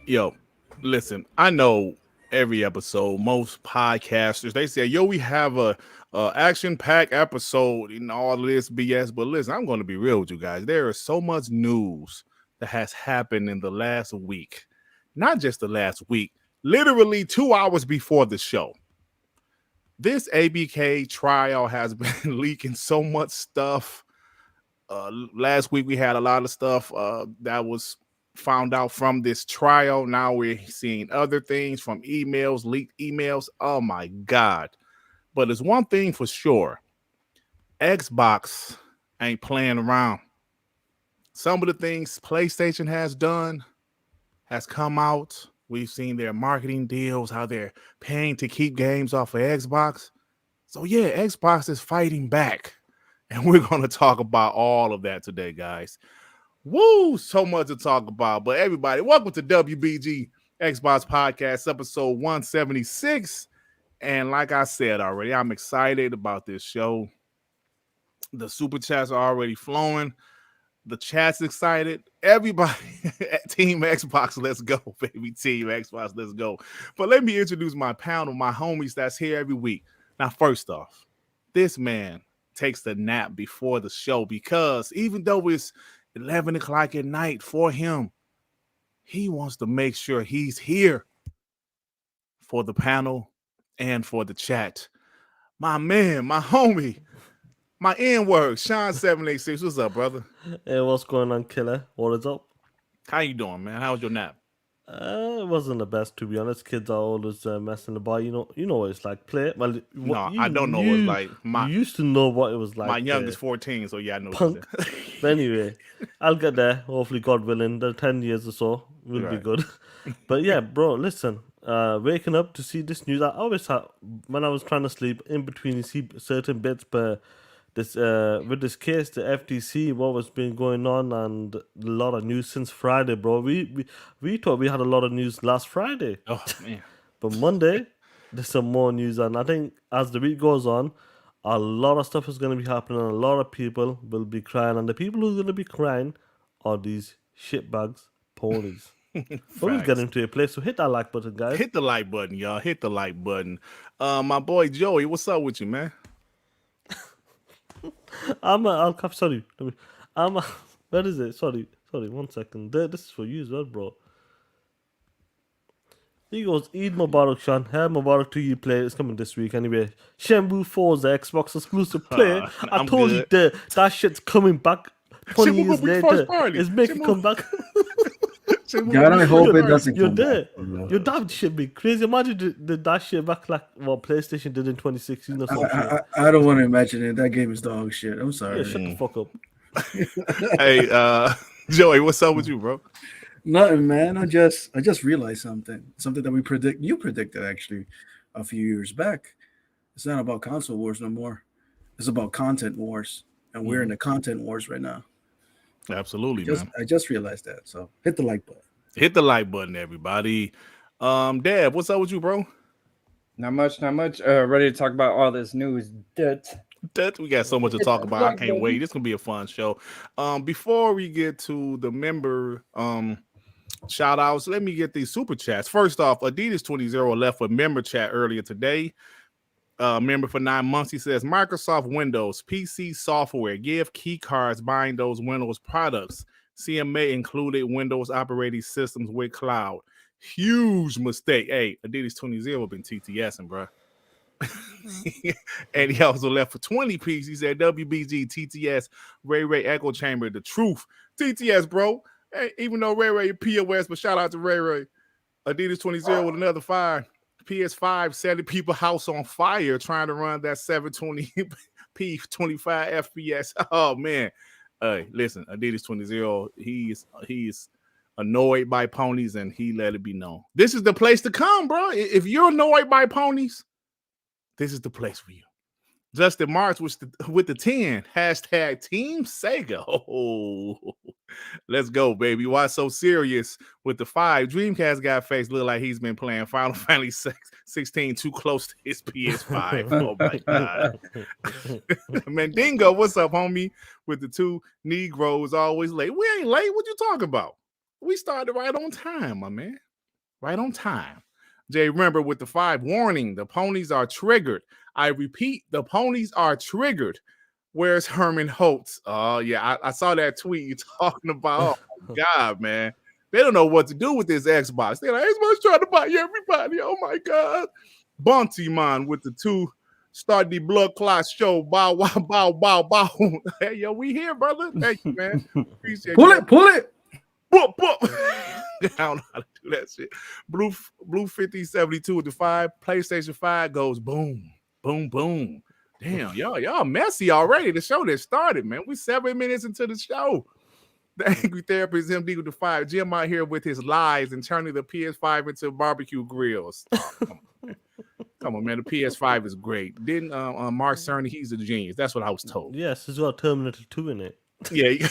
Yo, listen, I know every episode, most podcasters, they say, yo, we have a action-packed episode and all this BS. But listen, I'm going to be real with you guys. There is so much news that has happened in the last week. Not just the last week, literally 2 hours before the show. This ABK trial has been leaking so much stuff. Last week we had a lot of stuff that was found out from this trial. Now we're seeing other things from emails, leaked emails. Oh my God. But there's one thing for sure. Xbox ain't playing around. Some of the things PlayStation has done has come out. We've seen their marketing deals, how they're paying to keep games off of Xbox. So yeah, Xbox is fighting back. And we're going to talk about all of that today, guys. Woo, so much to talk about. But everybody, welcome to WBG Xbox Podcast, episode 176. And like I said already, I'm excited about this show. The super chats are already flowing. The chat's excited. Everybody at Team Xbox, let's go, baby. Team Xbox, let's go. But let me introduce my panel, my homies that's here every week. Now, first off, this man takes the nap before the show because even though it's 11 o'clock at night for him, he wants to make sure he's here for the panel and for the chat. My man, my homie, my N-word, Sean786. What's up, brother? Hey, what's going on, killer? What is up? How you doing, man? How was your nap? It wasn't the best, to be honest. Kids are always messing about. You know what it's like. Play it. Well, what No, I don't know what it's like. you used to know what it was My like. youngest 14, so yeah, I know Punk. what But anyway, I'll get there. Hopefully, God willing, the 10 years or so will be Right. good. But yeah, bro, listen. Waking up to see this news, I always had when I was trying to sleep in between. You see certain bits, but this with this case, the FTC, what was been going on, and a lot of news since Friday, bro. We thought we had a lot of news last Friday, Oh man. but Monday there's some more news, and I think as the week goes on, a lot of stuff is going to be happening. And a lot of people will be crying, and the people who are going to be crying are these shitbags, ponies. But we'll get Facts. into a place. So hit that like button, guys. Hit the like button, y'all. Hit the like button. My boy Joey, what's up with you, man? I'll cap. Sorry, where is it? Sorry. 1 second. This is for you as well, bro. He goes, Eid Mubarak, Shan. Hey, Mubarak to you, play. It's coming this week anyway. Shenmue 4's Xbox exclusive play. I I'm told you good. that shit's coming back Shit, 20 we're years gonna be first later. party. It's making Shit, come back. Shit, we're God, gonna I be hope first it party. doesn't You're come there. back. Bro. Your damn shit be crazy. Imagine did that shit back like what PlayStation did in 2016 or some shit. I don't want to imagine it. That game is dog shit. I'm Yeah, sorry. shut the fuck up. Hey, Joey, what's up with you, bro? Nothing, man. I just realized something. Something that you predicted actually a few years back. It's not about console wars no more. It's about content wars, and we're in the content wars right now. Absolutely, man. I just realized that. So hit the like button. Hit the like button, everybody. Dad, what's up with you, bro? Not much, not much. Ready to talk about all this news. We got so much to talk about. I can't wait. This gonna be a fun show. Before we get to the member shout outs, let me get these super chats. First off, Adidas 20 left a member chat earlier today. Member for 9 months. He says Microsoft Windows PC software give key cards buying those Windows products. CMA included Windows operating systems with cloud. Huge mistake. Hey, Adidas 20 been TTSing, bro. And he also left for 20 pieces. He said WBG, TTS, Ray Echo Chamber, the truth. TTS, bro. Hey, even though Ray POS, but shout out to Ray. Adidas 20 with another fire. PS5 setting people house on fire trying to run that 720p 25 FPS. Oh man. Listen, Adidas 20, he's annoyed by ponies and he let it be known. This is the place to come, bro. If you're annoyed by ponies, this is the place for you. Justin Marks with the 10 hashtag Team Sega. Oh, let's go, baby. Why so serious with the 5? Dreamcast guy face look like he's been playing Final Fantasy 16 too close to his PS5. Oh my god. Mandingo, what's up, homie? With the 2 Negroes always late. We ain't late. What you talking about? We started right on time, my man. right on time. Jay, remember with the 5 warning, the ponies are triggered. I repeat, the ponies are triggered. Where's Herman Holtz? Oh, yeah, I saw that tweet you talking about. Oh, my God, man. They don't know what to do with this Xbox. They're like, Xbox trying to buy everybody. Oh, my God. Bunty man with the 2 start the blood clot show. Bow, wow, bow, bow, bow. Hey, yo, we here, brother. Thank you, man. Appreciate you. Pull it. Boop, boop. I don't know how to do that shit. Blue 5072 with the 5. PlayStation 5 goes boom, boom, boom. Damn, y'all messy already. The show that started, man. We 7 minutes into the show. The Angry Therapist MD with the 5. Jim out here with his lies and turning the PS5 into barbecue grills. Oh, come on, man. The PS5 is great. Didn't Mark Cerny, he's a genius. That's what I was told. Yes, it's got Terminator 2 in it. Yeah.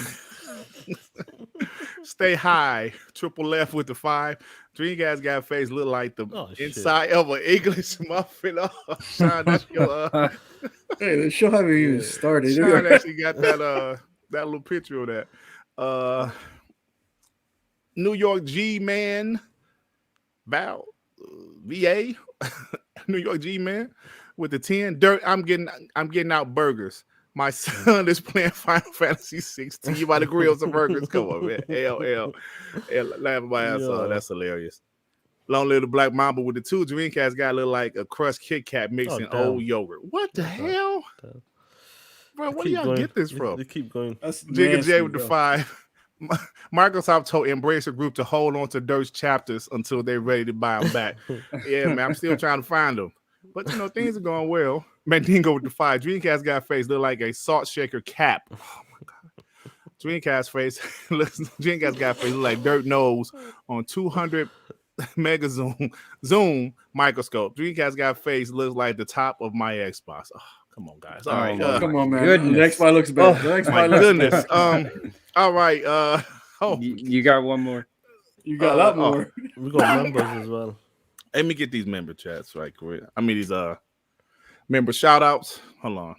Stay high. Triple F with the 5. Dream guys got face look like the inside of an English muffin. Oh, Sean, that's your hey, the show haven't even started. Sean actually got that little picture of that. New York G man, VA, New York G man with the 10. Dirt, I'm getting out burgers. My son is playing Final Fantasy 16. You about to grill some burgers? Come on, man. LL. Laughing my ass off. That's hilarious. Long Live the Black Mamba with the 2. Dreamcast guy look like a crushed Kit Kat mixing old yogurt. What the hell? Bro, where do y'all get this from? They keep going. Jigga J with the 5. Microsoft told Embracer Group to hold on to Dirt's chapters until they're ready to buy them back. Yeah, man, I'm still trying to find them. But, things are going well. Mandingo with the 5. Dreamcast guy face look like a salt shaker cap. Oh, my God. Dreamcast face Dreamcast guy face look like Dirt nose on 200 mega zoom microscope. Dreamcast guy face looks like the top of my Xbox. Oh, come on, guys. All right. Come on, man. Goodness. The Xbox looks better. The Xbox looks goodness. Better. All right. You got one more. You got a lot more. We got members as well. Let me get these member chats right quick. I mean these member shout outs. Hold on.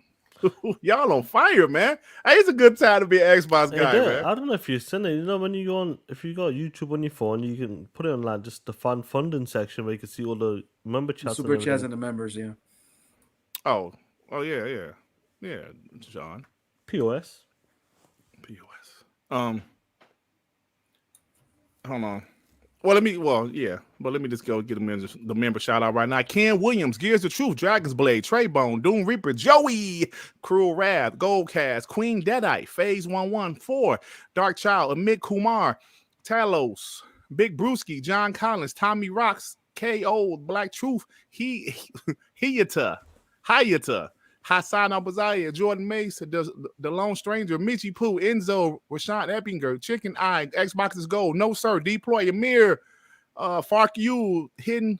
Y'all on fire, man. Hey, it's a good time to be an Xbox guy, man. I don't know if you've seen it. When you go on, if you got YouTube on your phone, you can put it on like just the funding section where you can see all the member chats. Super chats and the members, yeah. Oh yeah, John. POS. Hold on. Let me just go get the member shout out right now. Ken Williams, Gears of Truth, Dragon's Blade, Trey Bone, Doom Reaper, Joey, Cruel Wrath, Goldcast, Queen Deadite, Phase 114, Dark Child, Amit Kumar, Talos, Big Brewski, John Collins, Tommy Rocks, KO, Black Truth, Hayata, Hassan Abazaya, Jordan Mace, the Lone Stranger, Michi Poo, Enzo, Rashawn Eppinger, Chicken Eye, Xbox's Gold, No Sir, Deploy, Amir, Fark You, Hidden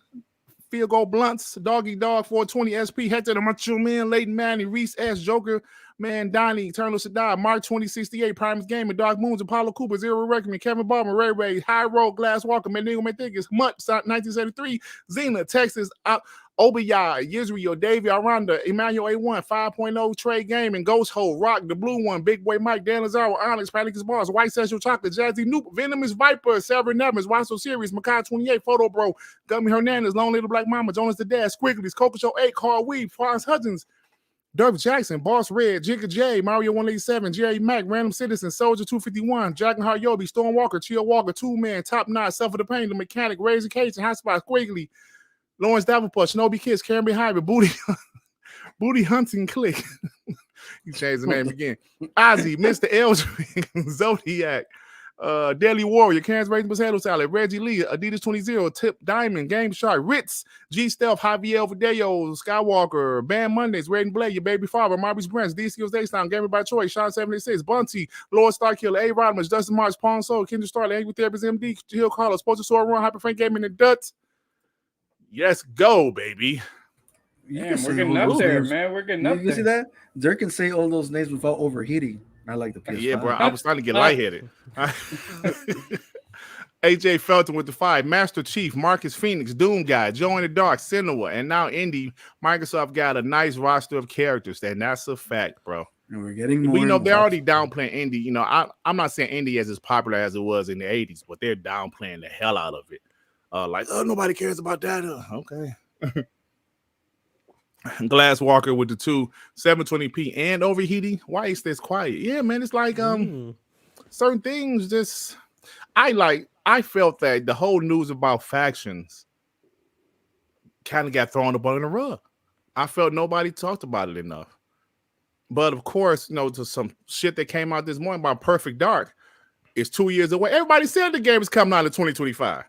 Field Goal Blunts, Doggy Dog, 420 SP, Hector, the Macho Man, Leighton Manny, Reese S, Joker, Man, Donnie, Eternal Sadai, Mark 2068, Primus Gaming, Dark Moons, Apollo Cooper, Zero Recommend, Kevin Barber, Ray, High Road, Glass Walker, Mandingo Mathickis, Mutt, 1973, Xena, Texas, Obiyah, Yisrael, Davey Aranda, Emmanuel A1, 5.0, Trey Gaming, Ghost Hole, Rock, the Blue One, Big Boy Mike, Dan Lazaro, Onyx, Panicus Boss, White Central Chocolate, Jazzy Noop, Venomous Viper, Severin Evans, Wasso Series, Makai 28, Photo Bro, Gummy Hernandez, Lone Little Black Mama, Jonas the Dad, Squigglies, Coco Show 8, Carl Weed, Franz Hudgens, Dirk Jackson, Boss Red, Jigga J, Mario 187, Jerry Mack, Random Citizen, Soldier 251, Dragonheart Yobi, Storm Walker, Chill Walker, Two Man, Top Notch, Suffer the Pain, The Mechanic, Razor Cage, and Hot Spot, Squiggly, Lawrence Davenport, Shinobi Kids, Cameron Hybrid, Booty Hunting Click. He changed the name again. Ozzy, Mr. Eldridge, Zodiac, Daily Warrior, Kansas Raisin Potato Salad, Reggie Lee, Adidas 20, Tip Diamond, Game Shark, Ritz, G Stealth, Javier Video, Skywalker, Band Mondays, Red and Blade, Your Baby Father, Marby's Branch, D Skills Daystown, Gamer by Choice, Sean 76, Bunty, Lord Starkiller, A. Rodman, Dustin March, Pawn Soul, Kendra Starley, Angry Therapist MD, Hill Carlos, Poster Sword Run, Hyper Frank Gaming, and Duts. Yes, go, baby. Man, we're getting up there, man. We're getting up there. You see that? Dirk can say all those names without overheating. I like the PS5. Yeah, bro. I was trying to get lightheaded. AJ Felton with the 5, Master Chief, Marcus Phoenix, Doom Guy, Joe in the Dark, Cinema, and now Indy. Microsoft got a nice roster of characters, and that's a fact, bro. And we're getting more. We know they're already downplaying indie. I'm not saying indie as popular as it was in the 80s, but they're downplaying the hell out of it. like, oh, nobody cares about that. Okay. Glasswalker with the two 720p and overheating. Why is this quiet? Yeah, man, it's like certain things just I felt that the whole news about factions kind of got thrown up under the rug. I felt nobody talked about it enough. But of course, to some shit that came out this morning about Perfect Dark is 2 years away. Everybody said the game is coming out in 2025.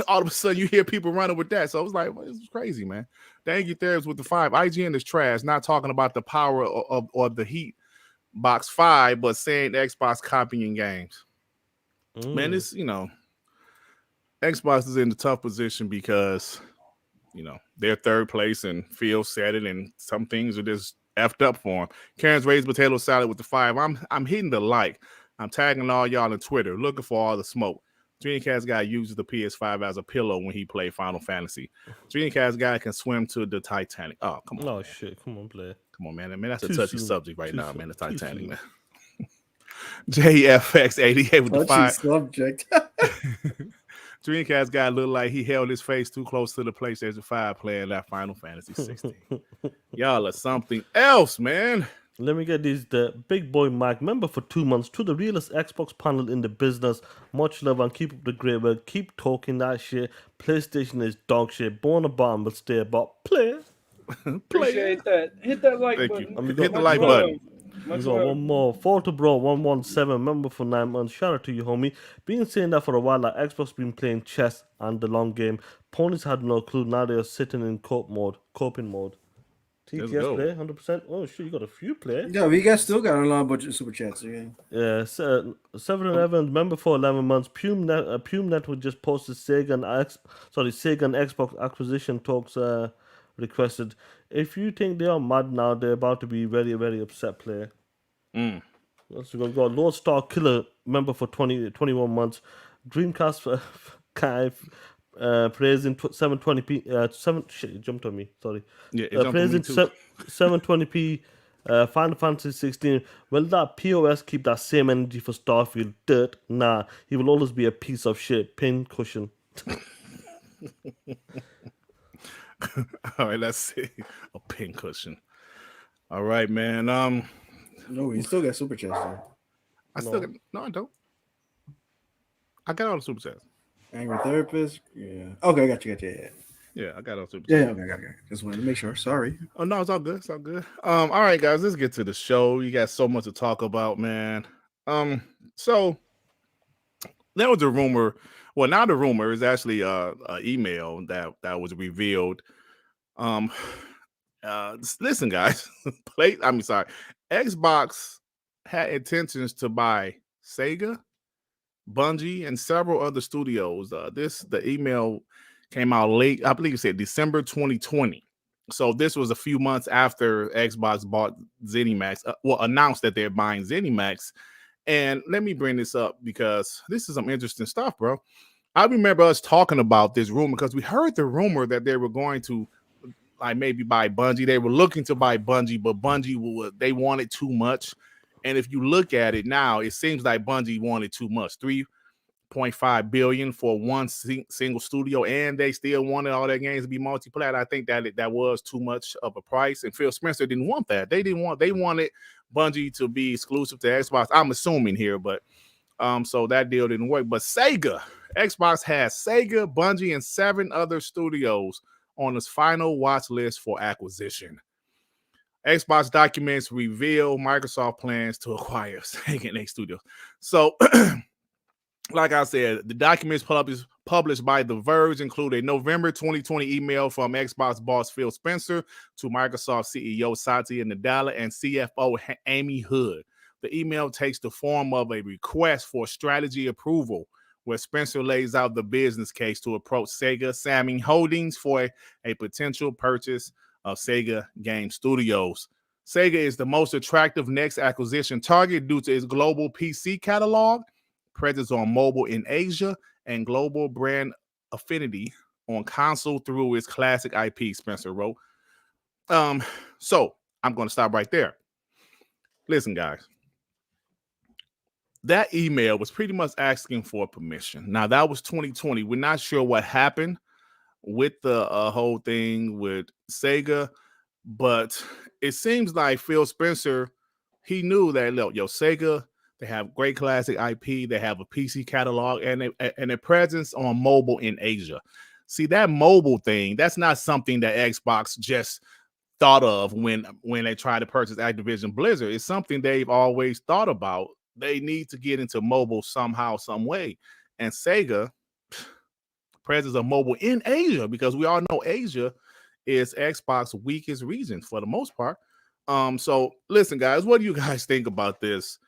All of a sudden, you hear people running with that. So I was like, well, it's crazy, man. The Angry Therapist with the 5. IGN is trash, not talking about the power of the Heat Box 5, but saying Xbox copying games. Man, it's, Xbox is in a tough position because, they're third place and Phil said it, and some things are just effed up for them. Karen's raised potato salad with the 5. I'm hitting the like. I'm tagging all y'all on Twitter, looking for all the smoke. Dreamcast guy uses the PS5 as a pillow when he played Final Fantasy. Dreamcast guy can swim to the Titanic. Oh, come on. Oh, shit. Come on, play. Come on, man. That's a touchy subject right now, man. The Titanic, man. JFX88 with the 5. Subject. Dreamcast guy looked like he held his face too close to the PlayStation 5 playing that Final Fantasy 16. Y'all are something else, man. Let me get these. The big boy Mike, member for 2 months, to the realest Xbox panel in the business. Much love and keep up the great work. Keep talking that shit. PlayStation is dog shit. Born a bomb, but stay about. Play. Appreciate that. Hit that like Thank button. you. Hit the like button. We got one more. Photo Bro 117, member for 9 months. Shout out to you, homie. Been saying that for a while. Like Xbox been playing chess and the long game. Ponies had no clue. Now they are sitting in coping mode. TTS play 100%. Oh shit, you got a few players. Yeah, we guys still got a lot of budget super chats. Yeah. 7-11, member for 11 months. Pume Network just posted Sega and Xbox acquisition talks requested. If you think they are mad now, they're about to be very, very upset player. So we've got Lord Star Killer, member for 21 months. Dreamcast guy praising 720p. Shit, it jumped on me. Sorry. Yeah, it jumped praising on me too. 720p. Final Fantasy 16. Will that POS keep that same energy for Starfield? Dirt? Nah. He will always be a piece of shit. Pin cushion. All right, let's see. A pin cushion. All right, man. No, you still got super chats there. No, I don't. I got all the super chats. Angry Therapist. Yeah. Okay, I got you. Yeah, I got all the super Yeah, chats. okay, got it. Just wanted to make sure. Sorry. Oh no, it's all good. It's all good. All right, guys, let's get to the show. You got so much to talk about, man. So there was a rumor. Well, now the rumor is actually an email that was revealed. Listen, guys. Xbox had intentions to buy Sega, Bungie, and several other studios. The email came out late. I believe it said December 2020. So this was a few months after Xbox bought ZeniMax. Announced that they're buying ZeniMax. And let me bring this up because this is some interesting stuff, bro. I remember us talking about this rumor because we heard the rumor that they were going to maybe buy Bungie. They were looking to buy Bungie, but Bungie they wanted too much. And if you look at it now, it seems like Bungie wanted too much. $3.5 billion for one single studio, and they still wanted all their games to be multiplayer. I think that was too much of a price, and Phil Spencer didn't want that. They wanted Bungie to be exclusive to Xbox. I'm assuming here, but so that deal didn't work. But Xbox has Sega, Bungie, and 7 other studios on its final watch list for acquisition. Xbox documents reveal Microsoft plans to acquire Sega and 8 studios. So, like I said, the documents published by The Verge include a November 2020 email from Xbox boss Phil Spencer to Microsoft CEO Satya Nadella and CFO Amy Hood. The email takes the form of a request for strategy approval, where Spencer lays out the business case to approach Sega Sammy Holdings for a potential purchase of Sega Game Studios. Sega is the most attractive next acquisition target due to its global PC catalog, presence on mobile in Asia, and global brand affinity on console through its classic IP, Spencer wrote. So I'm going to stop right there. Listen, guys. that email was pretty much asking for permission. Now that was 2020. We're not sure what happened with the whole thing with Sega, but it seems like Phil Spencer, he knew that, look, Sega, they have great classic IP, they have a PC catalog, and a presence on mobile in Asia. See, that mobile thing, that's not something that Xbox just thought of when they tried to purchase Activision Blizzard. It's something they've always thought about. They need to get into mobile somehow, some way. And Sega, presence of mobile in Asia, because we all know Asia is Xbox's weakest region for the most part. So listen, guys, what do you guys think about this?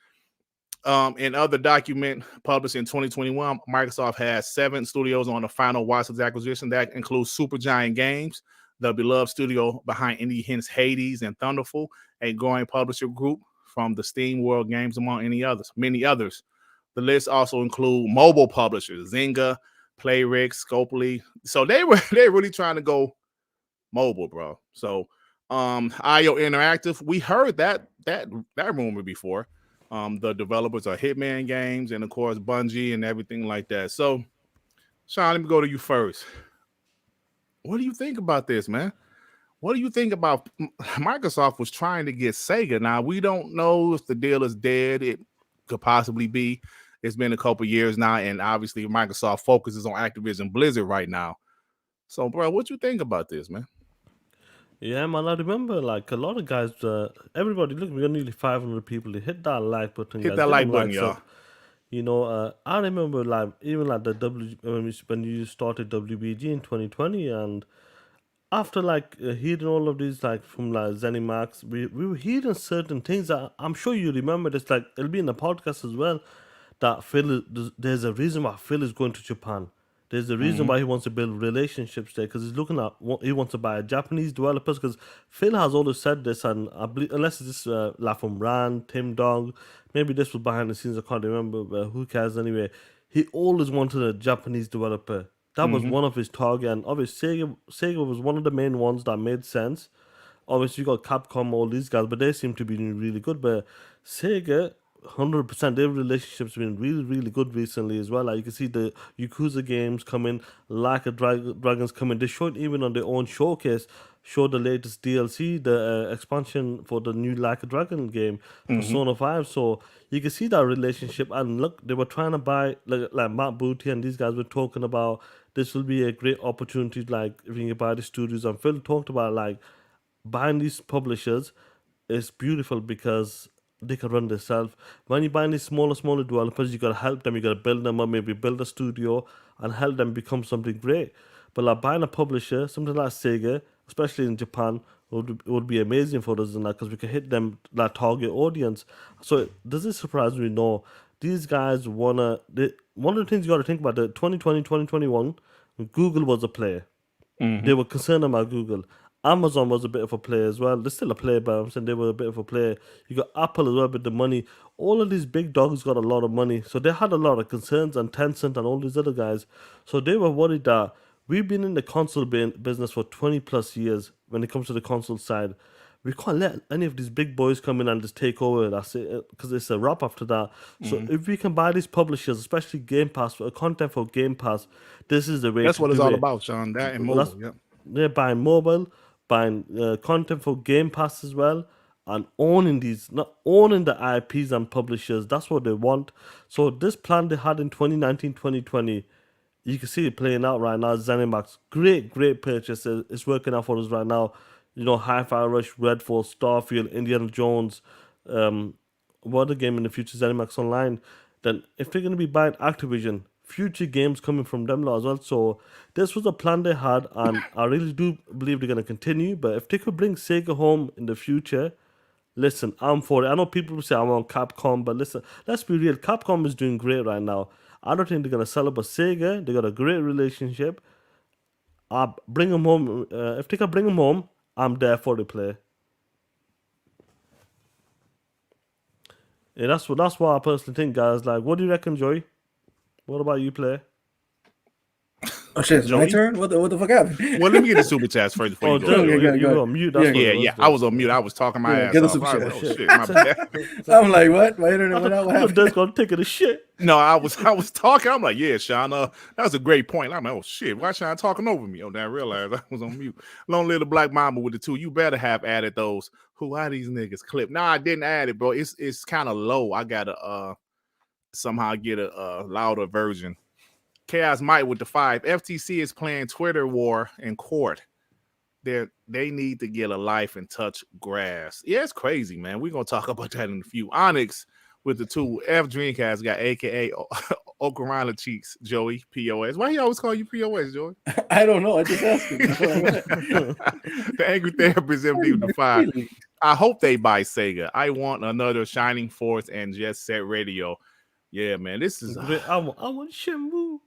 In other document published in 2021, Microsoft has 7 studios on the final watch of the acquisition. That includes Supergiant Games, the beloved studio behind indie hits Hades and Thunderful, a growing publisher group from the Steam World Games, among many others. The list also include mobile publishers, Zynga, Playrix, Scopely. So they're really trying to go mobile, bro. So IO Interactive, we heard that rumor before. The developers are Hitman Games and of course Bungie and everything like that. So Sean, let me go to you first. What do you think about this, man? What do you think about Microsoft was trying to get Sega? Now, we don't know if the deal is dead. It could possibly be. It's been a couple years now, and obviously Microsoft focuses on Activision Blizzard right now. So, bro, what you think about this, man? Yeah, man, I remember like a lot of guys, everybody, look, we got nearly 500 people. They hit that like button, Hit guys. that Get like them button, likes y'all. up. You know, I remember like even like the when you started WBG in 2020, and after like hearing all of these like from like ZeniMax, we were hearing certain things that I'm sure you remember. This like it'll be in the podcast as well. That there's a reason why Phil is going to Japan. There's a reason why he wants to build relationships there, because he's looking at he wants to buy Japanese developers. Because Phil has always said this, and I believe unless it's just like from Rand, Tim Dog, maybe this was behind the scenes. I can't remember, but who cares anyway? He always wanted a Japanese developer. That was one of his target, and obviously Sega was one of the main ones that made sense. Obviously, you got Capcom, all these guys, but they seem to be doing really good. But Sega, 100%, their relationships been really, really good recently as well. Like you can see the Yakuza games coming, like a Dragons coming. They showed even on their own showcase, showed the latest DLC, the expansion for the new Like a Dragon game, Persona 5. So you can see that relationship. And look, they were trying to buy, like Matt Booty and these guys were talking about this will be a great opportunity, like if you can buy the studios. And Phil talked about like buying these publishers is beautiful because they can run themselves. When you buy these smaller developers, you gotta help them, you gotta build them up, maybe build a studio and help them become something great. But like buying a publisher, something like Sega, especially in Japan, would be amazing for us, and because we can hit them that target audience. So does it surprise me? No. These guys one of the things you gotta think about, the 2020, 2021, Google was a player. They were concerned about Google. Amazon was a bit of a player as well. They're still a player, but I'm saying they were a bit of a player. You got Apple as well with the money. All of these big dogs got a lot of money. So they had a lot of concerns, and Tencent and all these other guys. So they were worried that we've been in the console business for 20 plus years when it comes to the console side. We can't let any of these big boys come in and just take over. That's it, because it's a wrap after that. So if we can buy these publishers, especially Game Pass, for content for Game Pass, this is the way That's to what it's do all it. about, Sean. That and Well, mobile. Yep. they're buying mobile, buying content for Game Pass as well, and owning not owning the IPs and publishers. That's what they want. So this plan they had in 2019, 2020, you can see it playing out right now. ZeniMax, great purchase. It's working out for us right now. You know, Hi-Fi Rush, Redfall, Starfield, Indiana Jones, what other game in the future, ZeniMax Online. Then if they're going to be buying Activision, future games coming from them lot as well. So this was a plan they had, and I really do believe they're going to continue. But if they could bring Sega home in the future, listen, I'm for it. I know people will say I want Capcom, but listen, let's be real. Capcom is doing great right now. I don't think they're going to sell it, but Sega, they got a great relationship. Bring them home. If they can bring them home, I'm there for the play. Yeah, that's what I personally think, guys. Like, what do you reckon, Joy? What about you, play? Oh shit, it's my Joey? turn. What the fuck happened? Well, let me get the super chats first before Oh, you go. Joe, Yeah, Joey. go you ahead. were on mute. That's what Yeah, it was, yeah. Joe. I was on mute. I was talking my Yeah, ass get the off. super I chat. was, oh Shit. shit, my bad. I'm like, what? My internet went out. What The happened? desk gonna take it a shit. No, I was talking. I'm like, yeah, Sean, that was a great point. I'm like, oh shit, why Sean talking over me? Oh, then I realized I was on mute. Long live the Black Mamba with the 2. You better have added those. Who are these niggas clip? No, I didn't add it, bro. It's kind of low. I gotta somehow get a louder version. Chaos Might with the 5. FTC is playing Twitter war in court. They need to get a life and touch grass. Yeah, it's crazy, man. We're gonna talk about that in a few. Onyx with the 2. F Dreamcast got AKA Ocarina Cheeks, Joey, POS. Why he always call you POS, Joey? I don't know. I just asked him. The Angry Therapist MD with the 5. I hope they buy Sega. I want another Shining Force and Jet Set Radio. Yeah, man, this is I want Shenmue.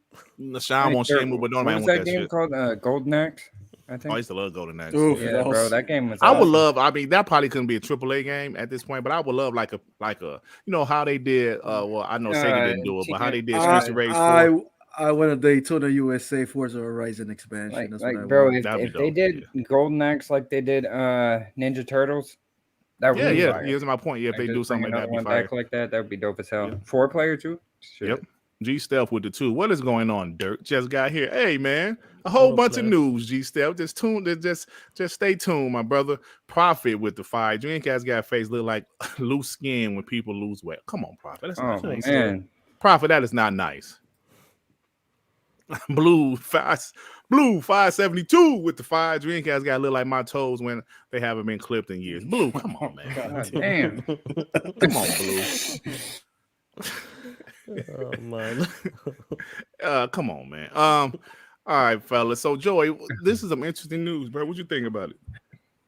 Sean wants Shenmue, but don't What man was want that that game shit. called? Golden Axe, I I think. used to love Golden Axe. Oof, Yeah, that bro, was- that game was. I would awesome. love. I mean, that probably couldn't be a AAA game at this point, but I would love like a you know how they did. Well, I know Sega didn't do it, but how they did Streets of Rage 4. I want a Daytona USA Forza Horizon expansion. Like, That's what I bro, want. if That'd be they dope, did Golden Axe like they did Ninja Turtles, that would Yeah, be yeah. fire. Here's my point. Yeah, if Like, they do just bring something like that, another be one fire. back like that would be dope as hell. Yeah. 4-player too. Shit. Yep. G Stealth with the 2. What is going on, Dirt? Just got here. Hey, man, a whole bunch of news. G Stealth, just stay tuned, my brother. Profit with the 5. Dreamcast got face look like loose skin when people lose weight. Come on, Profit. That's not nice. Man. Profit, that is not nice. Blue 572 with the 5. Dreamcast got to look like my toes when they haven't been clipped in years. Blue, come on, man. God damn. Come on, Blue. Oh man. Come on, man. All right, fellas. So, Joey, this is some interesting news, bro. What you think about it?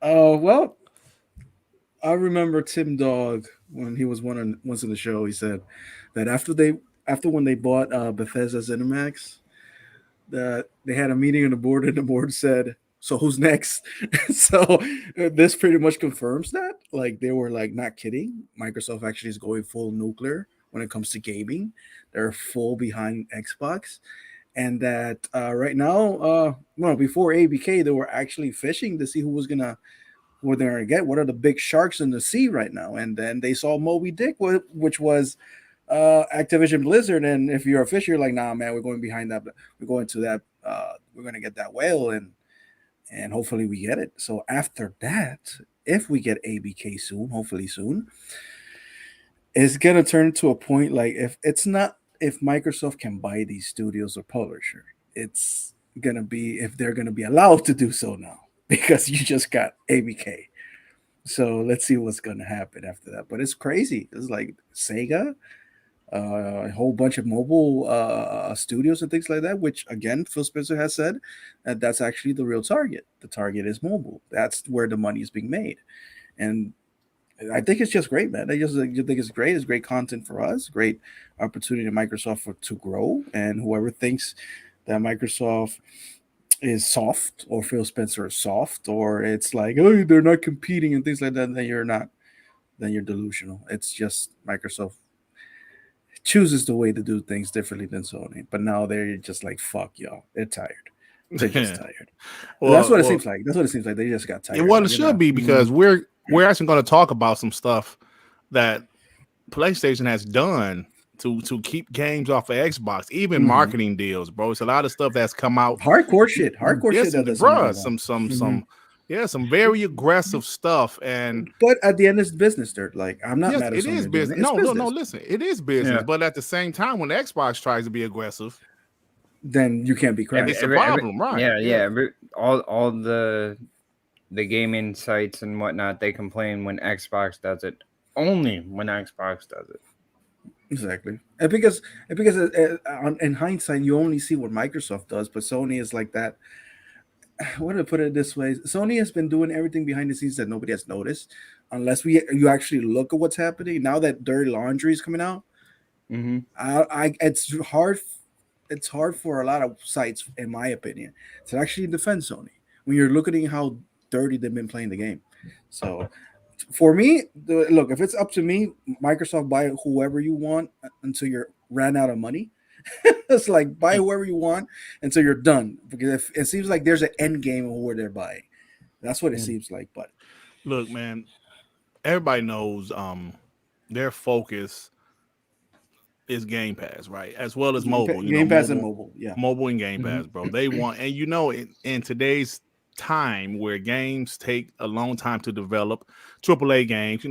Well, I remember Tim Dog when he was once in the show. He said that after when they bought Bethesda ZeniMax, that they had a meeting on the board, and the board said, "So who's next?" So this pretty much confirms that. Like they were like not kidding. Microsoft actually is going full nuclear when it comes to gaming. They're full behind Xbox. And that right now, before ABK, they were actually fishing to see who they're gonna get. What are the big sharks in the sea right now? And then they saw Moby Dick, which was Activision Blizzard. And if you're a fisher, you're like, nah, man, we're going behind that. We're going to that. We're gonna get that whale, and hopefully we get it. So after that, if we get ABK soon, hopefully soon, it's gonna turn to a point like if Microsoft can buy these studios or publisher, it's gonna be if they're gonna be allowed to do so now because you just got ABK. So let's see what's gonna happen after that. But it's crazy. It's like Sega, a whole bunch of mobile studios and things like that. Which again, Phil Spencer has said that that's actually the real target. The target is mobile. That's where the money is being made, and I think it's just great, man. I just think it's great. It's great content for us. Great opportunity to Microsoft to grow. And whoever thinks that Microsoft is soft or Phil Spencer is soft or it's like, oh, they're not competing and things like that, then you're not. Then you're delusional. It's just Microsoft chooses the way to do things differently than Sony. But now they're just like, fuck y'all. They're tired. They're just tired. Well, that's what it seems like. That's what it seems like. They just got tired. Well, it should be because we're actually going to talk about some stuff that PlayStation has done to keep games off of Xbox, even marketing deals, bro. It's a lot of stuff that's come out. Hardcore shit. Some very aggressive stuff. But at the end, it's business, Dirt. Like I'm not mad at it Sony is business. No, Listen, it is business. But at the same time, when Xbox tries to be aggressive, then you can't be crazy. It's a problem, right? Yeah. All the gaming sites and whatnot, they complain when Xbox does it. Only when Xbox does it. Exactly, and because in hindsight, you only see what Microsoft does, but Sony is like that. What to put it this way, Sony has been doing everything behind the scenes that nobody has noticed, unless you actually look at what's happening now that Dirty Laundry is coming out. It's hard. It's hard for a lot of sites, in my opinion, to actually defend Sony when you're looking at how dirty they've been playing the game. So, for me, look, if it's up to me, Microsoft buy whoever you want until you're ran out of money, It's like buy whoever you want until you're done. Because if, it seems like there's an end game of who they're buying. That's what it seems like. But Look, man, everybody knows their focus is Game Pass, right? As well as mobile. Game Pass and mobile, yeah. Mobile and Game Pass, bro. They want, and in today's time where games take a long time to develop, AAA games,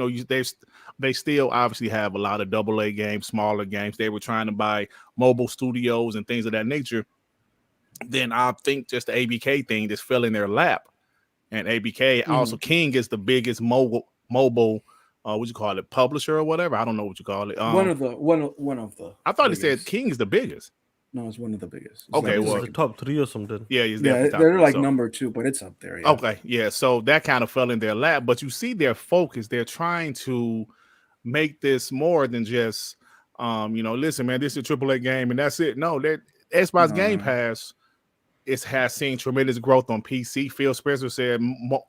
they still obviously have a lot of AA games, smaller games. They were trying to buy mobile studios and things of that nature. Then I think just the ABK thing just fell in their lap. And ABK, also King is the biggest mobile what you call it, publisher or whatever. I don't know what you call it. One of the. I thought he said King is the biggest. No, it's one of the biggest. It's Okay, It's well, the top 3 or something. yeah, he's yeah, top they're three, like so. number 2, but it's up there. Yeah. Okay, yeah. So that kind of fell in their lap, but you see their focus. They're trying to make this more than just, listen, man, this is a AAA game and that's it. No, that Xbox Game Pass has seen tremendous growth on PC. Phil Spencer said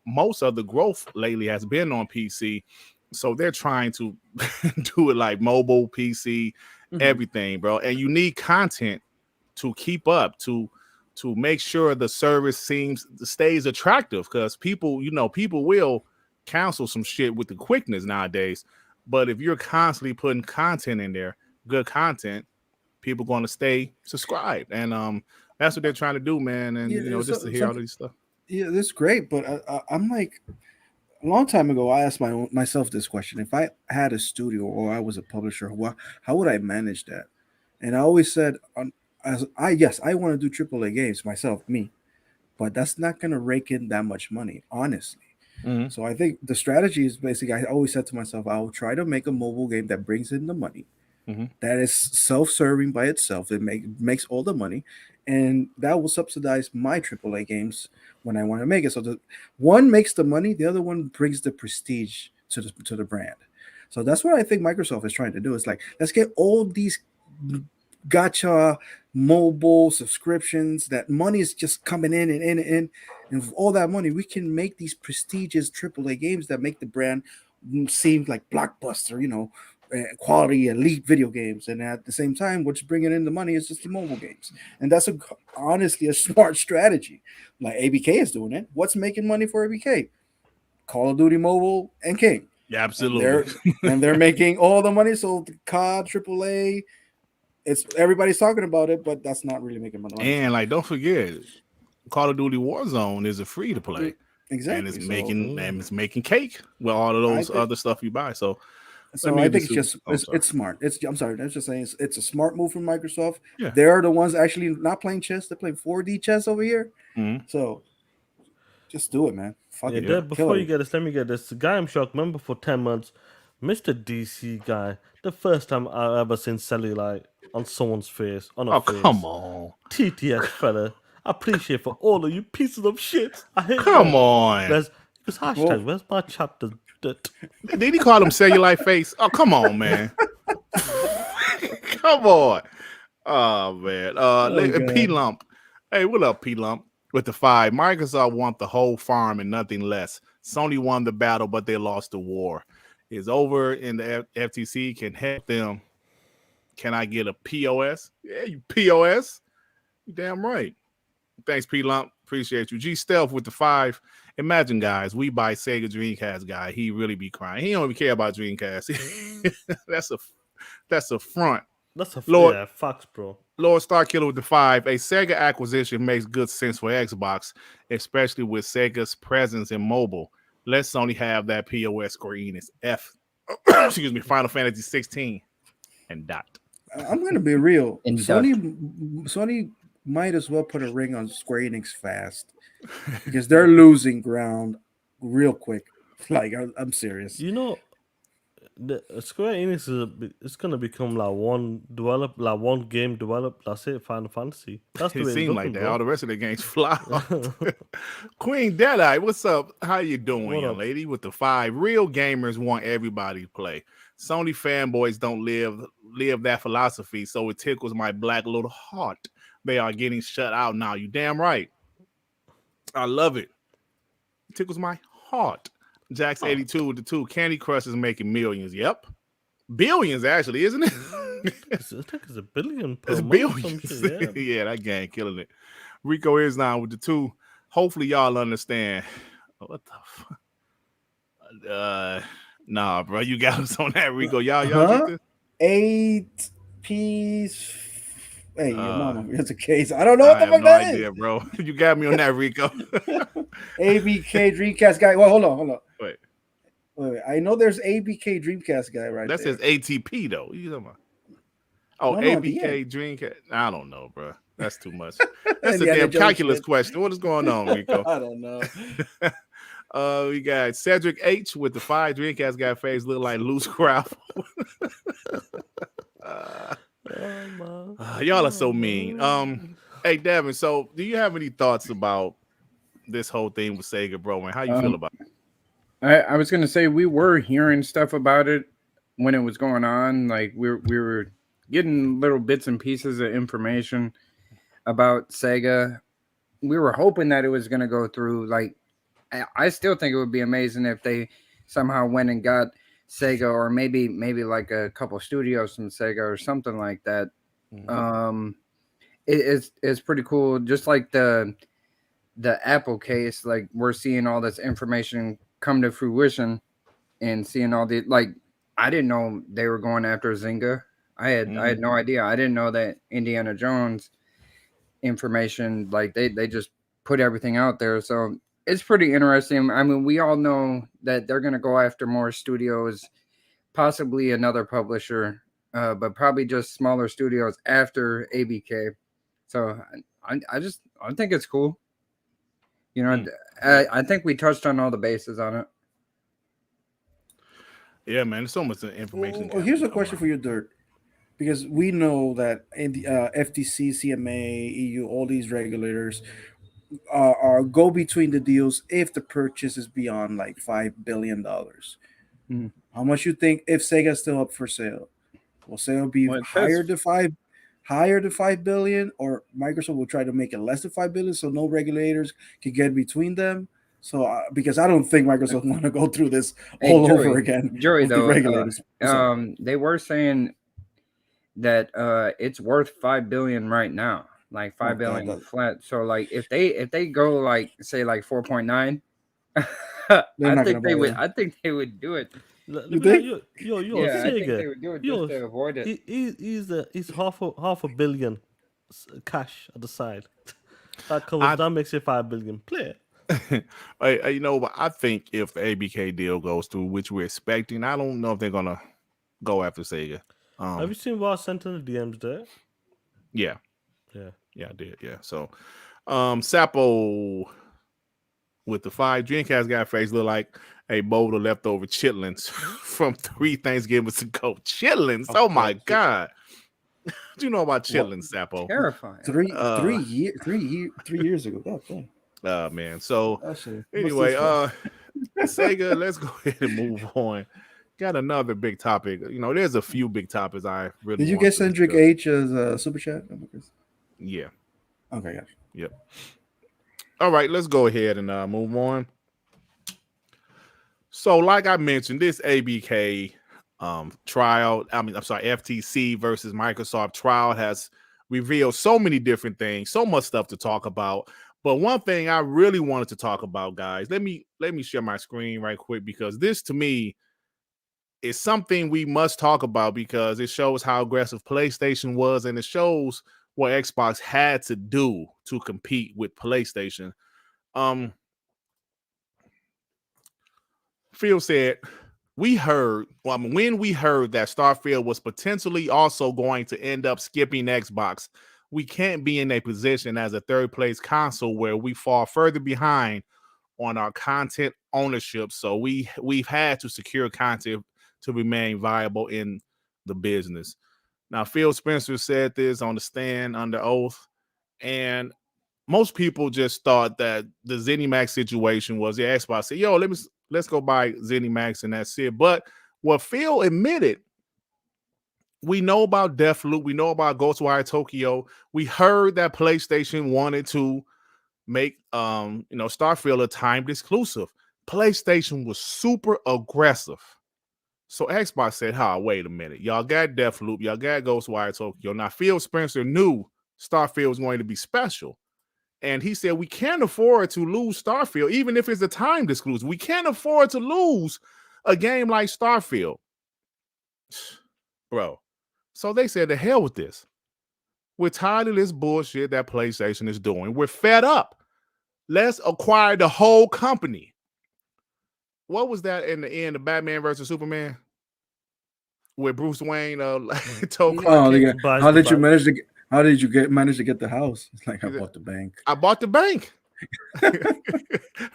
most of the growth lately has been on PC. So they're trying to do it like mobile, PC, everything, bro. And you need content to keep up, to make sure the service stays attractive, because people will cancel some shit with the quickness nowadays. But if you're constantly putting content in there, good content, people going to stay subscribed. And that's what they're trying to do, man. And just to hear all these stuff. Yeah, that's great. But I'm like, a long time ago, I asked myself this question: if I had a studio or I was a publisher, how would I manage that? And I always said, I want to do AAA games myself, me, but that's not going to rake in that much money, honestly. Mhm. So I think the strategy is basically, I always said to myself, I'll try to make a mobile game that brings in the money, that is self-serving by itself. It makes all the money, and that will subsidize my AAA games when I want to make it. So the one makes the money, the other one brings the prestige to the brand. So that's what I think Microsoft is trying to do. It's like, let's get all these gacha mobile subscriptions, that money is just coming in and in and in, and with all that money we can make these prestigious AAA games that make the brand seem like blockbuster, quality elite video games. And at the same time, what's bringing in the money is just the mobile games. And that's honestly a smart strategy. Like ABK is doing it. What's making money for ABK? Call of Duty Mobile and King. Yeah, absolutely. And they're making all the money. So the COD, AAA, everybody's talking about it, but that's not really making money. And like, don't forget, Call of Duty Warzone is a free to play. Exactly. And it's making cake with all of those other stuff you buy. So I think it's smart. I'm sorry. I was just saying it's a smart move from Microsoft. Yeah. They're the ones actually not playing chess. They're playing 4D chess over here. So just do it, man. Fuck it. Before you get this, let me get this. The guy I'm shocked. Remember for 10 months, Mr. DC guy, the first time I ever seen cellulite on someone's face. On a face. Come on. TTS fella. I appreciate for all of you pieces of shit. I hate Come that. on. Because hashtag, where's my chapter? Did he call him cellulite face? Oh, come on, man. Come on. Oh, man. P Lump. Hey, what up, P Lump? With the 5. Microsoft want the whole farm and nothing less. Sony won the battle, but they lost the war. It's over, and the FTC can help them. Can I get a POS? Yeah, you POS. You damn right. Thanks, P Lump. Appreciate you. G Stealth with the 5. Imagine, guys, we buy Sega Dreamcast guy. He really be crying. He don't even care about Dreamcast. That's a front. That's a Lord, facts, bro. Lord Starkiller with the 5. A Sega acquisition makes good sense for Xbox, especially with Sega's presence in mobile. Let Sony have that POS Square Enix Final Fantasy 16 and dot. I'm gonna be real. Sony might as well put a ring on Square Enix fast, because they're losing ground real quick. Like, I'm serious. The Square Enix is gonna become like one game developed. That's it, Final Fantasy. That's the It way seems it's like looking, that. bro. All the rest of the games fly. Queen Deadeye, what's up? How you doing, What young up? lady? With the 5. Real gamers want everybody to play. Sony fanboys don't live that philosophy, so it tickles my black little heart. They are getting shut out now. You damn right. I love it. It tickles my heart. Jax 82 with the 2. Candy Crush is making millions. Yep. Billions, actually, isn't it? I think it's $1 billion per It's month. Some billions. shit, yeah. Yeah, that game killing it. Rico is now with the 2. Hopefully, y'all understand. What the fuck? Nah, bro, you got us on that, Rico. Y'all get this? 8 piece. Hey, your mama, it's a case. I don't know I what the have fuck no that idea, is. bro. You got me on that, Rico. ABK Dreamcast guy. Well, hold on. Wait, Wait. I know there's ABK Dreamcast guy right that there. says ATP though. You talking about? Oh, No, at the ABK end. Dreamcast. I don't know, bro. That's too much. That's a Indiana damn Jones calculus shit. question. What is going on, Rico? I don't know. We got Cedric H with the 5 Dreamcast guy face look like loose crowd. Y'all are so mean. Hey Devin, so do you have any thoughts about this whole thing with Sega, bro? Man, how you feel about it? I was gonna say we were hearing stuff about it when it was going on. Like we were getting little bits and pieces of information about Sega. We were hoping that it was gonna go through. Like I still think it would be amazing if they somehow went and got Sega, or maybe like a couple studios from Sega or something like that. Mhm. It's pretty cool. Just like the Apple case, like we're seeing all this information come to fruition and seeing all the, like, I didn't know they were going after Zynga. I had no idea. I didn't know that Indiana Jones information, like they just put everything out there. So it's pretty interesting. I mean, we all know that they're going to go after more studios, possibly another publisher, but probably just smaller studios after ABK. So I think it's cool. You know, I think we touched on all the bases on it. Yeah, man, there's so much information. Well, here's a question for you, Dirt. Because we know that in the FTC, CMA, EU, all these regulators are go between the deals if the purchase is beyond like $5 billion. Mhm. How much you think if Sega's still up for sale? Will Sega be Well, it higher says- to 5 billion, or Microsoft will try to make it less than 5 billion so no regulators can get between them? So because I don't think Microsoft want to go through this all over again with the regulators. They were saying that it's worth 5 billion right now, like 5 billion flat. So like if they go like say like 4.9, I think they would do it. Let me know, yo, Yeah, I think Sega. they would do it just to avoid it. He's half a billion cash at the side. That makes it 5 billion. Play it. You know, but I think if the ABK deal goes through, which we're expecting, I don't know if they're gonna go after Sega. Have you seen what I sent in the DMs there? Yeah, Yeah, I did. Yeah, so Sapo with the 5 Dreamcast guy face look like a bowl of leftover chitlins from 3 Thanksgivings ago. Chitlins? Oh my god! What do you know about chitlins, Sapo? Terrifying. 3 years ago. God damn. Man. So Actually, anyway, Sega, let's go ahead and move on. Got another big topic. You know, there's a few big topics I really. Did you get Cedric H as a super chat? Yeah. Okay, gotcha. Yep. All right, let's go ahead and move on. So, like I mentioned, this ABK trial, FTC versus Microsoft trial has revealed so many different things, so much stuff to talk about. But one thing I really wanted to talk about, guys, let me share my screen right quick, because this to me is something we must talk about, because it shows how aggressive PlayStation was, and it shows what Xbox had to do to compete with PlayStation. Phil said, when we heard that Starfield was potentially also going to end up skipping Xbox, we can't be in a position as a third place console where we fall further behind on our content ownership. So we've had to secure content to remain viable in the business. Now, Phil Spencer said this on the stand under oath, and most people just thought that the ZeniMax situation was the Xbox said, yo, let's go buy ZeniMax and that's it. But what Phil admitted, we know about Deathloop, we know about Ghostwire Tokyo. We heard that PlayStation wanted to make Starfield a timed exclusive. PlayStation was super aggressive So Xbox said, wait a minute. Y'all got Deathloop. Y'all got Ghostwire Tokyo. Now, Phil Spencer knew Starfield was going to be special. And he said, we can't afford to lose Starfield, even if it's a timed exclusive. We can't afford to lose a game like Starfield. Bro. So they said, the hell with this. We're tired of this bullshit that PlayStation is doing. We're fed up. Let's acquire the whole company. What was that in the end of Batman versus Superman? Where Bruce Wayne told Clark Kent, how did you manage to get the house? It's like, I bought the bank. I bought the bank.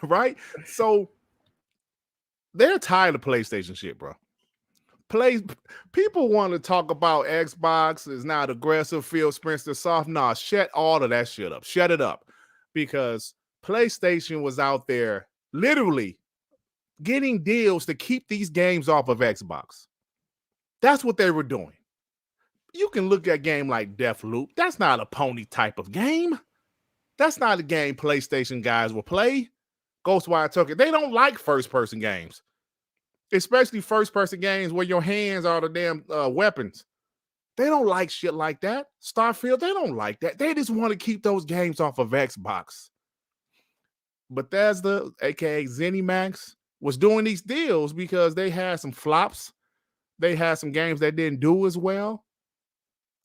Right? So they're tired of PlayStation shit, bro. People want to talk about Xbox is not aggressive, Phil Spencer soft. Nah, shut all of that shit up. Shut it up. Because PlayStation was out there literally getting deals to keep these games off of Xbox. That's what they were doing. You can look at a game like Deathloop. That's not a pony type of game. That's not a game PlayStation guys will play. Ghostwire Tokyo. They don't like first-person games. Especially first-person games where your hands are the damn weapons. They don't like shit like that. Starfield, they don't like that. They just want to keep those games off of Xbox. Bethesda, aka ZeniMax, was doing these deals because they had some flops. They had some games that didn't do as well.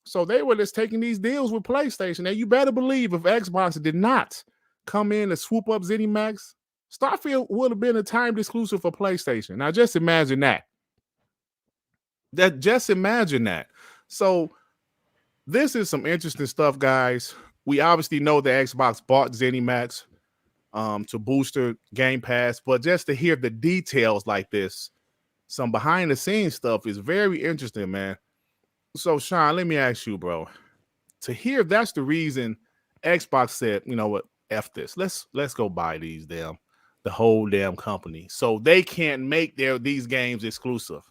So they were just taking these deals with PlayStation. And you better believe if Xbox did not come in and swoop up ZeniMax, Starfield would have been a timed exclusive for PlayStation. Now, just imagine that. Just imagine that. So this is some interesting stuff, guys. We obviously know that Xbox bought ZeniMax to boost their Gamepass, but just to hear the details like this, some behind the scenes stuff is very interesting, man. So, Sean, let me ask you, bro, to hear that's the reason Xbox said, you know what, F this. Let's go buy the whole damn company. So they can't make these games exclusive.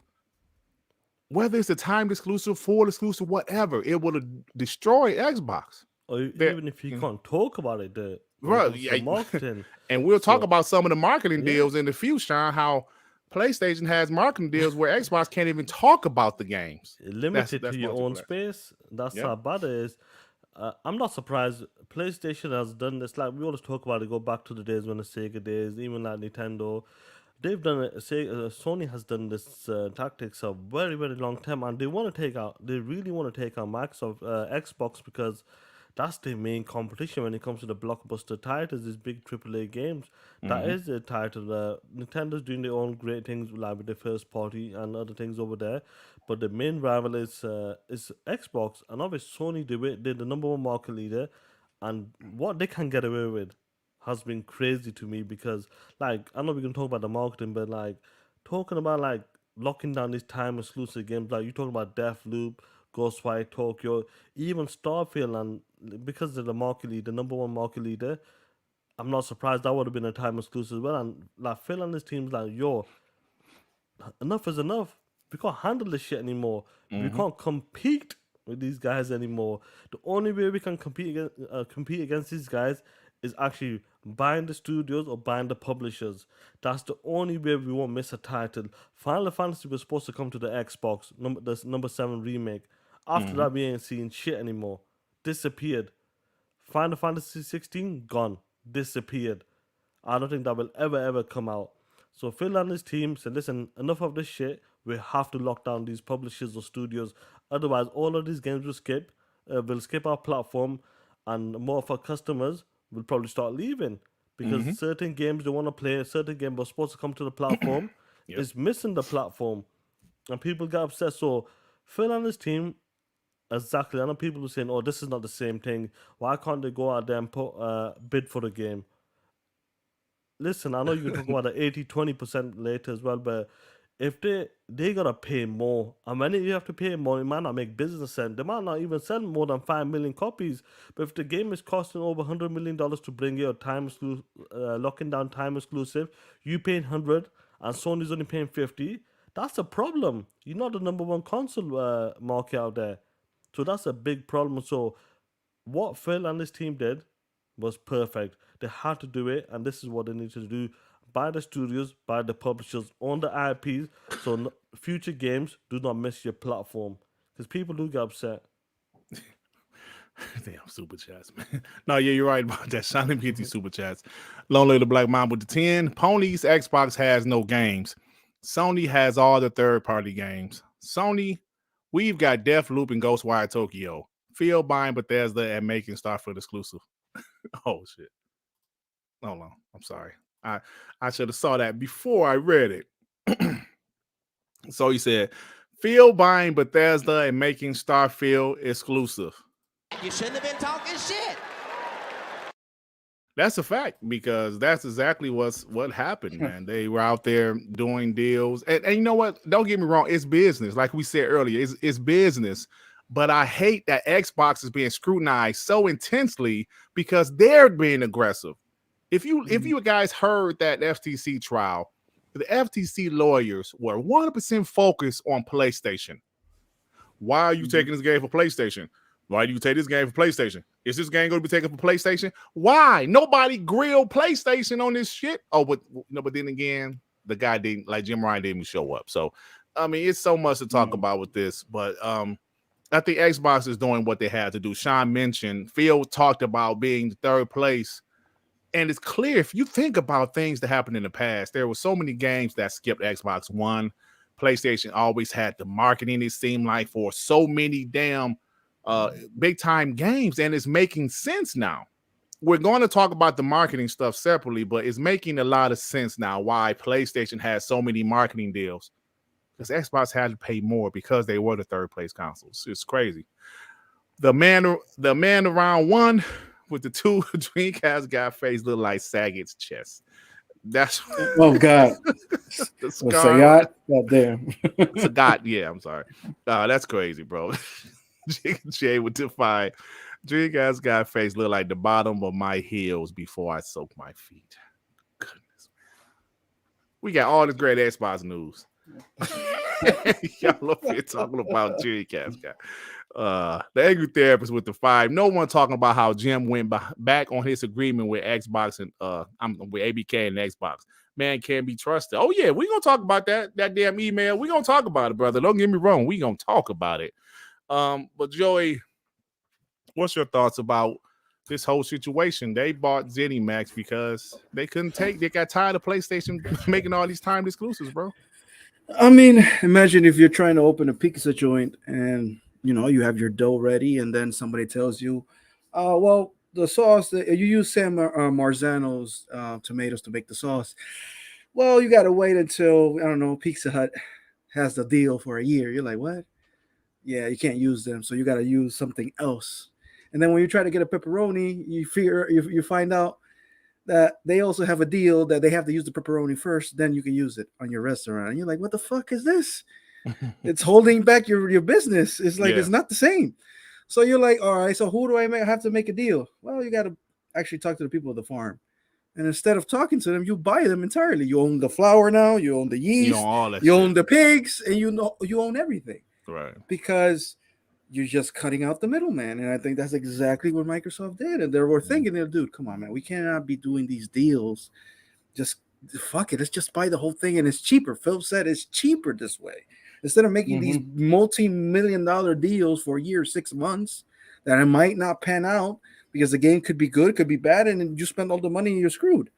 Whether it's a timed exclusive, full exclusive, whatever, it would destroy Xbox. Or even if you can't talk about it, right? Marketing. And we'll talk about some of the marketing deals in the future, Sean, how PlayStation has marketing deals where Xbox can't even talk about the games. Limited to your own space. That's how bad it is. I'm not surprised. PlayStation has done this. Like we always talk about it. Go back to the days when the Sega days, even like Nintendo, they've done it. Sony has done this tactics a very, very long time, and they want to take out. They really want to take out Microsoft, Xbox, because that's the main competition when it comes to the blockbuster titles, these big AAA games. That is the title. Nintendo's doing their own great things, like with the first party and other things over there. But the main rival is Xbox. And obviously Sony, they're the number one market leader. And what they can get away with has been crazy to me because, like, I know we're going to talk about the marketing, but, like, talking about, like, locking down these time exclusive games, like, you talking about Deathloop, Ghostwire Tokyo, even Starfield, and because they're the market leader, number one market leader, I'm not surprised that would have been a time exclusive as well. And like Phil and his team's like, yo, enough is enough. We can't handle this shit anymore. We can't compete with these guys anymore. The only way we can compete against these guys is actually buying the studios or buying the publishers. That's the only way we won't miss a title. Final Fantasy was supposed to come to the Xbox, number 7 remake. After that, we ain't seeing shit anymore. Disappeared. Final Fantasy 16, gone. Disappeared. I don't think that will ever come out. So Phil and his team said, listen, enough of this shit. We have to lock down these publishers or studios. Otherwise, all of these games will skip our platform, and more of our customers will probably start leaving. Because certain games they want to play, certain game was supposed to come to the platform, is missing the platform. And people get upset. So Phil and his team, exactly. I know people were saying, oh, this is not the same thing. Why can't they go out there and bid for the game? Listen, I know you can talk about the 80-20% later as well, but if they gotta pay more, and when you have to pay more, it might not make business sense. They might not even sell more than 5 million copies. But if the game is costing over $100 million to bring you a time exclusive, locking down time exclusive, you paying 100 and Sony's only paying 50, that's a problem. You're not the number one console market out there. So that's a big problem. So what Phil and his team did was perfect. They had to do it, and this is what they needed to do. by the studios, by the publishers on the IPs, so future games do not miss your platform. Because people do get upset. Damn super chats, man. No, yeah, you're right about that. Sean, let me get these super chats. Long Live the Black Mom with the 10. Ponies Xbox has no games. Sony has all the third-party games. Sony, we've got Deathloop and Ghostwire Tokyo. Phil buying Bethesda and making Starfield exclusive. Oh shit. Hold on. I'm sorry. I should have saw that before I read it. So he said, Phil buying Bethesda and making Starfield exclusive. You shouldn't have been talking shit. That's a fact, because that's exactly what happened, man. They were out there doing deals. And you know what? Don't get me wrong. It's business. Like we said earlier, it's business. But I hate that Xbox is being scrutinized so intensely because they're being aggressive. If you guys heard that FTC trial, the FTC lawyers were 100% focused on PlayStation. Why are you taking this game for PlayStation? Why do you take this game for PlayStation? Is this game going to be taken for PlayStation? Why? Nobody grilled PlayStation on this shit. Oh, but then again, the guy didn't, like Jim Ryan didn't even show up. So, I mean, it's so much to talk about with this. But I think Xbox is doing what they had to do. Sean mentioned, Phil talked about being third place. And it's clear, if you think about things that happened in the past, there were so many games that skipped Xbox One. PlayStation always had the marketing, it seemed like, for so many damn big time games, and it's making sense now. We're going to talk about the marketing stuff separately, but it's making a lot of sense now why PlayStation has so many marketing deals, because Xbox had to pay more because they were the third place consoles. It's crazy. The man around one with the two Dreamcast guy face look like Saget's chest. That's oh god. The Sagat? God damn. Sagat, yeah, I'm sorry. That's crazy, bro. Jay would define Dreamcast guy face look like the bottom of my heels before I soak my feet. Goodness, man. We got all this great Xbox news. Y'all up here talking about Dreamcast guy. The angry therapist with the 5. No one talking about how Jim went back on his agreement with Xbox and with ABK and Xbox. Man can't be trusted. Oh yeah, we gonna talk about that damn email. We gonna talk about it, brother. Don't get me wrong. We gonna talk about it. But Joey, what's your thoughts about this whole situation? They bought ZeniMax because they got tired of PlayStation making all these timed exclusives, bro. I mean, imagine if you're trying to open a pizza joint and you have your dough ready, and then somebody tells you, well, the sauce that you use San Marzano's tomatoes to make the sauce. Well, you got to wait until, I don't know, Pizza Hut has the deal for a year. You're like, what? Yeah, you can't use them, so you got to use something else. And then when you try to get a pepperoni, you find out that they also have a deal that they have to use the pepperoni first, then you can use it on your restaurant. And you're like, what the fuck is this? It's holding back your business. It's like, It's not the same. So you're like, all right, so who do I have to make a deal? Well, you got to actually talk to the people of the farm. And instead of talking to them, you buy them entirely. You own the flour now, you own the yeast, you own the pigs, and you own everything. Right. Because you're just cutting out the middleman. And I think that's exactly what Microsoft did. And they were thinking, dude, come on, man, we cannot be doing these deals. Just fuck it. Let's just buy the whole thing. And it's cheaper. Phil said it's cheaper this way. Instead of making these multi-million-dollar deals for a year, 6 months, that it might not pan out because the game could be good, could be bad, and then you spend all the money and you're screwed.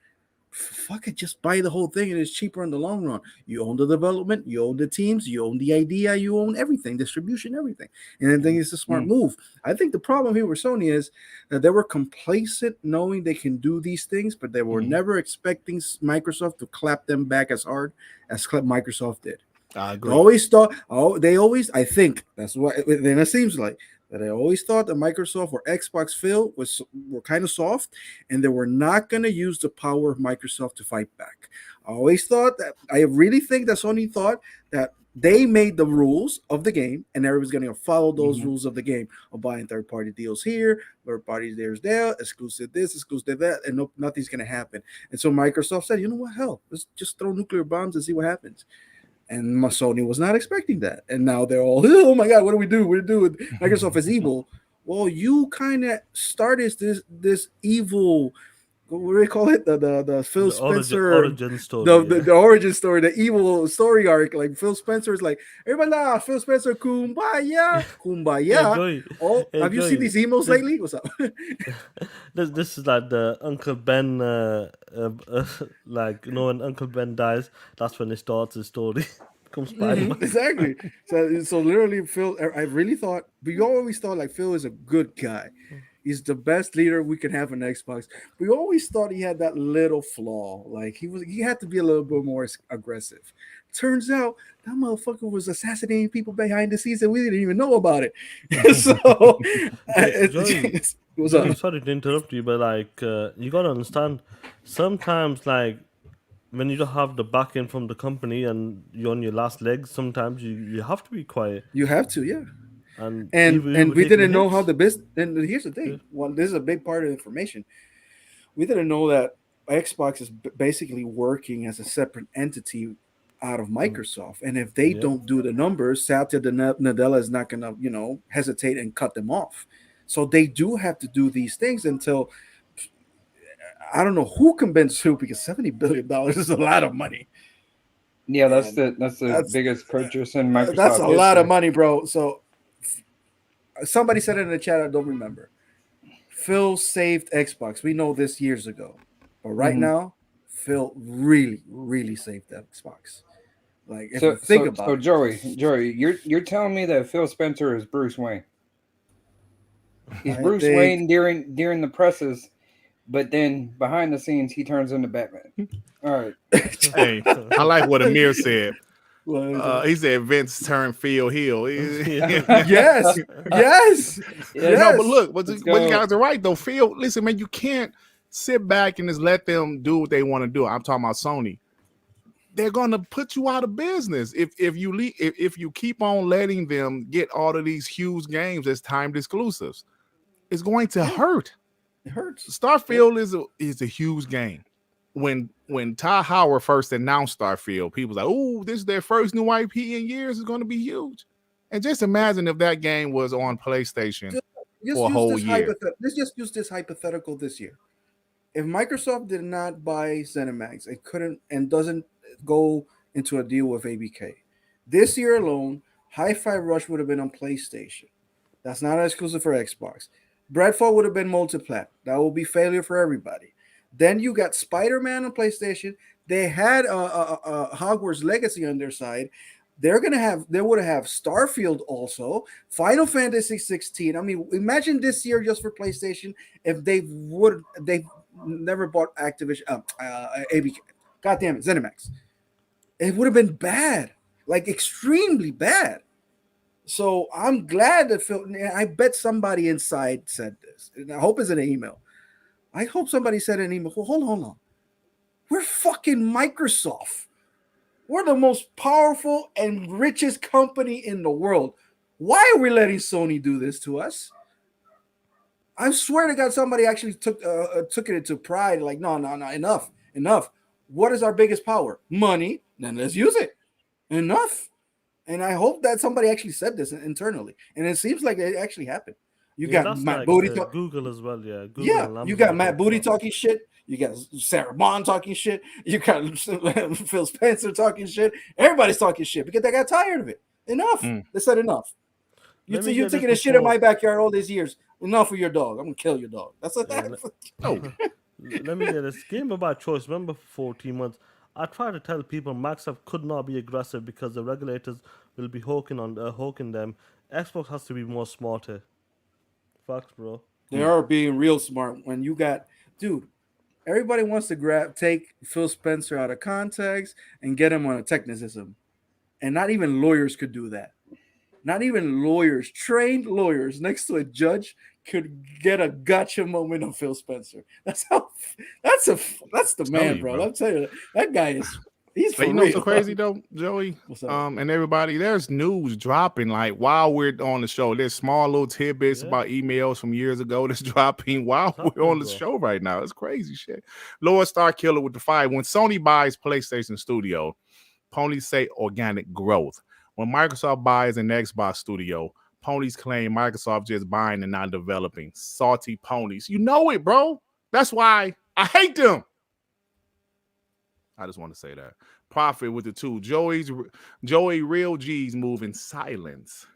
Fuck it, just buy the whole thing and it's cheaper in the long run. You own the development, you own the teams, you own the idea, you own everything, distribution, everything. And I think it's a smart move. I think the problem here with Sony is that they were complacent knowing they can do these things, but they were never expecting Microsoft to clap them back as hard as Microsoft did. I agree. They always thought, I think that's what then it seems like. That I always thought that Microsoft or Xbox Phil were kind of soft, and they were not going to use the power of Microsoft to fight back. I really think that Sony thought that they made the rules of the game, and everybody's going to follow those rules of the game of buying third-party deals here, third-party deals there, exclusive this, exclusive that, and nothing's going to happen. And so Microsoft said, you know what, hell, let's just throw nuclear bombs and see what happens. And Sony was not expecting that. And now they're all, oh my God, what do we do? What do we do? Microsoft is evil. Well, you kind of started this evil what do they call it? The Phil The Spencer origin story. the origin story, the evil story arc. Like Phil Spencer is like everybody, Phil Spencer, kumbaya, kumbaya. Joey. Oh, Hey, have you seen Joey, these emails this- lately? What's up? This is like the Uncle Ben, like when Uncle Ben dies, that's when he starts his story. Comes Spider-Man. Exactly. So literally, Phil. I really thought we always thought like Phil is a good guy. He's the best leader we could have on Xbox. We always thought he had that little flaw. Like he had to be a little bit more aggressive. Turns out that motherfucker was assassinating people behind the scenes and we didn't even know about it. So Joey, what's Joey, up? sorry to interrupt you, but like you gotta understand, sometimes like when you don't have the backing from the company and you're on your last legs, sometimes you have to be quiet. You have to, yeah. And And you and were we taking didn't know how hits. the business. And here's the thing. Well, this is a big part of the information. We didn't know that Xbox is basically working as a separate entity out of Microsoft. And if they Yeah. don't do the numbers, Satya Nadella is not going to, hesitate and cut them off. So they do have to do these things until I don't know who convinced who because $70 billion is a lot of money. Yeah, that's And the biggest purchase in Microsoft. That's a lot of history. money, bro. So somebody said it in the chat. I don't remember. Phil saved Xbox. We know this years ago, but right now, Phil really, really saved Xbox. Like if you think about it, Joey, you're telling me that Phil Spencer is Bruce Wayne? He's I Bruce think- Wayne during the presses, but then behind the scenes he turns into Batman. All right. Hey, I like what Amir said. What is it? He said Vince turned Phil Hill. yes, yes, No, but look, but Let's you go. guys are right though. Phil, listen, man, you can't sit back and just let them do what they want to do. I'm talking about Sony. They're gonna put you out of business if you keep on letting them get all of these huge games as timed exclusives. It's going to hurt. It hurts. Starfield is a huge game. When Ty Howard first announced Starfield, people was like, "Oh, this is their first new IP in years. It's going to be huge." And just imagine if that game was on PlayStation for a whole year. Let's just use this hypothetical this year. If Microsoft did not buy ZeniMax, it couldn't and doesn't go into a deal with ABK. This year alone, Hi-Fi Rush would have been on PlayStation. That's not exclusive for Xbox. Redfall would have been multi-plat. That will be failure for everybody. Then you got Spider-Man on PlayStation. They had Hogwarts Legacy on their side. They would have Starfield also, Final Fantasy 16. I mean, imagine this year just for PlayStation if they never bought Activision, ABK. God damn it, ZeniMax. It would have been bad, like extremely bad. So I'm glad that Phil. I bet somebody inside said this, and I hope it's in an email. I hope somebody said in an email. Well, hold on. We're fucking Microsoft. We're the most powerful and richest company in the world. Why are we letting Sony do this to us? I swear to God, somebody actually took it into pride. Like, no, enough. What is our biggest power? Money. Then let's use it. Enough. And I hope that somebody actually said this internally. And it seems like it actually happened. You got that's Matt like, Booty. Google as well, yeah. Google Yeah, and you got Amazon Matt Booty about. talking shit. You got Sarah Bond talking shit. You got Phil Spencer talking shit. Everybody's talking shit because they got tired of it. Enough. They said enough. Let me You're get taking this a shit in before- my backyard all these years. Enough of your dog. I'm gonna kill your dog. That's like Yeah, that. Oh, Let me get this game about choice. Remember, for 14 months, I tried to tell people Microsoft could not be aggressive because the regulators will be hawking them. Xbox has to be more smarter. Facts, bro. They are being real smart when you got, dude. Everybody wants to take Phil Spencer out of context and get him on a technicism, and not even lawyers could do that. Not even lawyers, trained lawyers next to a judge could get a gotcha moment on Phil Spencer. That's the man, you, bro. bro. I'm telling you, that guy he's for but you know real. what's so crazy though, Joey? What's up? And everybody, there's news dropping like while we're on the show. There's small little tidbits Yeah. about emails from years ago that's dropping while we're on the bro. show right now. It's crazy shit. Lord Star Killer with the fire. When Sony buys PlayStation Studio, ponies say organic growth. When Microsoft buys an Xbox Studio, ponies claim Microsoft just buying and not developing. Salty ponies. You know it, bro. That's why I hate them. I just want to say that. Profit with the 2. Joey Real G's move in silence.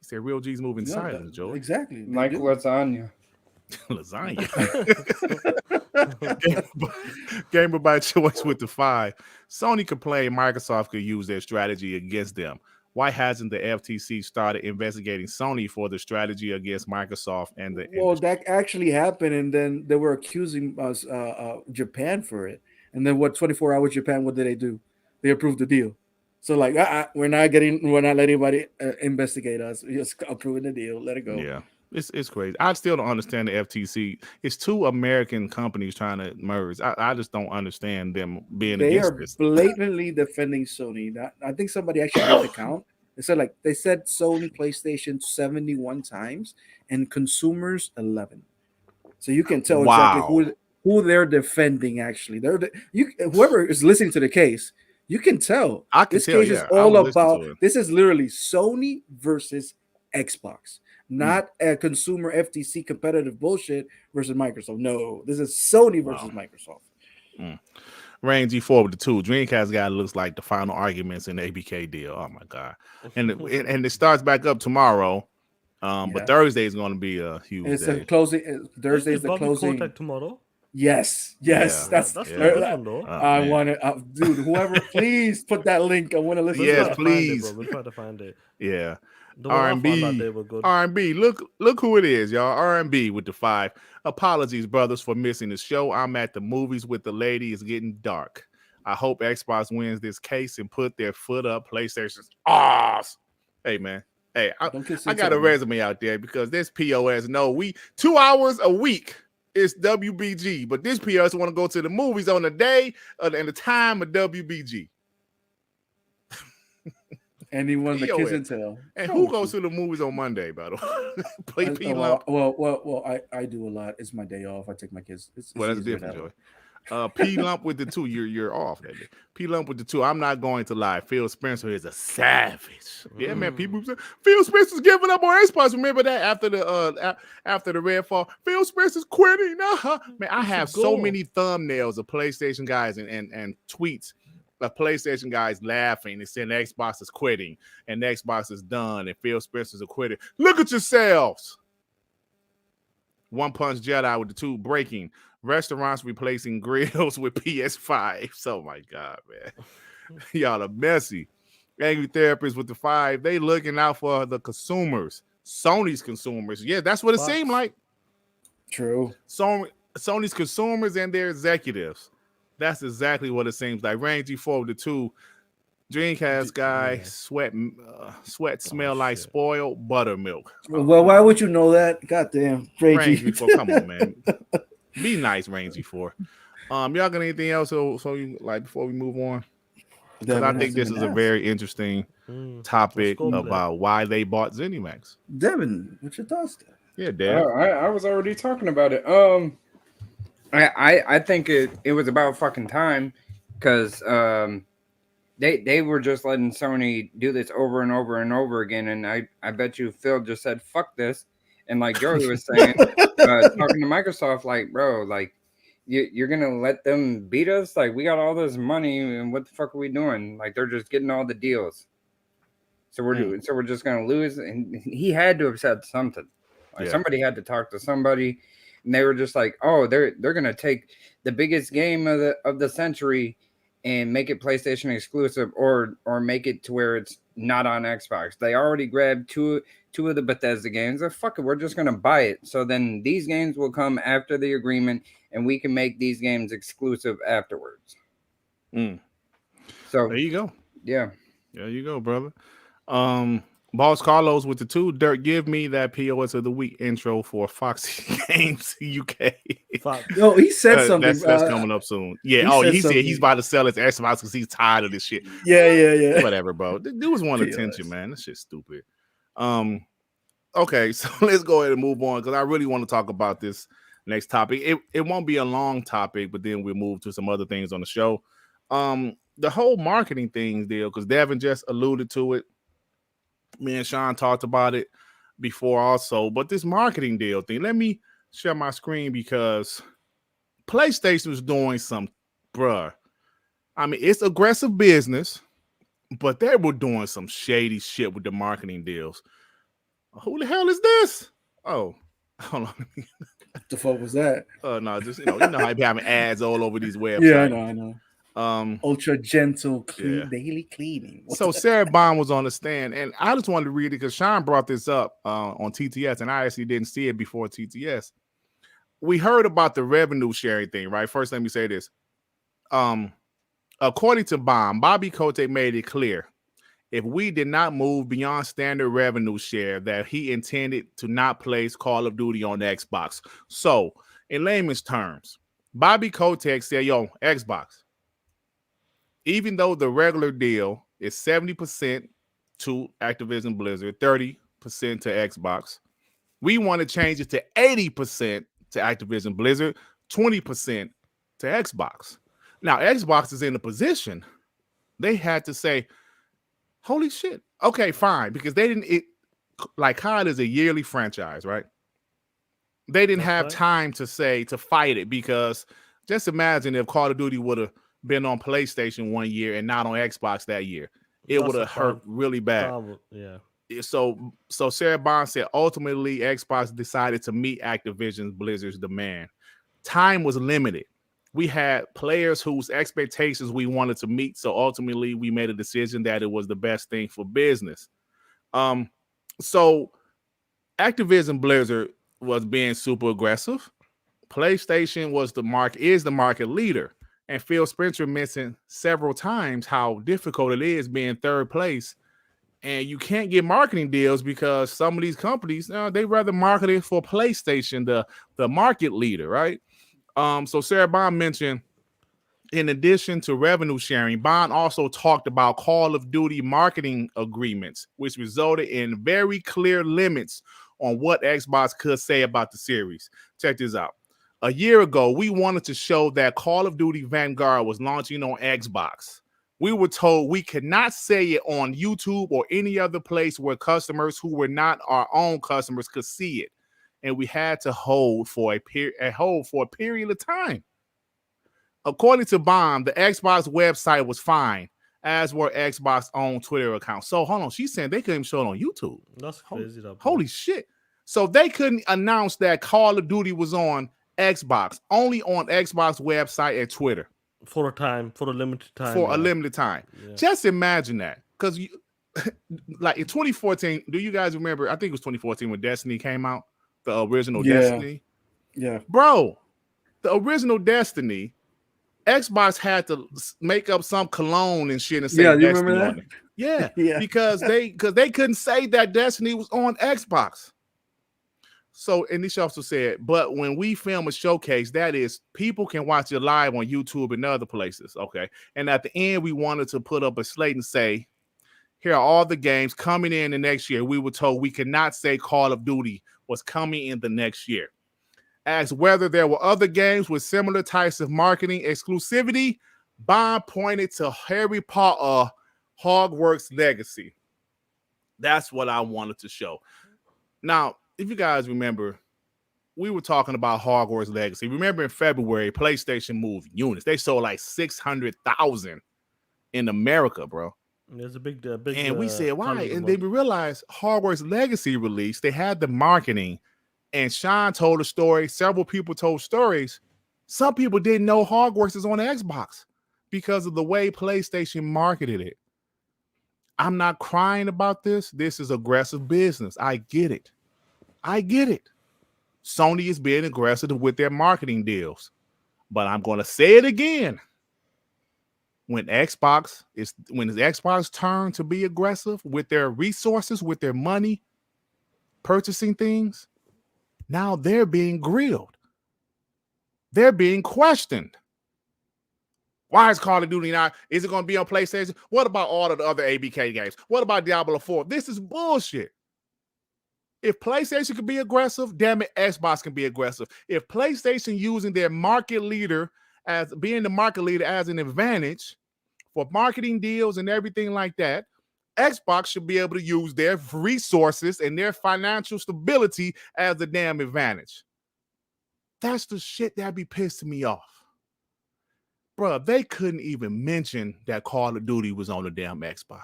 He said Real G's move in silence, Joey. Exactly. Like lasagna. Lasagna. Gamer by choice with the 5. Sony complained Microsoft could use their strategy against them. Why hasn't the FTC started investigating Sony for the strategy against Microsoft and the Well, industry? that actually happened, and then they were accusing us, Japan for it. And then what? 24 Hours Japan. What did they do? They approved the deal. So like, we're not letting anybody investigate us. We're just approving the deal. Let it go. Yeah, it's crazy. I still don't understand the FTC. It's 2 American companies trying to merge. I just don't understand them being They against are this. blatantly defending Sony. I think somebody actually had the count. They said Sony PlayStation 71 times and consumers 11. So you can tell exactly who they're defending. Actually, whoever is listening to the case, you can tell. I can this tell, case yeah. is all I will listen about. to it. This is literally Sony versus Xbox, not a consumer FTC competitive bullshit versus Microsoft. No, this is Sony versus Microsoft. Rain G4 with the 2. Dreamcast guy looks like the final arguments in the ABK deal. Oh my god! And it starts back up tomorrow. But Thursday is going to be a huge It's day. the closing. Thursday is the Bobby closing. Kotick tomorrow. Yes, Yeah. that's a Yeah. good one, though. I want to, dude. Whoever, please put that link. I want to listen. Yes, to that. please. We'll try to find it. Yeah. The one I found out R&B. they were good. R&B. Look who it is, y'all. R&B with the 5. Apologies, brothers, for missing the show. I'm at the movies with the lady. It's getting dark. I hope Xbox wins this case and put their foot up. PlayStation's off. Hey, man. Hey, I got a resume out there because this POS. No, 2 hours a week is WBG, but this POS want to go to the movies on the day and the time of WBG. And he won the kiss and tell. And who goes to the movies on Monday, by the way? Play P Lump. Well, I do a lot. It's my day off. I take my kids. It's That's different, Joey. P Lump with the 2. You're off that day. P Lump with the 2. I'm not going to lie. Phil Spencer is a savage. Yeah, man. People say Phil Spencer's giving up on Xbox. Remember that after the Redfall, Phil Spencer's quitting. Man, I have so many thumbnails of PlayStation guys and tweets of PlayStation guys laughing and saying Xbox is quitting and Xbox is done and Phil Spencer's a quitter. Look at yourselves. One Punch Jedi with the 2 breaking. Restaurants replacing grills with PS5. Oh my God, man. Y'all are messy. Angry Therapist with the 5. They looking out for the consumers. Sony's consumers. Yeah, that's what it seemed like. True. Sony's consumers and their executives. That's exactly what it seems like. Rain G4 with the 2. Dreamcast guy, sweat smell like spoiled buttermilk. Well, why would you know that? Goddamn, Rain G4, come on, man. Be nice, Rain G4. Y'all got anything else? So you like before we move on? Because I think this is a very interesting topic about why they bought ZeniMax. Devin, what's your thoughts? Yeah, Dev. I was already talking about it. I think it was about fucking time because they were just letting Sony do this over and over and over again, and I bet you Phil just said fuck this, and like Joey was saying, talking to Microsoft, like bro, like you're gonna let them beat us? Like we got all this money, and what the fuck are we doing? Like they're just getting all the deals, so we're just gonna lose. And he had to have said something. Like somebody had to talk to somebody. And they were just like, oh, they're gonna take the biggest game of the century and make it PlayStation exclusive, or make it to where it's not on Xbox. They already grabbed two of the Bethesda games. So fuck it, we're just gonna buy it. So then these games will come after the agreement, and we can make these games exclusive afterwards. So there you go. Yeah, there you go, brother. Boss Carlos with the 2. Dirt, give me that POS of the week intro for Foxy Games UK. Yo, he said something. That's coming up soon. Yeah. He said he's about to sell his Xbox because he's tired of this shit. Yeah. Whatever, bro. The dudes want attention, man. This shit's stupid. Okay, so let's go ahead and move on because I really want to talk about this next topic. It won't be a long topic, but then we'll move to some other things on the show. The whole marketing things deal, because Devin just alluded to it. Me and Sean talked about it before also, but this marketing deal thing, let me share my screen because PlayStation was doing some, bruh. I mean, it's aggressive business, but they were doing some shady shit with the marketing deals. Who the hell is this? Oh, hold on. What the fuck was that? No, just you know how you be having ads all over these websites. Yeah, I know. Um, Ultra gentle clean, yeah. daily cleaning. What so the- Sarah Bond was on the stand, and I just wanted to read it because Sean brought this up on TTS, and I actually didn't see it before TTS. We heard about the revenue sharing thing, right? First, let me say this. According to Bobby Kotick made it clear if we did not move beyond standard revenue share that he intended to not place Call of Duty on Xbox. So, in layman's terms, Bobby Kotick said, yo, Xbox, even though the regular deal is 70% to Activision Blizzard, 30% to Xbox, we want to change it to 80% to Activision Blizzard, 20% to Xbox. Now, Xbox is in a position they had to say, holy shit, okay, fine, because they didn't, like COD is a yearly franchise, right? They didn't have time to fight it, because just imagine if Call of Duty would have been on PlayStation one year and not on Xbox that year. It would have hurt really bad. Yeah. So Sarah Bond said ultimately Xbox decided to meet Activision Blizzard's demand. Time was limited. We had players whose expectations we wanted to meet, so ultimately we made a decision that it was the best thing for business. So Activision Blizzard was being super aggressive. PlayStation is the market leader. And Phil Spencer mentioned several times how difficult it is being third place. And you can't get marketing deals because some of these companies, they rather market it for PlayStation, the market leader, right? So Sarah Bond mentioned, in addition to revenue sharing, Bond also talked about Call of Duty marketing agreements, which resulted in very clear limits on what Xbox could say about the series. Check this out. A year ago, we wanted to show that Call of Duty Vanguard was launching on Xbox. We were told we could not say it on YouTube or any other place where customers who were not our own customers could see it. And we had to hold for a period of time. According to Bond, the Xbox website was fine, as were Xbox own Twitter accounts. So hold on, she's saying they couldn't show it on YouTube. That's crazy. Holy shit. So they couldn't announce that Call of Duty was on Xbox, only on Xbox website and Twitter. For a limited time. For a limited time. Yeah. Just imagine that. Because like in 2014, do you guys remember? I think it was 2014 when Destiny came out. The original Destiny. Yeah. Bro, the original Destiny, Xbox had to make up some cologne and shit and say Destiny remember that? On it. Yeah. Yeah. Because they couldn't say that Destiny was on Xbox. So, and this also said, but when we film a showcase, that is, people can watch it live on YouTube and other places. Okay. And at the end, we wanted to put up a slate and say, here are all the games coming in the next year. We were told we could not say Call of Duty was coming in the next year. As whether there were other games with similar types of marketing exclusivity, Bond pointed to Harry Potter Hogwarts Legacy. That's what I wanted to show. Now, if you guys remember, we were talking about Hogwarts Legacy. Remember in February, PlayStation moved units. They sold like 600,000 in America, bro. There's a big and we said, why? And then we realized Hogwarts Legacy release, they had the marketing, and Sean told a story. Several people told stories. Some people didn't know Hogwarts is on Xbox because of the way PlayStation marketed it. I'm not crying about this. This is aggressive business. I get it. Sony is being aggressive with their marketing deals. But I'm going to say it again. When it's Xbox turn to be aggressive with their resources, with their money, purchasing things, now they're being grilled. They're being questioned. Why is Call of Duty not? Is it going to be on PlayStation? What about all of the other ABK games? What about Diablo 4? This is bullshit. If PlayStation can be aggressive, damn it, Xbox can be aggressive. If PlayStation using their market leader as being the market leader as an advantage for marketing deals and everything like that, Xbox should be able to use their resources and their financial stability as a damn advantage. That's the shit that be pissing me off. Bruh, they couldn't even mention that Call of Duty was on the damn Xbox.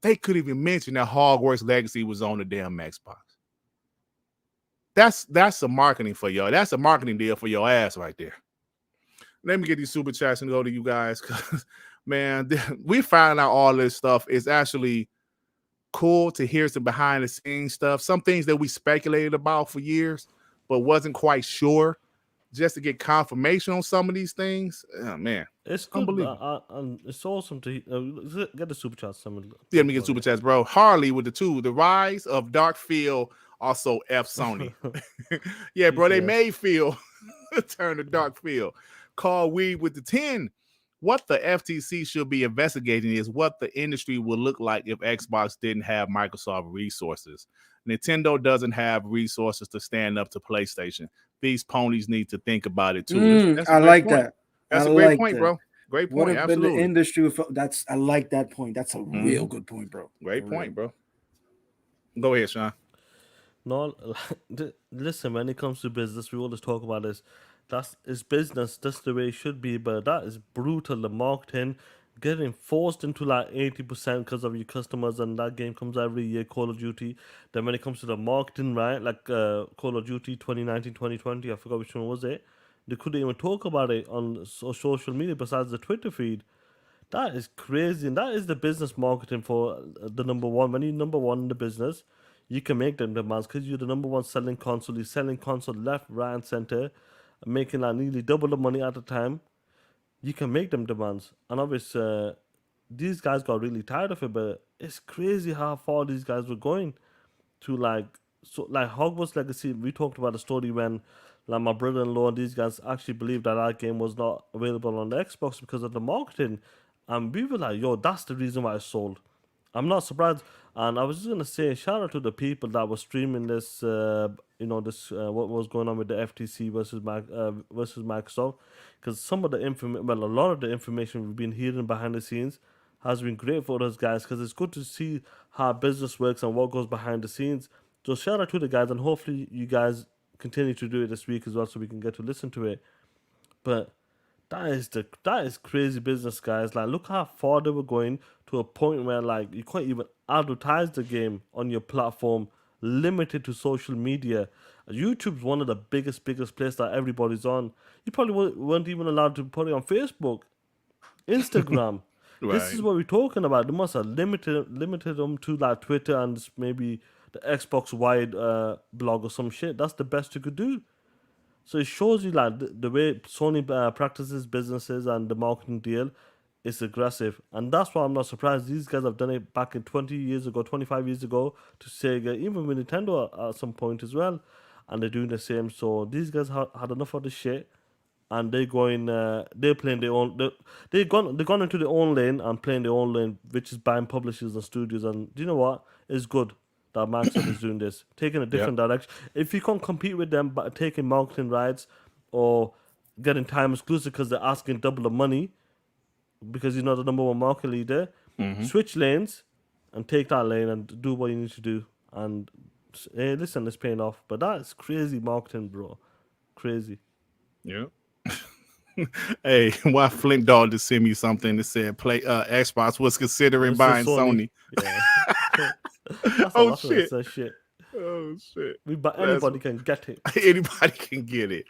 They couldn't even mention that Hogwarts Legacy was on the damn Xbox. That's a marketing for y'all. That's a marketing deal for your ass right there. Let me get these super chats and go to you guys, because man, we found out all this stuff. It's actually cool to hear some behind the scenes stuff. Some things that we speculated about for years, but wasn't quite sure. Just to get confirmation on some of these things, oh, man, It's good, unbelievable. and it's awesome to get the super chats. Yeah, let me get super chats, bro. Harley with the 2, the rise of Darkfield, also F Sony. Yeah, bro, they made Field turn to Darkfield. Carl Weed with the 10. What the FTC should be investigating is what the industry would look like if Xbox didn't have Microsoft resources. Nintendo doesn't have resources to stand up to PlayStation. These ponies need to think about it too. I like point. that. That's a great point, bro. Great point. What have Absolutely. been the industry? I like that point. That's a real good point, bro. Great point, bro. Go ahead, Sean. No, listen. When it comes to business, we always talk about this. It's business. That's the way it should be. But that is brutal. The marketing, getting forced into like 80% because of your customers, and that game comes every year, Call of Duty. Then when it comes to the marketing, right, like Call of Duty 2019, 2020, I forgot which one was it. They couldn't even talk about it on social media besides the Twitter feed. That is crazy, and that is the business marketing for the number one. When you're number one in the business, you can make them demands because you're the number one selling console. You're selling console left, right, and center, making like nearly double the money at a time. You can make them demands, and obviously, these guys got really tired of it. But it's crazy how far these guys were going to like Hogwarts Legacy. We talked about the story when like my brother-in-law and these guys actually believed that our game was not available on the Xbox because of the marketing, and we were like, "Yo, that's the reason why it sold." I'm not surprised. And I was just gonna say, shout out to the people that were streaming this. What was going on with the FTC versus Microsoft, because some of the information, well, a lot of the information we've been hearing behind the scenes has been great for us guys, because it's good to see how business works and what goes behind the scenes. So shout out to the guys, and hopefully you guys continue to do it this week as well, so we can get to listen to it. But that is crazy business, guys. Like, look how far they were going, to a point where like you can't even advertise the game on your platform, limited to social media. YouTube's one of the biggest places that everybody's on. You probably weren't even allowed to put it on Facebook, Instagram. Right. This is what we're talking about. They must have limited them to like Twitter and maybe the Xbox wide blog or some shit. That's the best you could do. So it shows you like the way Sony practices businesses, and the marketing deal is aggressive. And that's why I'm not surprised. These guys have done it back in 20 years ago, 25 years ago to Sega, even with Nintendo at some point as well. And they're doing the same. So these guys had enough of the shit, and they're playing their own. They've gone into their own lane and playing their own lane, which is buying publishers and studios. And do you know what? It's good that Microsoft is doing this, taking a different direction. If you can't compete with them by taking marketing rights or getting time exclusive because they're asking double the money because you're not the number one market leader, switch lanes and take that lane and do what you need to do. And hey, listen, it's paying off. But that's crazy marketing, bro. Crazy. Yeah. Hey, why Flint Dog just sent me something that said Xbox was considering buying Sony. Yeah. That's Oh shit. Shit. Oh shit. Anybody can get it. Anybody can get it.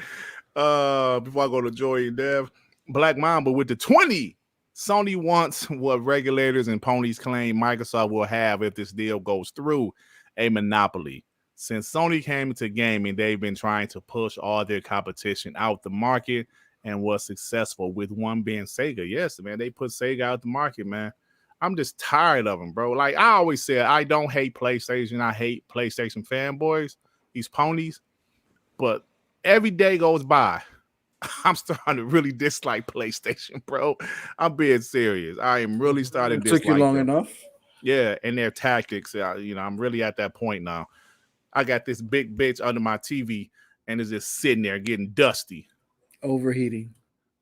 Before I go to Joy and Dev, Black Mamba with the 20. Sony wants what regulators and ponies claim Microsoft will have if this deal goes through, a monopoly. Since Sony came into gaming, they've been trying to push all their competition out the market, and was successful, with one being Sega. Yes, man, they put Sega out the market, man. I'm just tired of them, bro. Like I always said, I don't hate PlayStation. I hate PlayStation fanboys, these ponies. But every day goes by, I'm starting to really dislike PlayStation, bro. I'm being serious. I am really starting to dislike Took you long them. enough? Yeah, and their tactics. I'm really at that point now. I got this big bitch under my TV, and it's just sitting there getting dusty.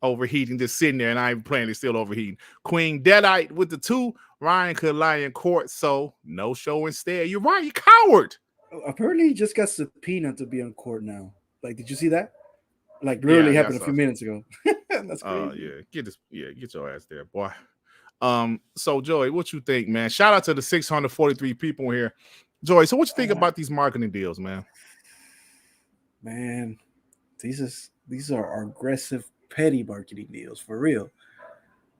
Overheating, just sitting there, and I ain't playing. It's still overheating. Queen Deadite with the 2. Ryan could lie in court, so no show instead. You're right, you coward. apparently he just got subpoenaed to be on court now. Like, did you see that? Like literally Yeah, happened a few minutes ago. That's crazy. get your ass there, boy. So Joey, what you think, man? Shout out to the 643 people here. Joey, so what you think about these marketing deals, man? Man, these are aggressive, petty marketing deals for real.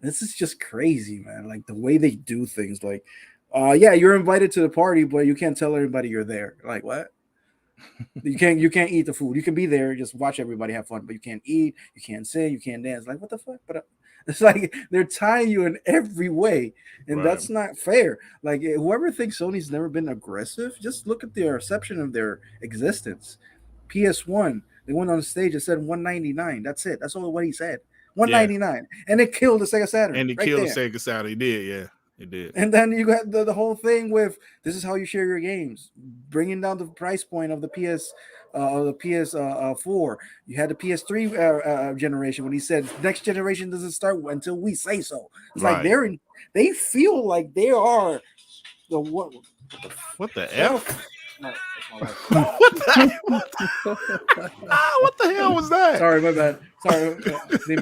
This is just crazy, man. Like the way they do things. Like, yeah, you're invited to the party, but you can't tell everybody you're there. Like what? You can't eat the food. You can be there, just watch everybody have fun, but you can't eat, you can't sing, you can't dance. Like what the fuck? But it's like they're tying you in every way, and that's not fair. Like whoever thinks Sony's never been aggressive, just look at the reception of their existence. PS1, they went on stage and said 199. That's it. That's all what he said. 199, and it killed the Sega Saturn. And it killed the Sega Saturn. It did, yeah. It did. And then you got the whole thing with this is how you share your games, bringing down the price point of the PS4. You had the PS3 generation when he said next generation doesn't start until we say so. It's like they feel like they are the what? What the F? No, what the hell was that? Sorry, my bad. Sorry.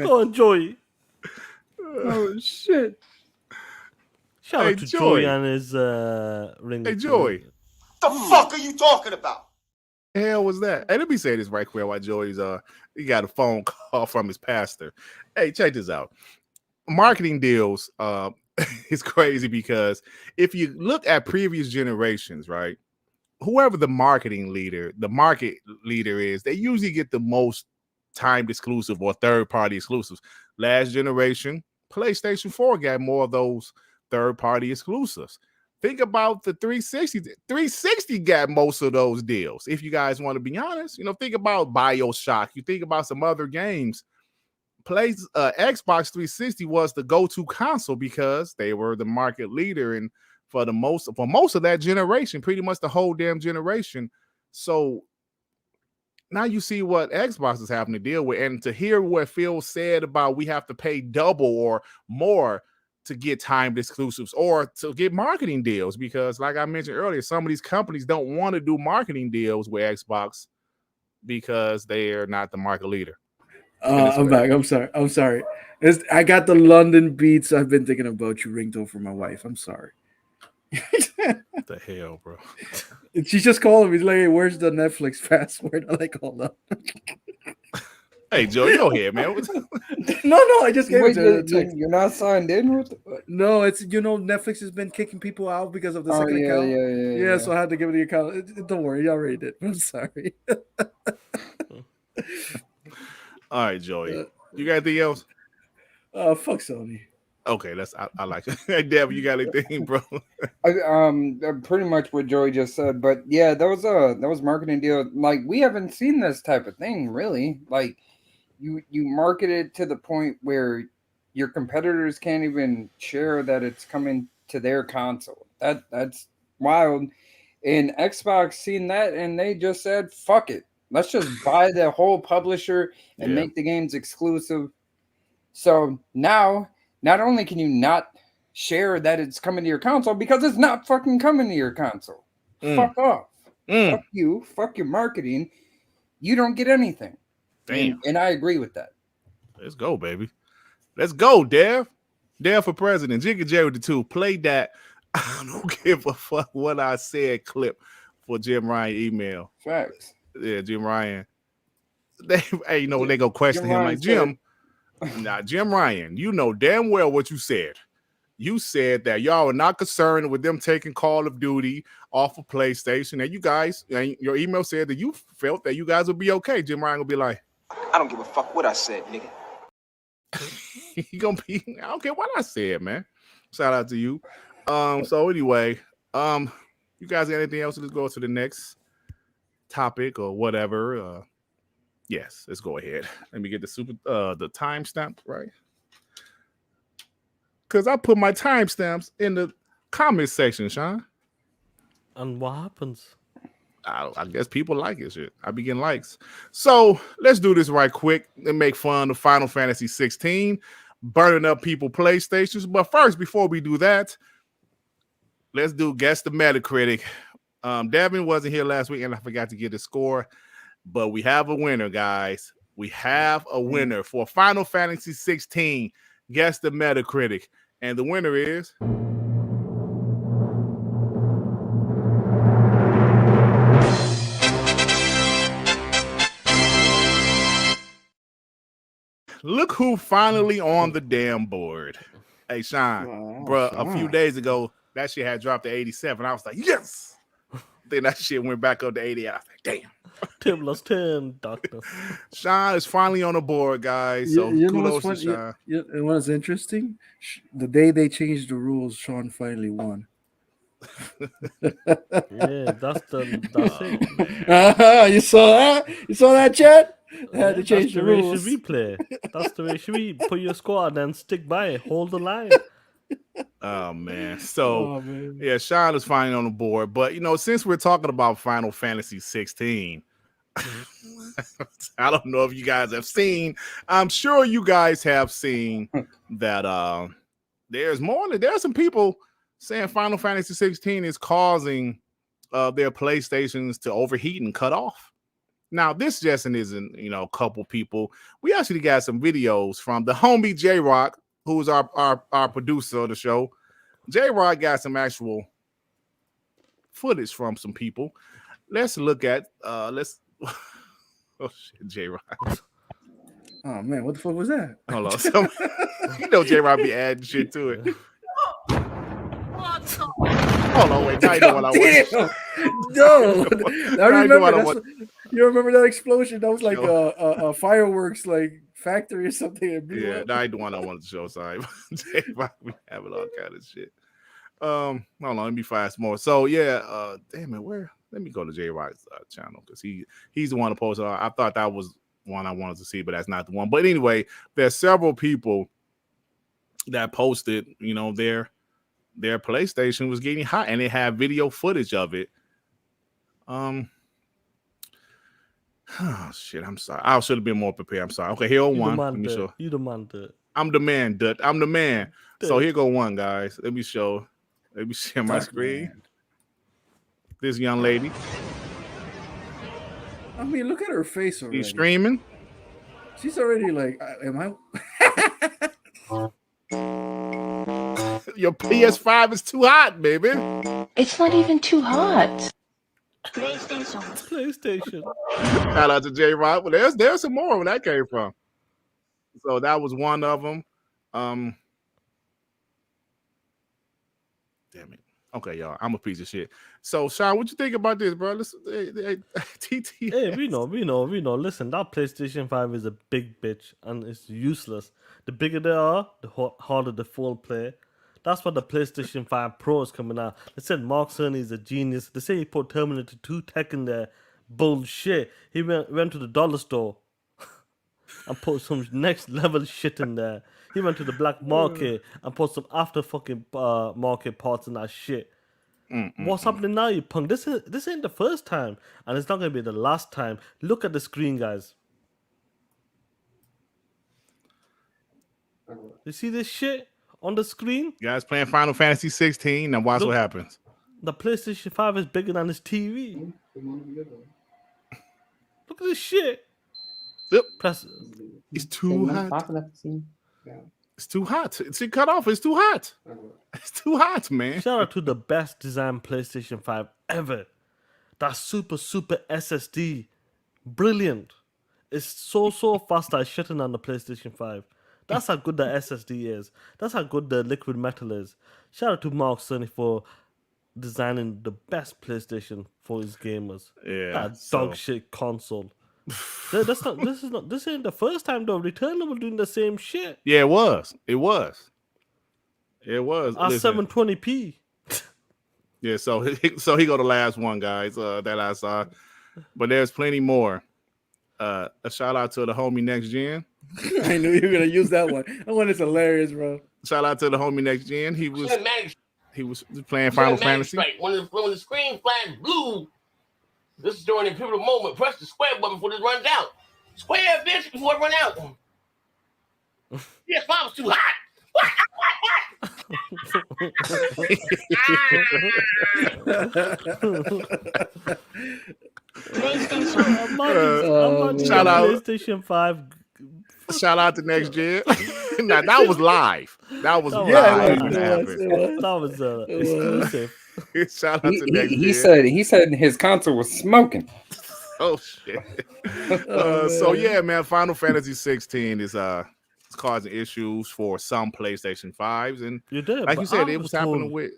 Oh, Joey. Oh shit. Shout out to Joey on his ring. Hey, Joey. The fuck are you talking about? The hell was that? Hey, let me say this right quick while Joey's he got a phone call from his pastor. Hey, check this out. Marketing deals is crazy because if you look at previous generations, right? Whoever the market leader is, they usually get the most timed exclusive or third-party exclusives. Last generation, PlayStation 4 got more of those third-party exclusives. Think about the 360. 360 got most of those deals. If you guys want to be honest, think about BioShock. You think about some other games. Xbox 360 was the go-to console because they were the market leader, and for most of that generation, pretty much the whole damn generation. So now you see what Xbox is having to deal with, and to hear what Phil said about we have to pay double or more to get timed exclusives or to get marketing deals, because like I mentioned earlier, some of these companies don't want to do marketing deals with Xbox because they are not the market leader. I'm back. I'm sorry. I got the London beats. I've been thinking about you ringtone for my wife. I'm sorry. What the hell, bro? She just called me. She's like, hey, where's the Netflix password? I'm like, hold up. Hey, Joe, go ahead, man. No, I just gave it to her. You're not signed in with No, it's Netflix has been kicking people out because of the second account. Yeah, so I had to give it the account. Don't worry, you already did. I'm sorry. All right, Joey. You got anything else? Fuck Sony. Okay, I like it. Hey, Deb, you got anything, bro? Pretty much what Joey just said, but yeah, that was marketing deal. Like we haven't seen this type of thing really. Like you market it to the point where your competitors can't even share that it's coming to their console. That's wild. And Xbox seen that and they just said, "Fuck it, let's just buy the whole publisher and make the games exclusive." So now, not only can you not share that it's coming to your console because it's not fucking coming to your console. Fuck off. Fuck you. Fuck your marketing. You don't get anything. Damn. And I agree with that. Let's go, baby. Let's go, Dev. Dev for president. Jigga J with the 2. Play that. I don't give a fuck what I said clip for Jim Ryan email. Facts. Yeah, Jim Ryan. They when they go question him like, Jim, Jim Ryan, you know damn well what you said. You said that y'all are not concerned with them taking Call of Duty off of PlayStation, and you guys, and your email said that you felt that you guys would be okay. Jim Ryan will be like, I don't give a fuck what I said, nigga. he gonna be, I don't care what I said, man. Shout out to you. So anyway, you guys got anything else? Let's go to the next topic or whatever. Yes, let's go ahead. Let me get the timestamp right. Because I put my timestamps in the comment section, Sean. And what happens? I guess people like it. Shit. I be getting likes. So let's do this right quick and make fun of Final Fantasy 16, burning up people PlayStations. But first, before we do that, let's do Guess the Metacritic. Devin wasn't here last week, and I forgot to get the score. But we have a winner, guys. we have a winner for Final Fantasy 16. Guess the Metacritic. And the winner is... Look who finally on the damn board. Hey, Sean, bro, a few days ago, that shit had dropped to 87. I was like, yes! Then that shit went back up to 80. I was like, damn. 10 plus 10, doctor. Sean is finally on the board, guys. So kudos to Sean. And what's interesting? The day they changed the rules, Sean finally won. Yeah, that's it. You saw that? You saw that, Chad? They had to change the rules. That's the way should we play. That's the way should we put your squad and stick by it. Hold the line. Oh man. So yeah, Sean is finally on the board. But since we're talking about Final Fantasy 16, I don't know if you guys have seen. I'm sure you guys have seen that there's some people saying Final Fantasy 16 is causing their PlayStations to overheat and cut off. Now, this just isn't, a couple people. We actually got some videos from the homie J-Rock, who's our producer of the show. J-Rock got some actual footage from some people. Let's look at, oh shit, J-Rock. Oh, man, what the fuck was that? Hold on. J-Rock be adding shit to it. Hold on, wait. Now you know what I want. No, I remember. You remember that explosion? That was like a fireworks factory or something. Yeah, that ain't the one I wanted to show. Sorry, J-Rock, we having all kind of shit. Hold on, let me find some more. So yeah, damn it, where? Let me go to J-Rock's channel because he's the one to post. I thought that was one I wanted to see, but that's not the one. But anyway, there's several people that posted, their PlayStation was getting hot, and they have video footage of it. Oh shit! I'm sorry. I should have been more prepared. I'm sorry. Okay, here on one. Let me show. You the man, Dirt. I'm the man, Dirt. I'm the man. Dirt. So here go one, guys. Let me share my screen. Man. This young lady. I mean, look at her face already. She's streaming. She's already like, am I? Your PS5 is too hot, baby. It's not even too hot. PlayStation. Shout out to J-Rock. Well, there's some more where that came from. So that was one of them. Damn it. Okay, y'all. I'm a piece of shit. So, Sean, what you think about this, bro? TT. Hey, we know. Listen, that PlayStation 5 is a big bitch and it's useless. The bigger they are, the harder the full play. That's why the PlayStation 5 Pro is coming out. They said Mark Cerny is a genius. They say he put Terminator 2 tech in there. Bullshit. He went to the dollar store and put some next level shit in there. He went to the black market and put some after fucking market parts in that shit. What's happening now, you punk? This ain't the first time, and it's not gonna be the last time. Look at the screen, guys. You see this shit on the screen? You guys playing Final Fantasy 16. Now watch what happens. The PlayStation 5 is bigger than this TV. Look at this shit. Yep. Press. It's too hot. It's too hot. It's cut off. It's too hot. It's too hot, man. Shout out to the best designed PlayStation 5 ever. That super SSD. Brilliant. It's so fast that it's shutting on the PlayStation 5. That's how good the SSD is. That's how good the liquid metal is. Shout out to Mark Cerny for designing the best PlayStation for his gamers. Yeah. That dog shit console. This ain't the first time though. Returnal were doing the same shit. Yeah, it was. At 720p. Yeah, so he go the last one, guys. That I saw, but there's plenty more. A shout out to the homie Next Gen. I knew you were gonna use that one. That one is hilarious, bro. Shout out to the homie Next Gen. He was playing Final Fantasy. When the screen flash blue. This is during a pivotal moment. Press the square button before this runs out. Square, bitch, before it run out. Yes, mom was too hot. I'm not Shout out. PlayStation 5. Shout out to next gen. Now that was live. That was That was live. live. When It it was, happened. it was. That was It was. exclusive. Shout out to next He gen. he said his console was smoking. Oh shit. Oh, So man. yeah, man, Final Fantasy 16 is it's causing issues for some PlayStation 5s, and You did. like but you said, I it was happening told- with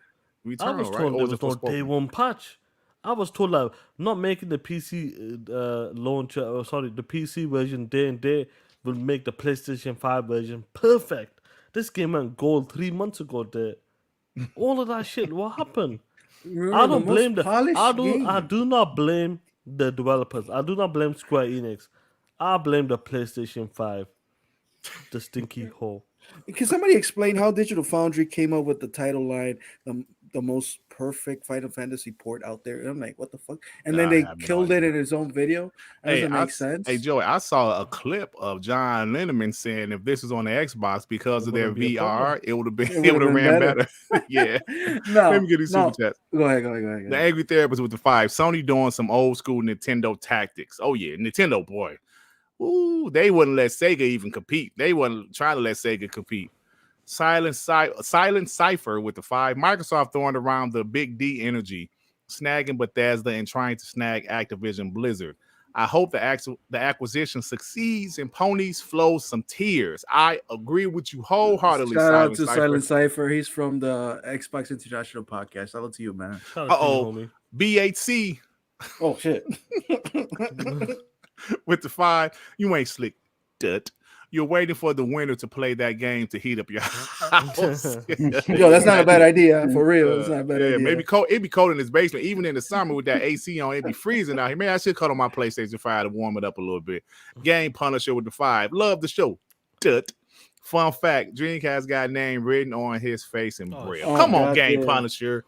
I Returnal, was right? told Or there was was it no Forspoken? day one patch. I was told like not making the PC launcher, or sorry, the PC version day and day will make the PlayStation 5 version perfect. This game went gold 3 months ago. There, all of that shit. What happened? Remember I the don't most blame the. polished I game. do not blame the developers. I do not blame Square Enix. I blame the PlayStation 5, the stinky hole. Can somebody explain how Digital Foundry came up with the title line, the most perfect Final Fantasy port out there? And I'm like, what the fuck? And then I they have no killed it idea. in his own video. That doesn't make sense. Hey Joey, I saw a clip of John Linneman saying if this was on the Xbox because It of their wouldn't be a VR, problem. it would have been It it would have would've ran been better. Yeah. No, Let me get these super no. chats. Go ahead. The Angry Therapist with the 5. Sony doing some old school Nintendo tactics. Oh yeah, Nintendo boy. Ooh, they wouldn't let Sega even compete. They wouldn't try to let Sega compete. Silent Cipher with the 5. Microsoft throwing around the big D energy, snagging Bethesda and trying to snag Activision Blizzard. I hope the acquisition succeeds and ponies flow some tears. I agree with you wholeheartedly. Shout out to Cipher. Silent Cipher. He's from the Xbox International podcast. Shout out to you, man. Shout out to you, Uh-oh. homie. BHC Oh shit. with the 5. You ain't slick, dut. You're waiting for the winter to play that game to heat up your house. Yo, that's not a bad idea. For real. It's not a bad idea. Maybe cold. It'd be cold in his basement, even in the summer with that AC on. It'd be freezing out here. Man, I should cut on my PlayStation 5 to warm it up a little bit. Game Punisher with the 5. Love the show. Dut. Fun fact: Dreamcast got name written on his face in braille. Oh, Come on, God Game damn. Punisher.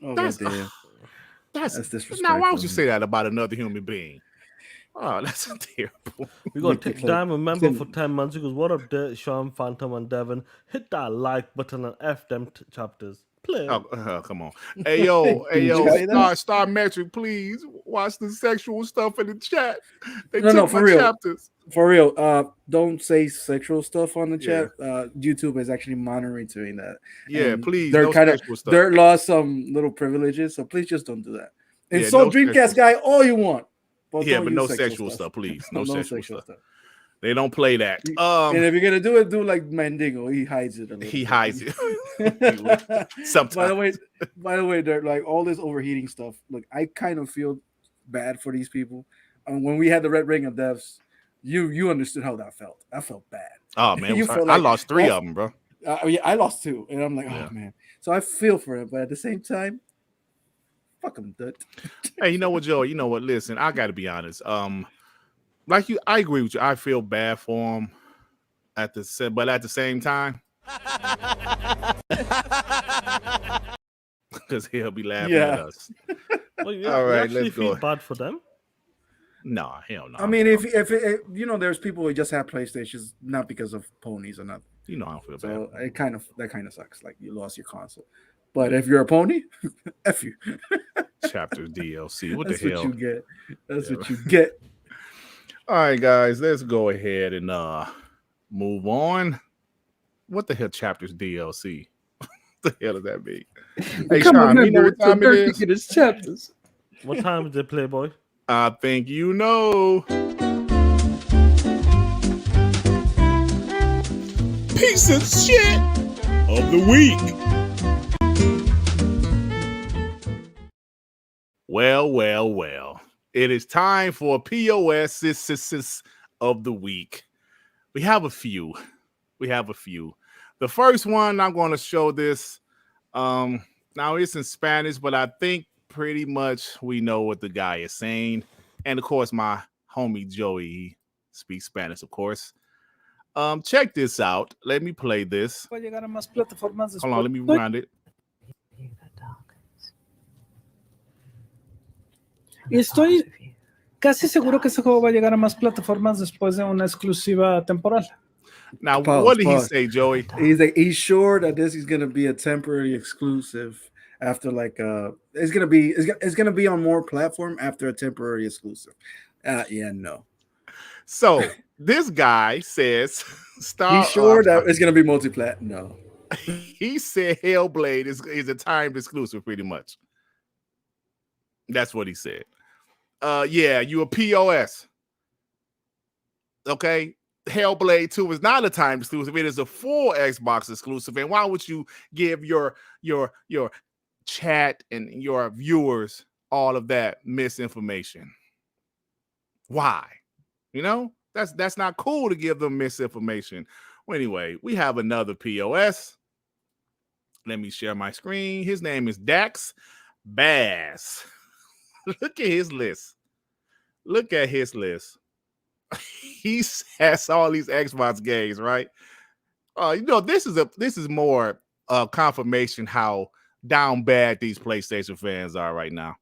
Oh, That's goddamn. that's disrespectful. now. Why would you say that about another human being? Oh, that's terrible. We got Click, click, Diamond member click. for 10 months. He goes, what up there, Sean, Phantom, and Devin? Hit that like button and F them chapters. Play. Oh, come on. Hey, yo, Did you say that? Star Metric, please watch the sexual stuff in the chat. They No, took for my real. chapters. For real. Don't say sexual stuff on the Yeah. chat. YouTube is actually monitoring that. Yeah, And please. They're No kind of sexual stuff. Dirt lost some little privileges, so please just don't do that. And Yeah, so no Dreamcast sexual guy all you want. Yeah, don't but use no sexual stuff, please. No, No sexual stuff. They don't play that. And if you're gonna do it, do like Mandingo. He hides it a little. He bit. hides it. Sometimes. By the way, Dirt, like all this overheating stuff. Look, I kind of feel bad for these people. When we had the Red Ring of Deaths, you understood how that felt. I felt bad. Oh man, You felt I like- lost 3 of them, bro. Yeah, I lost 2, and I'm like, Yeah. oh man. So I feel for it, but at the same time, fuck them, Dirt. Hey, you know what, Joe? You know what? Listen, I got to be honest. Like you, I agree with you. I feel bad for him but at the same time, because he'll be laughing at us. Well, you, All you right, actually let's feel go. bad for them? No, hell no. I mean, if there's people who just have PlayStations not because of ponies or nothing. you know, I don't feel bad. So that kind of sucks. Like you lost your console. But if you're a pony, F you. Chapters DLC. What That's the hell? what you get. That's Yeah. what you get. All right, guys, let's go ahead and move on. What the hell, chapters DLC? What the hell does that mean? Hey, Come on, Sean, you know what time it is? Get his chapters. What time is it, Playboy? I think you know. Piece of shit of the week. Well. It is time for POS of the week. We have a few. The first one, I'm going to show this. Now it's in Spanish, but I think pretty much we know what the guy is saying. And of course, my homie Joey speaks Spanish, of course. Check this out. Let me play this. Va a llegar a más plataformas Hold on, let me rewind it. Y estoy casi seguro que ese juego va a llegar a más plataformas después de una exclusiva temporal. Now, Pause, what did he pause. say, Joey? He's sure that this is gonna be a temporary exclusive after like it's gonna be on more platform after a temporary exclusive. Yeah, no. So this guy says He's sure that it's gonna be multi-plat. No. He said Hellblade is a timed exclusive, pretty much. That's what he said. Yeah, you a POS. Okay. Hellblade 2 is not a timed exclusive. It is a full Xbox exclusive. And why would you give your chat and your viewers all of that misinformation? Why? You know, that's not cool to give them misinformation. Well, anyway, we have another POS. Let me share my screen. His name is Dax Bass. Look at his list. Look at his list. He has all these Xbox games, right? You know, this is more confirmation how down bad these PlayStation fans are right now.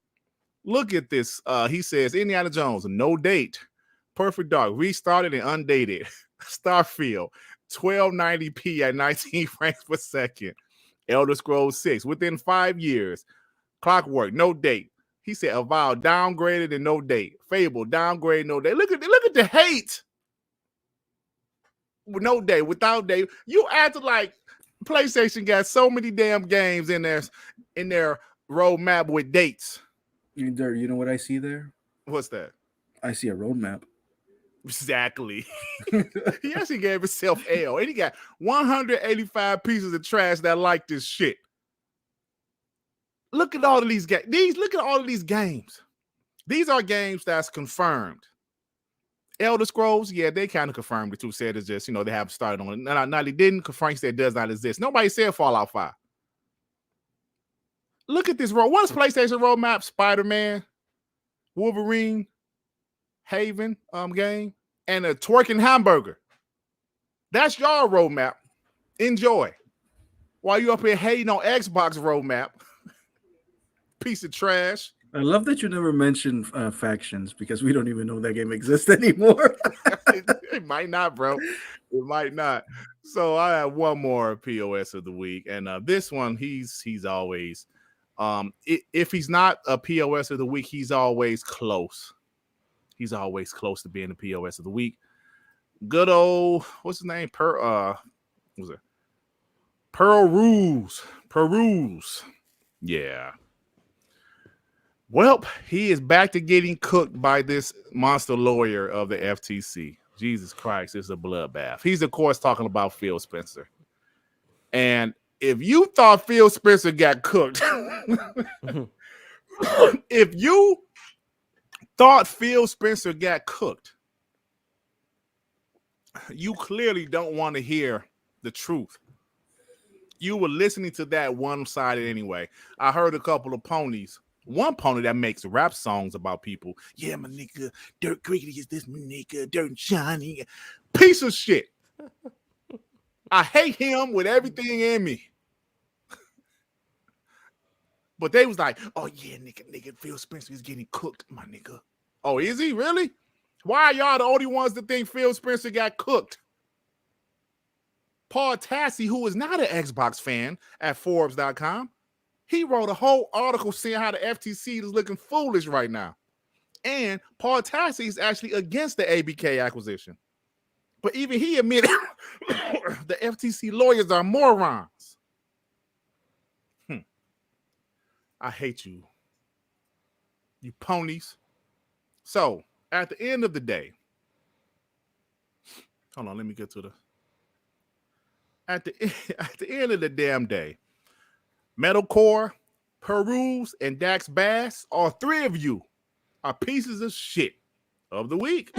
Look at this. He says Indiana Jones, no date. Perfect Dark, restarted and undated. Starfield, 1290p at 19 frames per second. Elder Scrolls 6, within 5 years. Clockwork, no date. He said Avowed, downgraded and no date. Fable, downgraded, no date. Look at the hate. With no date, without date. You acted like PlayStation got so many damn games in their roadmap with dates. You know what I see there? What's that? I see a roadmap. Exactly. He actually gave himself L, and he got 185 pieces of trash that like this shit. Look at all of these games. Look at all of these games. These are games that's confirmed. Elder Scrolls, yeah, they kind of confirmed it too. Said it's just, they haven't started on it. No, they didn't confirm. Said it does not exist. Nobody said Fallout 5. Look at this road. What's PlayStation roadmap? Spider-Man, Wolverine, Haven game, and a twerking hamburger. That's your roadmap. Enjoy. While you up here hating on Xbox roadmap. Piece of trash. I love that you never mentioned Factions because we don't even know that game exists anymore. It might not, bro. It might not. So I have one more POS of the week, and this one he's always if he's not a POS of the week, he's always close. He's always close to being the POS of the week. Good old what's his name? Perlrulez. Yeah. Well, he is back to getting cooked by this monster lawyer of the FTC. Jesus Christ, it's a bloodbath. He's, of course, talking about Phil Spencer. And if you thought Phil Spencer got cooked, if you thought Phil Spencer got cooked, you clearly don't want to hear the truth. You were listening to that one-sided anyway. I heard a couple of ponies. One pony that makes rap songs about people. Yeah, my nigga, Dirt Griggity is this my nigga, Dirt and Shiny. Piece of shit. I hate him with everything in me. But they was like, oh yeah, nigga, Phil Spencer is getting cooked, my nigga. Oh, is he really? Why are y'all the only ones that think Phil Spencer got cooked? Paul Tassi, who is not an Xbox fan at Forbes.com, he wrote a whole article saying how the FTC is looking foolish right now. And Paul Tassi is actually against the ABK acquisition. But even he admitted the FTC lawyers are morons. I hate you. You ponies. So, at the end of the day, hold on, let me get to the... At the end of the damn day, Metalcore, Perlrulez, and Dax Bass, all three of you are pieces of shit of the week.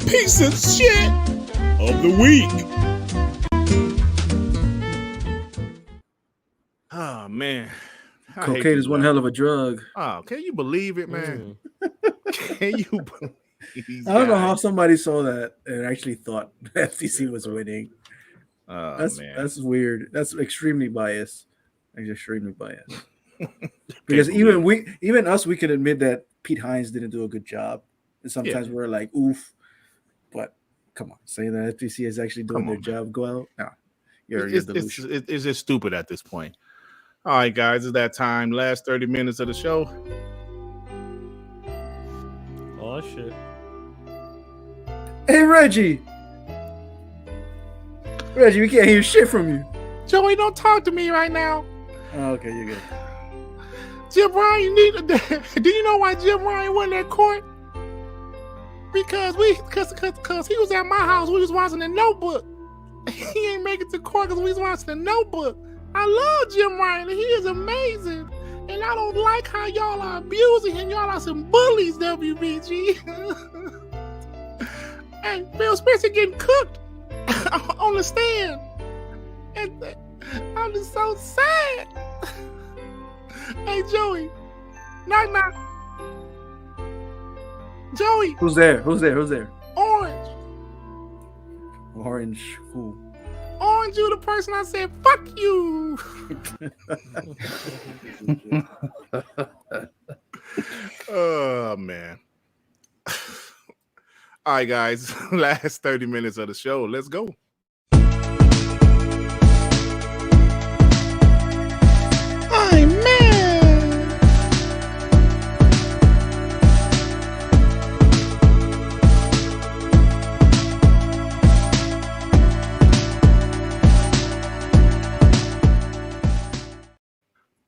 Piece of shit of the week. Oh, man. Cocaine is one hell of a drug. Oh, can you believe it, man? Can you believe I don't know how somebody saw that and actually thought the FTC was winning. That's weird. That's extremely biased. Extremely biased. Because even us, we can admit that Pete Hines didn't do a good job. And sometimes we're like, oof. But come on, saying that FTC is actually doing their job, go out. No. your It's delusion. it's just stupid at this point. All right, guys, it's that time. Last 30 minutes of the show. Oh shit. Hey, Reggie, we can't hear shit from you. Joey, don't talk to me right now. Oh, okay, you're good. Jim Ryan, you need to. Do you know why Jim Ryan went at court? Because he was at my house. We was watching The Notebook. He ain't make it to court because we was watching The Notebook. I love Jim Ryan. He is amazing. And I don't like how y'all are abusing him. Y'all are some bullies, WBG. Hey, Phil Spencer getting cooked on the stand. And I'm just so sad. Hey, Joey. Knock, knock. Joey. Who's there? Orange. Orange. Who? Orange, you the person I said, fuck you. Oh, man. All right, guys. Last 30 minutes of the show. Let's go.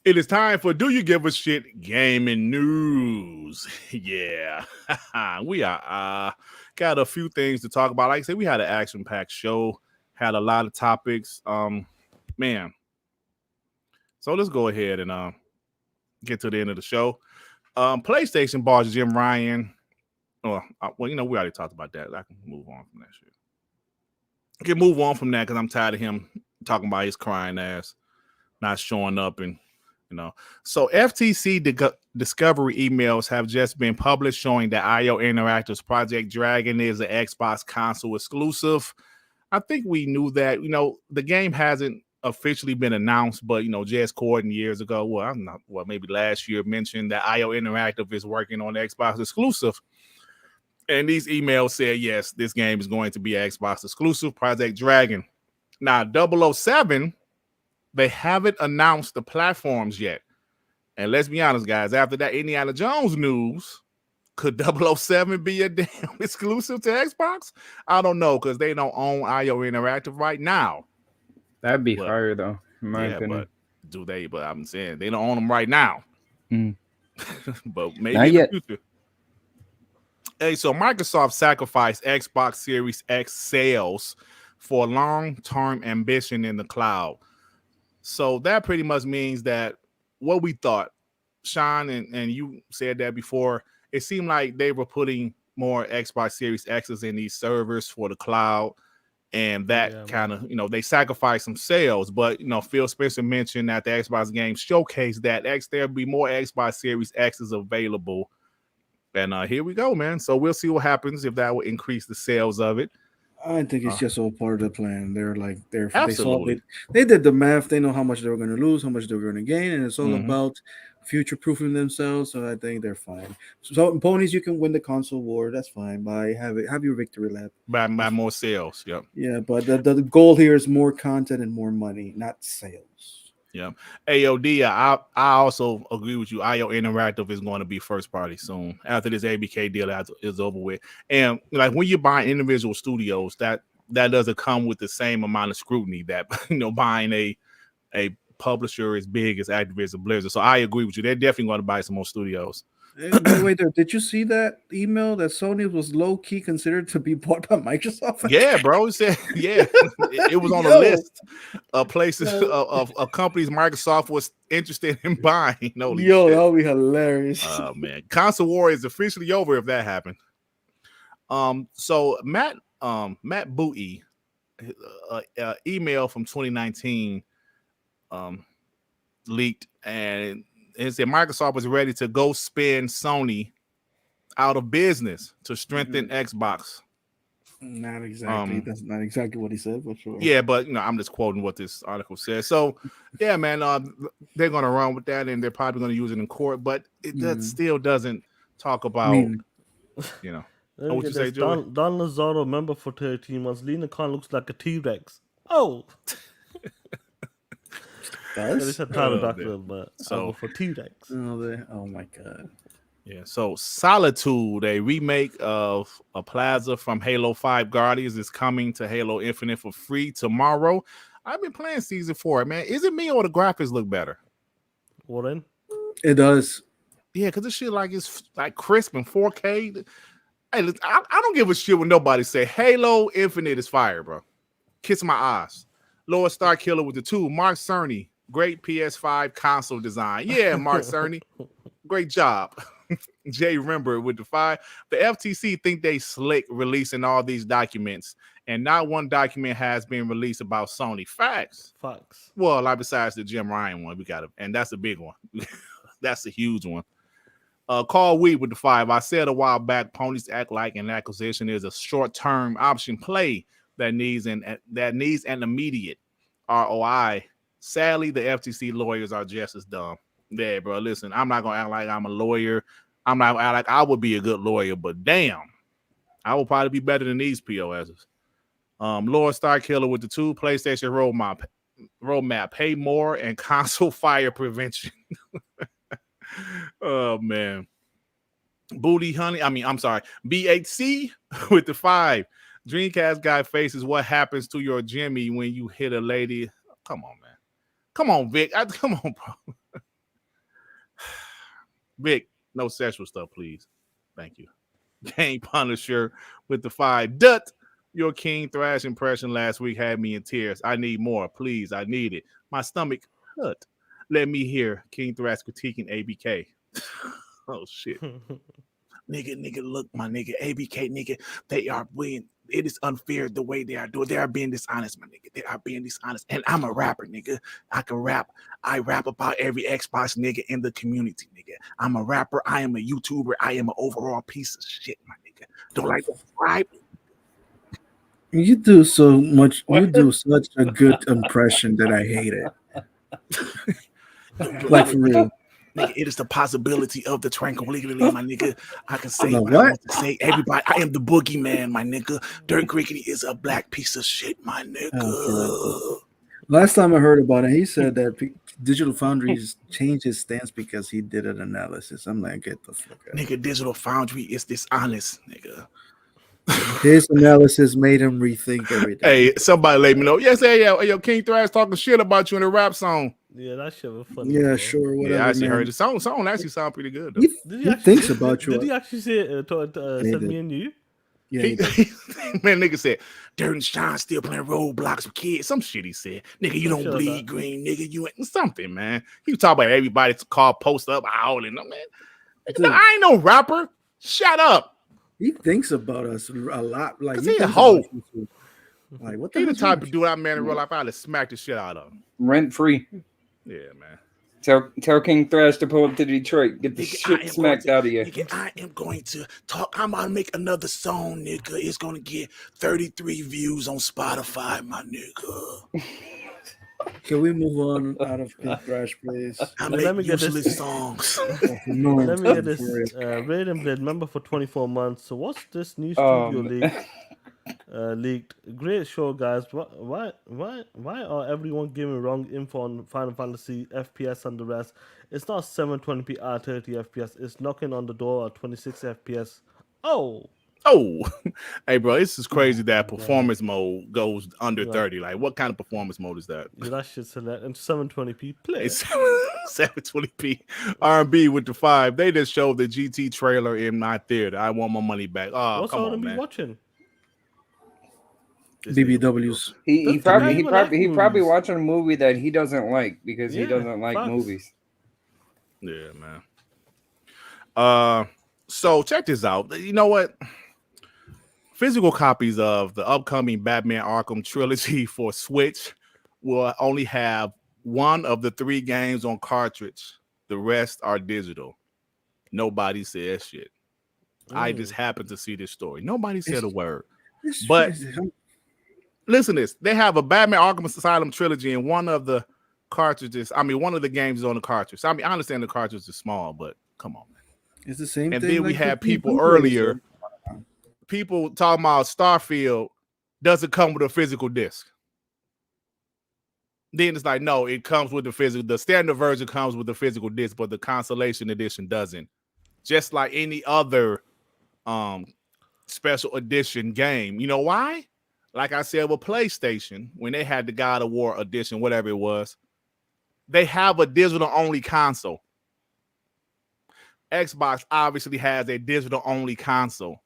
It is time for Do You Give a Shit Gaming News. Yeah, we are got a few things to talk about. Like I said, we had an action-packed show, had a lot of topics. Man. So let's go ahead and get to the end of the show. PlayStation bought Jim Ryan. Well, we already talked about that. I can move on from that shit. I can move on from that because I'm tired of him talking about his crying ass not showing up and. So FTC discovery emails have just been published showing that IO Interactive's Project Dragon is an Xbox console exclusive. I think we knew that. The game hasn't officially been announced, but Jez Corden years ago, maybe last year, mentioned that IO Interactive is working on the Xbox exclusive. And these emails said, yes, this game is going to be an Xbox exclusive, Project Dragon. Now, 007. They haven't announced the platforms yet. And let's be honest, guys, after that Indiana Jones news, could 007 be a damn exclusive to Xbox? I don't know, because they don't own IO Interactive right now. That'd be fire, though, in my opinion. But do they? But I'm saying they don't own them right now. But maybe Not in yet. the future. Hey, so Microsoft sacrificed Xbox Series X sales for long-term ambition in the cloud. So that pretty much means that what we thought, Sean, and you said that before, it seemed like they were putting more Xbox Series X's in these servers for the cloud, and that kind of, they sacrificed some sales. But, Phil Spencer mentioned at the Xbox Game Showcase that there'll be more Xbox Series X's available. And here we go, man. So we'll see what happens if that will increase the sales of it. I think it's just all part of the plan. Absolutely. They did the math. They know how much they were going to lose, how much they were going to gain, and it's all about future-proofing themselves. So I think they're fine. So ponies, you can win the console war. That's fine. Have your victory lap. By more sales. Yep. Yeah, but the goal here is more content and more money, not sales. Yeah. AOD, I also agree with you. IO Interactive is going to be first party soon after this ABK deal is over with. And like when you buy individual studios, that doesn't come with the same amount of scrutiny that buying a publisher as big as Activision Blizzard. So I agree with you. They're definitely going to buy some more studios. Wait, did you see that email that Sony was low key considered to be bought by Microsoft? Yeah, bro. It said, it was on a list of places of companies Microsoft was interested in buying. That would be hilarious. Oh man, console war is officially over if that happened. So Matt Bowie, email from 2019 leaked, and it said Microsoft was ready to go spin Sony out of business to strengthen Xbox. Not exactly. That's not exactly what he said, but sure. Yeah, but I'm just quoting what this article says. So, yeah, man, they're going to run with that, and they're probably going to use it in court. But that still doesn't talk about, what you say, Joey? Don Lazaro, member for 13 months. Lena Khan looks like a T-Rex. Oh. At least Does? a pterodactyl, man. but So- I'll go for T-Rex. Oh my god. Yeah, so Solitude, a remake of a Plaza from Halo 5 Guardians, is coming to Halo Infinite for free tomorrow. I've been playing Season 4, man. Is it me or the graphics look better? What then? It does. Yeah, because this shit like it's like crisp and 4K. Hey, listen, I don't give a shit when nobody say Halo Infinite is fire, bro. Kiss my eyes. Lower Star Killer with the 2. Mark Cerny, great PS5 console design. Yeah, Mark Cerny, great job. Jay Rember with the 5. The FTC think they slick releasing all these documents, and not one document has been released about Sony. Facts. Well, like besides the Jim Ryan one, we got it, and that's a big one. That's a huge one. Carl Weed with the 5. I said a while back, ponies act like an acquisition is a short-term option play that needs an immediate ROI. Sadly, the FTC lawyers are just as dumb. Yeah, bro. Listen, I'm not gonna act like I'm a lawyer. I'm not gonna act like I would be a good lawyer, but damn, I will probably be better than these POSs. Lord Star Killer with the 2. PlayStation roadmap. Pay more and console fire prevention. Oh man. Booty Honey. I'm sorry. BHC with the 5. Dreamcast guy faces what happens to your Jimmy when you hit a lady. Come on, man. Come on, Vic. Come on, bro. Vic, no sexual stuff, please. Thank you. Game Punisher with the 5. Dut, your King Thrash impression last week had me in tears. I need more, please. I need it. My stomach hurt. Let me hear King Thrash critiquing ABK. Oh shit. Nigga, look, my nigga, ABK, nigga, they are being, it is unfair the way they are doing. They are being dishonest, my nigga. They are being dishonest. And I'm a rapper, nigga. I can rap. I rap about every Xbox nigga in the community, nigga. I'm a rapper. I am a YouTuber. I am an overall piece of shit, my nigga. Don't like to subscribe. You do so much. You do such a good impression that I hate it. Like for real. Nigga, it is the possibility of the tranquility, my nigga. I can say The what I what? want to say. Everybody, I am the boogeyman, my nigga. Dirt Griggity is a black piece of shit, my nigga. Oh, last time I heard about it, he said that Digital Foundries changed his stance because he did an analysis. I'm like, get the fuck out. Nigga, Digital Foundry is dishonest, nigga. His analysis made him rethink everything. Hey, somebody let me know. Yes, hey, yo, King Thrash talking shit about you in a rap song. Yeah, that shit was funny. Yeah, bro. Yeah, sure, I whatever. actually man. heard the song. Song actually sound pretty good though. He thinks about you. Did he actually say said me and you? Yeah, He, he did. man, nigga said, Dirt and Shine still playing Roblox with kids. Some shit he said. Nigga, you don't Shut bleed up. green, nigga. You ain't something, man. He was talking about everybody's car post up howling. Man, Dude, I ain't no rapper. Shut up. he thinks about us a lot. Like 'Cause he he a thinks hoe. about you too. Like what the He the hell's type wrong of dude I man in real life. I'd have smacked the shit out of him. Rent free. Yeah, man. Tell King Thrash to pull up to Detroit. Get the Nigga, I shit am smacked going to- out of you. Nigga, I am going to talk. I'm about to make another song, nigga. It's going to get 33 views on Spotify, my nigga. Can we move on out of Pink Thrash, please? I Let make me get this- useless songs. No, Let me get this. for real. Raiden Blade member for 24 months. So what's this new Oh, studio man. leaked? Leaked. Great show, guys. Why are everyone giving wrong info on Final Fantasy FPS and the rest? It's not 720p R30 FPS. It's knocking on the door at 26 FPS. Oh, Hey, bro, this is crazy that performance mode goes under Yeah. 30. Like, what kind of performance mode is that? yeah, that shit's hilarious. And 720p play. It's 720p R&B with the 5. They just showed the GT trailer in my theater. I want my money back. Oh, What's come all on, be man. watching? This BBWs. He That's probably the guy who probably movies. watching a movie that he doesn't like because he Yeah, doesn't like facts. movies. Yeah, man. So check this out. You know what? Physical copies of the upcoming Batman Arkham trilogy for Switch will only have one of the 3 games on cartridge. The rest are digital. Nobody said shit. I just happened to see this story. Nobody said a word. But listen to this. They have a Batman Arkham Asylum trilogy, and one of the cartridges, one of the games is on the cartridge. I understand the cartridge is small, but come on, man. It's the same And thing. then we like had the people Blu-ray, earlier, so- people talking about Starfield doesn't come with a physical disc. Then it's like, no, it comes with the physical. The standard version comes with the physical disc, but the consolation edition doesn't. Just like any other special edition game. You know why? Like I said with PlayStation, when they had the God of War edition, whatever it was, they have a digital only console. Xbox obviously has a digital only console.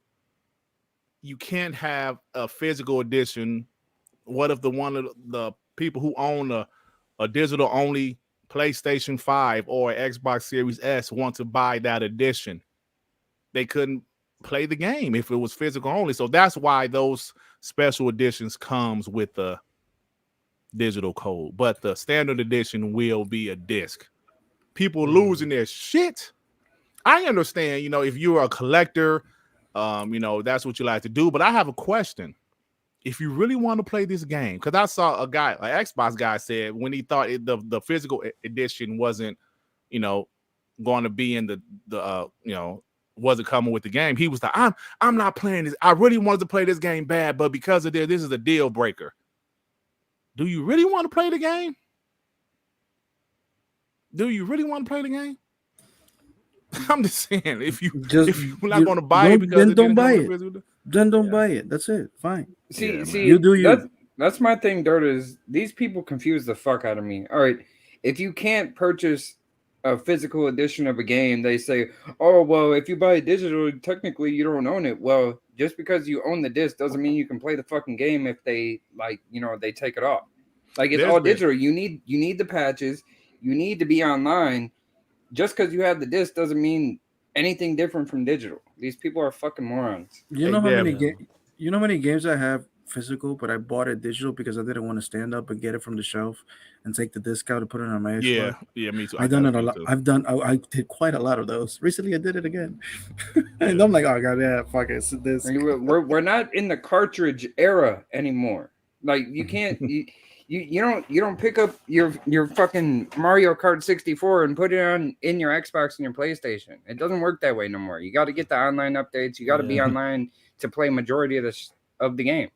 You can't have a physical edition. What if one of the people who own a digital only PlayStation 5 or Xbox Series S want to buy that edition? They couldn't play the game if it was physical only. So that's why those special editions comes with the digital code. But the standard edition will be a disc. People losing their shit. I understand, if you're a collector, that's what you like to do. But I have a question. If you really want to play this game, because I saw a guy, an Xbox guy said when he thought the physical edition wasn't, going to be in the wasn't coming with the game, he was like, I'm not playing this. I really wanted to play this game bad, but because of this is a deal breaker. Do you really want to play the game? Do you really want to play the game? I'm just saying, if you're not going to buy it, then don't buy it. Then don't buy it. That's it. Fine. See, you do you. That's my thing, Dirt, is these people confuse the fuck out of me. All right, if you can't purchase a physical edition of a game, they say, oh, well, if you buy it digital, technically you don't own it. Well, just because you own the disc doesn't mean you can play the fucking game if they they take it off. Like, it's all digital. You need the patches. You need to be online. Just because you have the disc doesn't mean anything different from digital. These people are fucking morons. You know how many games I have physical, but I bought it digital because I didn't want to stand up and get it from the shelf and take the disc out and put it on my Xbox. Yeah, me too. I've done it a lot. I did quite a lot of those. Recently, I did it again, and I'm like, oh god, yeah, fuck it, it's this. We're not in the cartridge era anymore. Like, you can't. You don't pick up your fucking Mario Kart 64 and put it in your Xbox and your PlayStation. It doesn't work that way no more. You got to get the online updates. You got to be online to play majority of the games.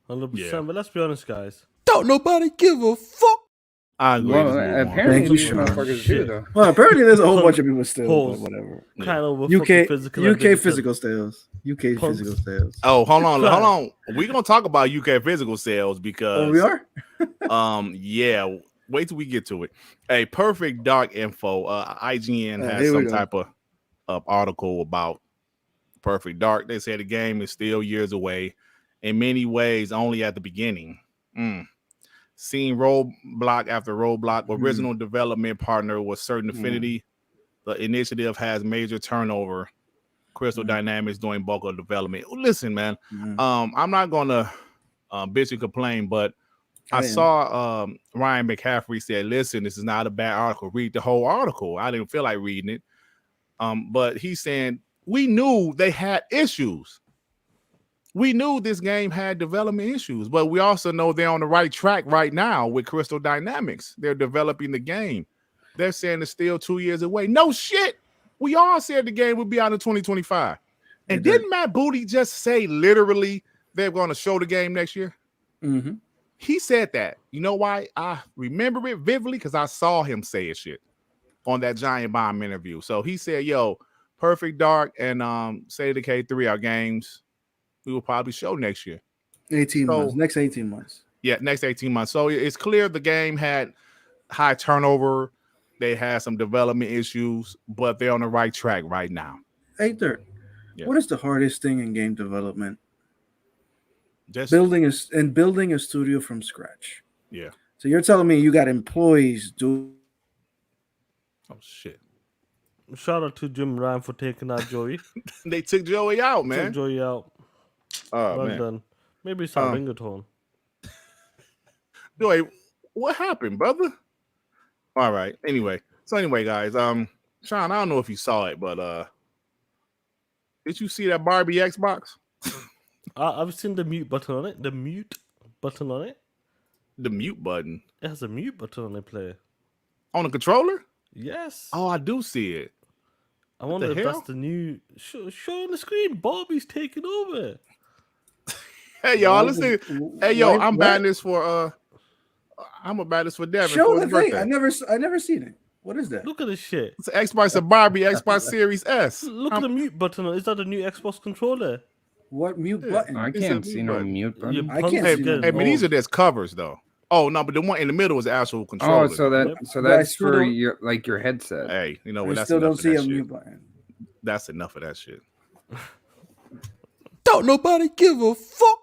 100%. But let's be honest, guys. Don't nobody give a fuck. I agree. Well, apparently these motherfuckers do, though. Well, apparently there's a whole bunch of people still, but whatever. Kind of UK physical sales. UK physical sales. Oh, hold on. We're gonna talk about UK physical sales because we are. Yeah. Wait till we get to it. Hey, Perfect Dark info. IGN has some type of article about Perfect Dark. They say the game is still years away. In many ways, only at the beginning. Seeing roadblock after roadblock. Original development partner was Certain Affinity. The initiative has major turnover. Crystal Dynamics doing bulk of development. Listen, man, I'm not gonna bitch and complain, but I saw Ryan McCaffrey said, listen, this is not a bad article. Read the whole article. I didn't feel like reading it. But he's saying we knew they had issues. We knew this game had development issues, but we also know they're on the right track right now with Crystal Dynamics. They're developing the game. They're saying it's still 2 years away. No shit. We all said the game would be out in 2025. And didn't Matt Booty just say literally they're going to show the game next year? Mm-hmm. He said that. You know why? I remember it vividly because I saw him say shit on that Giant Bomb interview. So he said, yo, Perfect Dark and State of Decay 3 are games we will probably show next year. 18 months. Next 18 months. Yeah, next 18 months. So it's clear the game had high turnover. They had some development issues, but they're on the right track right now. Hey, Dirt, what is the hardest thing in game development? Just building a studio from scratch. Yeah. So you're telling me you got employees do? Oh shit! Shout out to Jim Ryan for taking out Joey. They took Joey out, man. Took Joey out. Oh well man. done. Maybe it's our ringatone. Joey, what happened, brother? All right. Anyway, guys. Sean, I don't know if you saw it, but did you see that Barbie Xbox? I've seen the mute button on it. The mute button on it. The mute button. It has a mute button on the player. On the controller? Yes. Oh, I do see it. I wonder if that's the new show on the screen. Barbie's taking over. Hey y'all, listen. Hey yo, I'm buying this for I'm about this for Devin Show for the his thing. birthday. I never seen it. What is that? Look at this shit. It's an Xbox and Barbie Xbox Series S. Look at the mute button. Is that the new Xbox controller? What mute Yeah. button? I It's can't a see mute no button. mute You button. I punks can't are see getting no- But these are old. just covers though. Oh no, but the one in the middle is the actual Oh, controller. so Yep. so But I that's still for don't- your like your headset. Hey, you know I what? That's still enough don't of see that a shit. mute button. That's enough of that shit. Don't nobody give a fuck.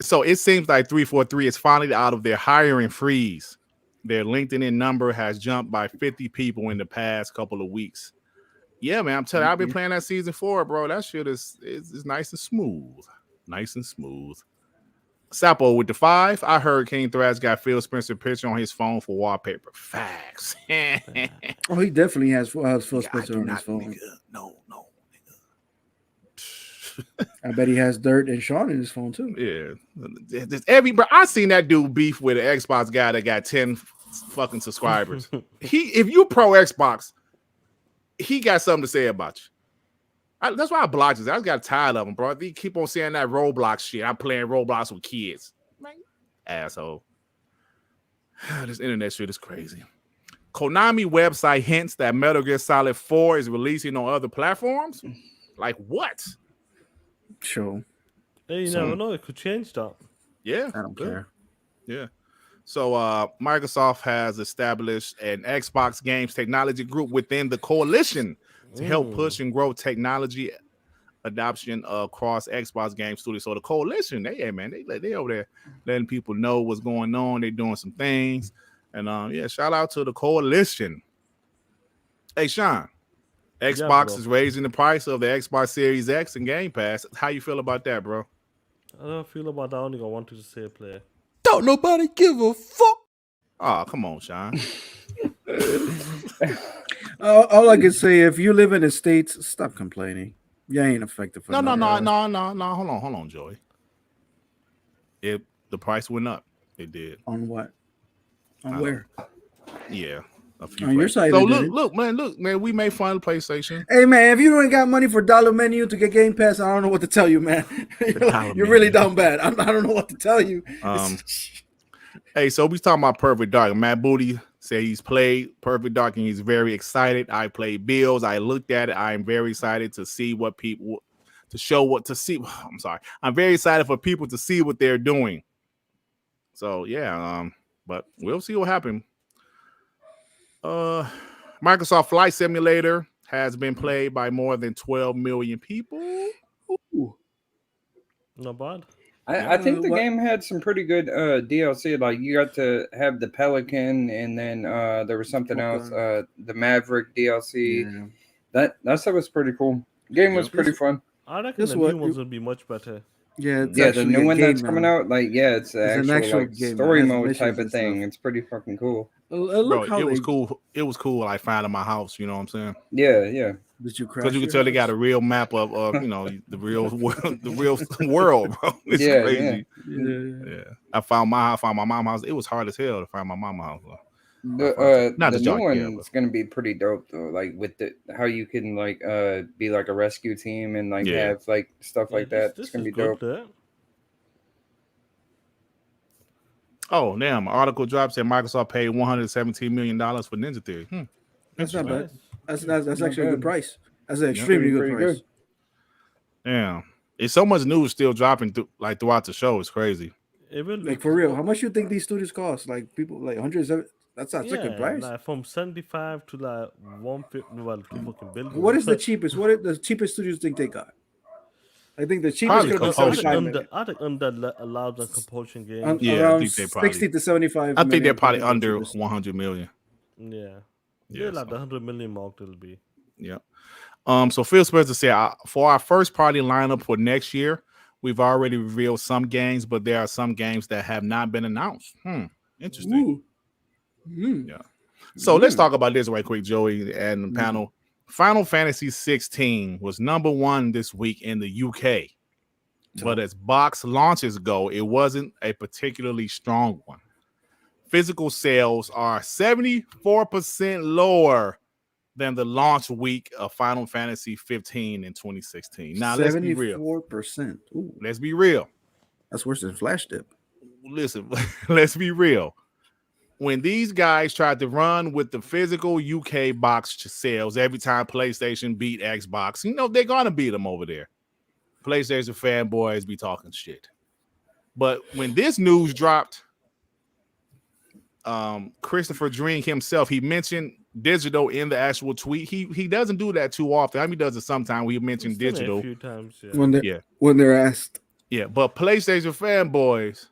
So it seems like 343 is finally out of their hiring freeze. Their LinkedIn number has jumped by 50 people in the past couple of weeks. Yeah, man, I'm telling you, I've been playing that season 4, bro. That shit is nice and smooth. Nice and smooth. Sapo with the 5. I heard King Thrash got Phil Spencer picture on his phone for wallpaper. Facts. Oh, he definitely has Phil I Spencer do on his not, phone. nigga. No. I bet he has Dirt and Sean in his phone too. Yeah. I seen that dude beef with an Xbox guy that got 10 fucking subscribers. If you pro Xbox, he got something to say about you. That's why I blocked this. I just got tired of him, bro. They keep on saying that Roblox shit. I'm playing Roblox with kids. Man, asshole. This internet shit is crazy. Konami website hints that Metal Gear Solid 4 is releasing on other platforms. Like what? Sure. Hey, you never know. It could change that. Yeah. I don't good. care. Yeah. So Microsoft has established an Xbox Games Technology Group within the coalition to help push and grow technology adoption across Xbox Game Studios. So the coalition, they over there letting people know what's going on. They're doing some things. And shout out to the coalition. Hey, Sean, Xbox is raising the price of the Xbox Series X and Game Pass. How you feel about that, bro? I don't feel about that. I only got one to say player. Don't nobody give a fuck. Oh, come on, Sean. All I can say, if you live in the States, stop complaining. You ain't affected for No. nothing. Hold on, Joey. The price went up. It did. On what? On where? Yeah. A few On your places. side. So it didn't. look, man, we made fun of PlayStation. Hey man, if you don't got money for dollar menu to get Game Pass, I don't know what to tell you, man. You're really down bad. I don't know what to tell you. Hey, so we talking about Perfect Dark. Matt Booty said he's played Perfect Dark and he's very excited. I played Bills. I looked at it. I am very excited to see what people I'm sorry. I'm very excited for people to see what they're doing. So yeah, but we'll see what happens. Microsoft Flight Simulator has been played by more than 12 million people. Ooh. Not bad. I think the game had some pretty good DLC. Like you got to have the Pelican, and then there was something else, the Maverick DLC. Yeah. That stuff was pretty cool. Game was pretty fun. I reckon the new ones would be much better. Yeah, the new one that's coming out, like it's an actual like game, story man. mode Missions type of and thing. stuff. It's pretty fucking cool. Look Bro, it was cool. It was cool. Like finding my house. You know what I'm saying? Yeah. Did you crash? Because you can tell they got a real map of the real world, bro. It's crazy. Yeah. I found my mom's house. It was hard as hell to find my mom's house. The new one's gonna be pretty dope though. Like with how you can like be like a rescue team and like have like stuff like that. It's gonna be dope. Oh damn! An article dropped said Microsoft paid $117 million for Ninja Theory. That's not bad. That's actually a good price. That's an extremely good price. Yeah, it's so much news still dropping throughout the show. It's crazy. Like for real, how much you think these studios cost? Like people like 170. That's not a good price. Like from 75 to like 150. Well, to fucking build. What is the cheapest? What are the cheapest studios think they got? I think the cheapest could be 75 million. I think under allows a compulsion game. I think they probably 60 to 75. I think they're probably under 100 million. Yeah, like the 100 million mark it'll be. Yeah. So Phil Spencer said for our first party lineup for next year, we've already revealed some games, but there are some games that have not been announced. Interesting. Yeah. So let's talk about this right quick, Joey and the panel. Final Fantasy 16 was number 1 this week in the UK, but as box launches go, it wasn't a particularly strong one. Physical sales are 74% lower than the launch week of Final Fantasy 15 in 2016. Now, let's be real. 74%. Let's be real. That's worse than Flash Dip. Listen, let's be real. When these guys tried to run with the physical UK box sales every time PlayStation beat Xbox, they're gonna beat them over there. PlayStation fanboys be talking shit. But when this news dropped, Christopher Drink himself, he mentioned digital in the actual tweet. He doesn't do that too often. I mean, he does it sometimes. We mentioned digital a few times, when they're asked. Yeah, but PlayStation fanboys,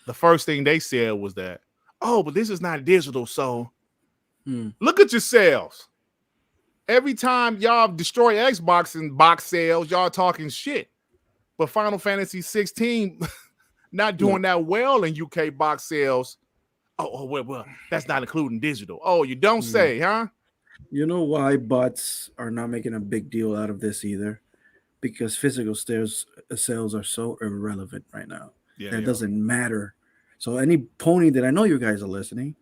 the first thing they said was that, but this is not digital, so look at your sales. Every time y'all destroy Xbox and box sales, y'all talking shit. But Final Fantasy 16 not doing that well in UK box sales. Well, that's not including digital. Oh, you don't say, huh? You know why bots are not making a big deal out of this either? Because physical sales are so irrelevant right now. That doesn't matter. So any pony that I know you guys are listening,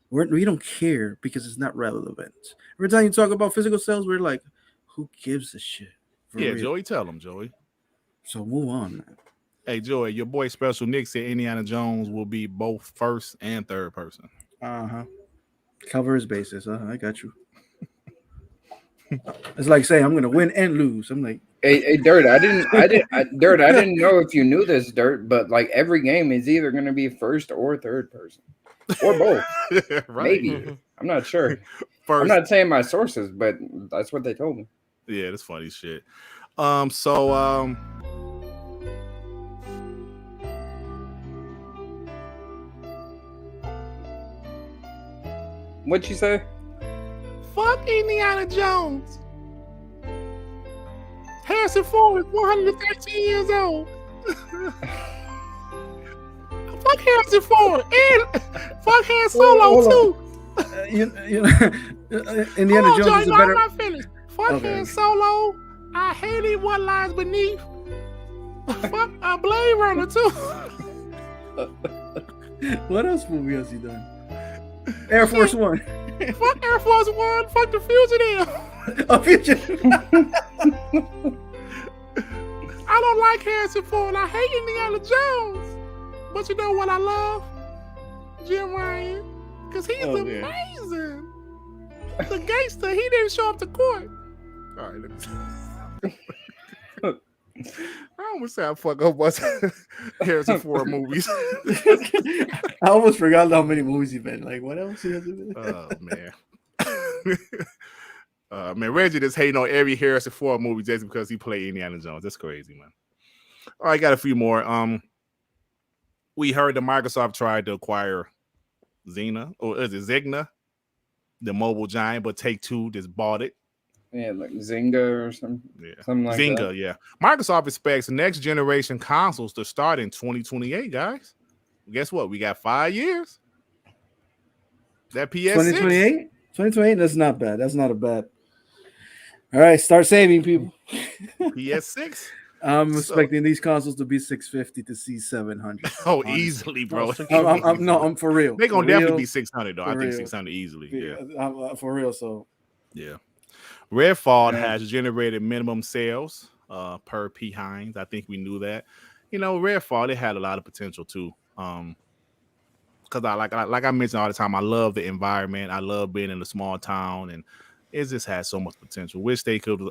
we don't care because it's not relevant. Every time you talk about physical sales, we're like, who gives a shit? Real. Joey, tell them, Joey. So move on, man. Hey, Joey, your boy Special Nick said Indiana Jones will be both first and third person. Cover his bases. I got you. It's like saying I'm gonna win and lose. I'm like, hey, Dirt. I didn't know if you knew this, Dirt, but like every game is either gonna be first or third person, or both. Right. Maybe. I'm not sure. I'm not saying my sources, but that's what they told me. Yeah, that's funny shit. What'd you say? Fuck Indiana Jones. Harrison Ford is 113 years old. Fuck Harrison Ford and fuck Han Solo too. Indiana Jones is a better. I'm not finished. Fuck Han Solo. I hated What Lies Beneath. Fuck Blade Runner too. What else movie has he done? Air Force One. Fuck Air Force One. Fuck the Fugitive. A Fugitive. I don't like Harrison Ford. I hate Indiana Jones. But you know what I love? Jim Ryan. Because he's amazing. He's a gangster. He didn't show up to court. All right, let me I almost said I fuck up what's Harrison Ford movies. I almost forgot how many movies he's been. Like, what else he has been? Oh, man. Man, Reggie just hating on every Harrison Ford movie just because he played Indiana Jones. That's crazy, man. All right, got a few more. We heard that Microsoft tried to acquire Zynga, the mobile giant, but Take-Two just bought it. Yeah, like Zynga or something. Yeah, something like Zynga. that. Yeah, Microsoft expects next generation consoles to start in 2028. Guys, guess what? We got 5 years. That PS6. 2028. 2028. That's not bad. That's not a bad. All right, start saving, people. PS6. I'm expecting these consoles to be 650 to see 700. Oh, honestly. Easily, bro. I'm for real. They're gonna definitely be 600 though. I think 600 easily. Yeah, for real. So yeah. Redfall has generated minimum sales per P. Hines. I think we knew that. Redfall, it had a lot of potential too. Because like I mentioned all the time, I love the environment. I love being in a small town, and it just has so much potential.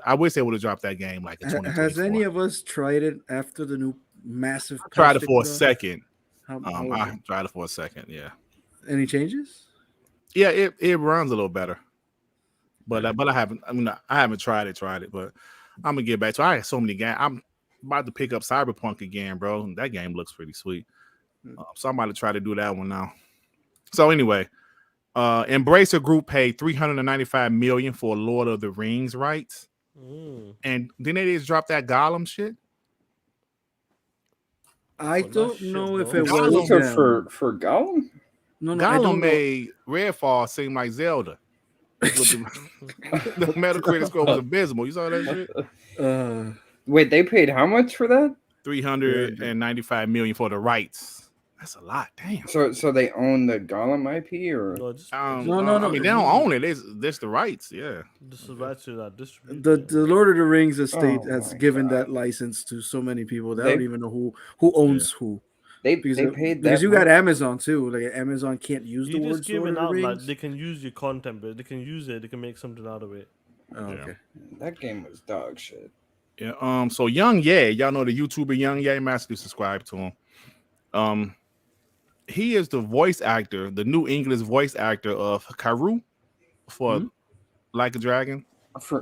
I wish they would have dropped that game like in 2024. Has any of us tried it after the new massive? I tried it for a second. I tried it for a second. Yeah. Any changes? Yeah, it runs a little better. But I haven't. I haven't tried it. But I'm gonna get back to it. I have so many games. I'm about to pick up Cyberpunk again, bro. And that game looks pretty sweet. So I'm about to try to do that one now. So anyway, Embracer Group paid $395 million for Lord of the Rings rights, and then they just dropped that Gollum shit. I don't know if it was for Gollum. No, Gollum made Redfall seem like Zelda. The Metacritic score was abysmal. You saw that shit? Wait, they paid how much for that? $395 million for the rights. That's a lot. Damn. So they own the Gollum IP, or No, just, No. I mean, they don't own it. It's the rights. Yeah. this is right to that distribution. The Lord of the Rings estate Oh has my given God. that license to so many people that I They- don't even know who owns who. they Because paid because that you got much? Amazon too. Like Amazon can't use the You word just Lord giving of the out like Rings. they can use your content, but they can use it. They can make something out of it. Oh, okay. That game was dog shit. Yeah. So Young Ye, y'all know the YouTuber Young Ye. Master subscribe to him. He is the voice actor, the new English voice actor of Karu for Like a Dragon. For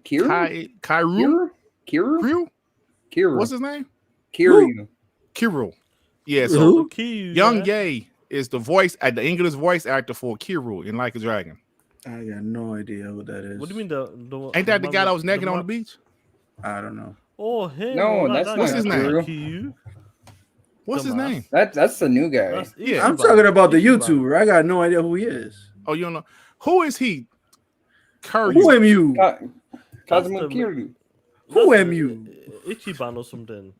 Kira? Kiru? Kira. What's his name? Kiryu. Kiru. Yeah, So so the key, Young Ye is the English voice actor for Kiru in Like a Dragon. I got no idea who that is. What do you mean the Ain't that the guy that was naked on the beach? I don't know. Oh, him. No, oh, that's What's his name? Kyu. What's his Dumbass. name? That's the new guy. That's Yeah. I'm Ichiban. talking about the Ichiban. YouTuber. I got no idea who he is. Oh, you don't know. Who is he? Who Kiryu. am you? Kazuma That's the- Kiryu. Who That's am you? Ichiban or something.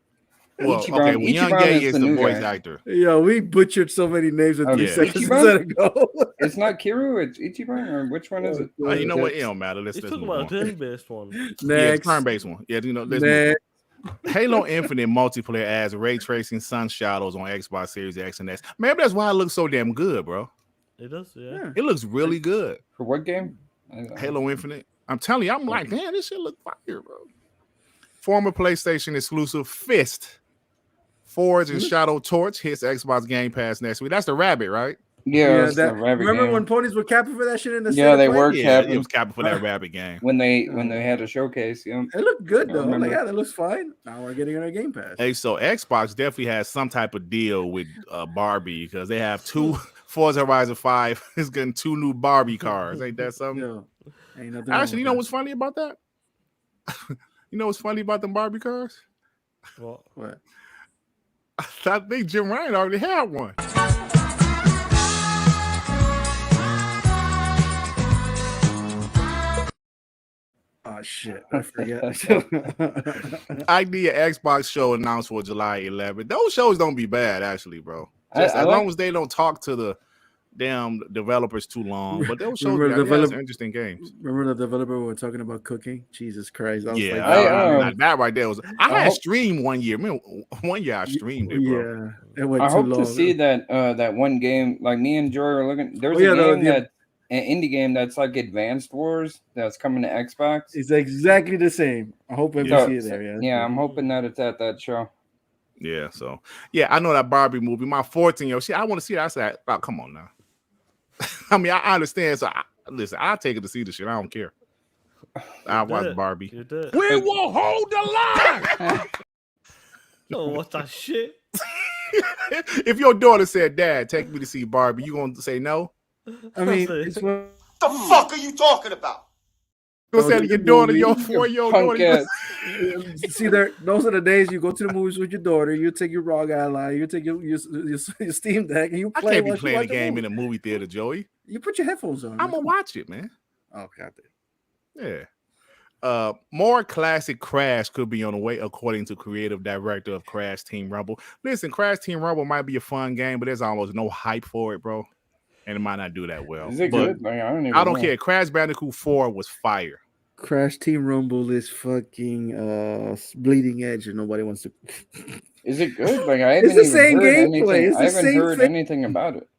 Well, Ichiban- okay, well, Young Ichiban Ye is is the the new voice guy. actor. Yo, we butchered so many names in 3 Yeah. seconds Ichiban? ago. It's not Kiru, it's Ichiban, or which one is it? Oh, you know what? It don't matter. Let's He's move talking about a on. turn-based one. Yeah, Next. turn-based one. Yeah, you know, let's move Next. on. Halo Infinite multiplayer adds ray tracing sun shadows on Xbox Series X and S. Maybe that's why it looks so damn good, bro. It does, yeah. It looks really good. For what game? Halo Infinite. I'm telling you, I'm like, damn, this shit look fire, bro. Former PlayStation exclusive Fist, Forge, and Shadow Torch hits Xbox Game Pass next week. That's the rabbit, right? Yeah, it's the rabbit remember game. when ponies were capping for that shit in the Yeah, they play? were Yeah, capping. it was capping for that rabbit game. when they had a showcase. Yeah. It looked good I though. Like, remember. yeah, that looks fine. Now we're getting on our Game Pass. Hey, so Xbox definitely has some type of deal with Barbie because they have two Forza Horizon 5 is getting 2 new Barbie cars. Ain't that something? Yo, ain't nothing wrong Actually, you with know that. what's funny about that? You know what's funny about them Barbie cars? What? I think Jim Ryan already had one. Oh shit, I forget. Idea Xbox show announced for July 11th. Those shows don't be bad, actually, bro. Just I as like- long as they don't talk to the damn developers too long. But those shows Remember they have develop- some interesting games. Remember the developer we were talking about cooking? Jesus Christ. I was Yeah, like, that right there was. I I had hope- streamed one year. Remember, one year I streamed it, bro. yeah, it went I too hope long. to see that one game. Like me and Joy are looking. There's Oh, yeah, a game the- an indie game that's like Advanced Wars that's coming to Xbox. It's exactly the same. I hope we Yeah. see it there. Yeah, Yeah, I'm hoping that it's at that show. Yeah, so yeah, I know that Barbie movie. My 14-year-old, I want to see it. I said, oh, come on now. I mean, I understand. So listen, I'll take it to see the shit. I don't care. I'll watch Barbie. You did. We will hold the line. Oh, what's that shit? If your daughter said, "Dad, take me to see Barbie," you gonna say no? I mean, it's what The fuck are you talking about? You gonna say to your daughter, your movie, 4-year-old Punk daughter? ass. see there. Those are the days you go to the movies with your daughter. You take your ROG Ally, you take your Steam Deck, and you I play. can't be while she playing a watch game in movie. a movie theater, Joey. You put your headphones on. I'm gonna watch it, man. Oh god. Yeah. More classic Crash could be on the way, according to creative director of Crash Team Rumble. Listen, Crash Team Rumble might be a fun game, but there's almost no hype for it, bro. And it might not do that well. Is it But good? Like, I don't even I don't know. care. Crash Bandicoot 4 was fire. Crash Team Rumble is fucking bleeding edge, and nobody wants to. Is it good? Like I haven't It's the even same heard gameplay. anything. It's I the haven't same heard thing. anything about it.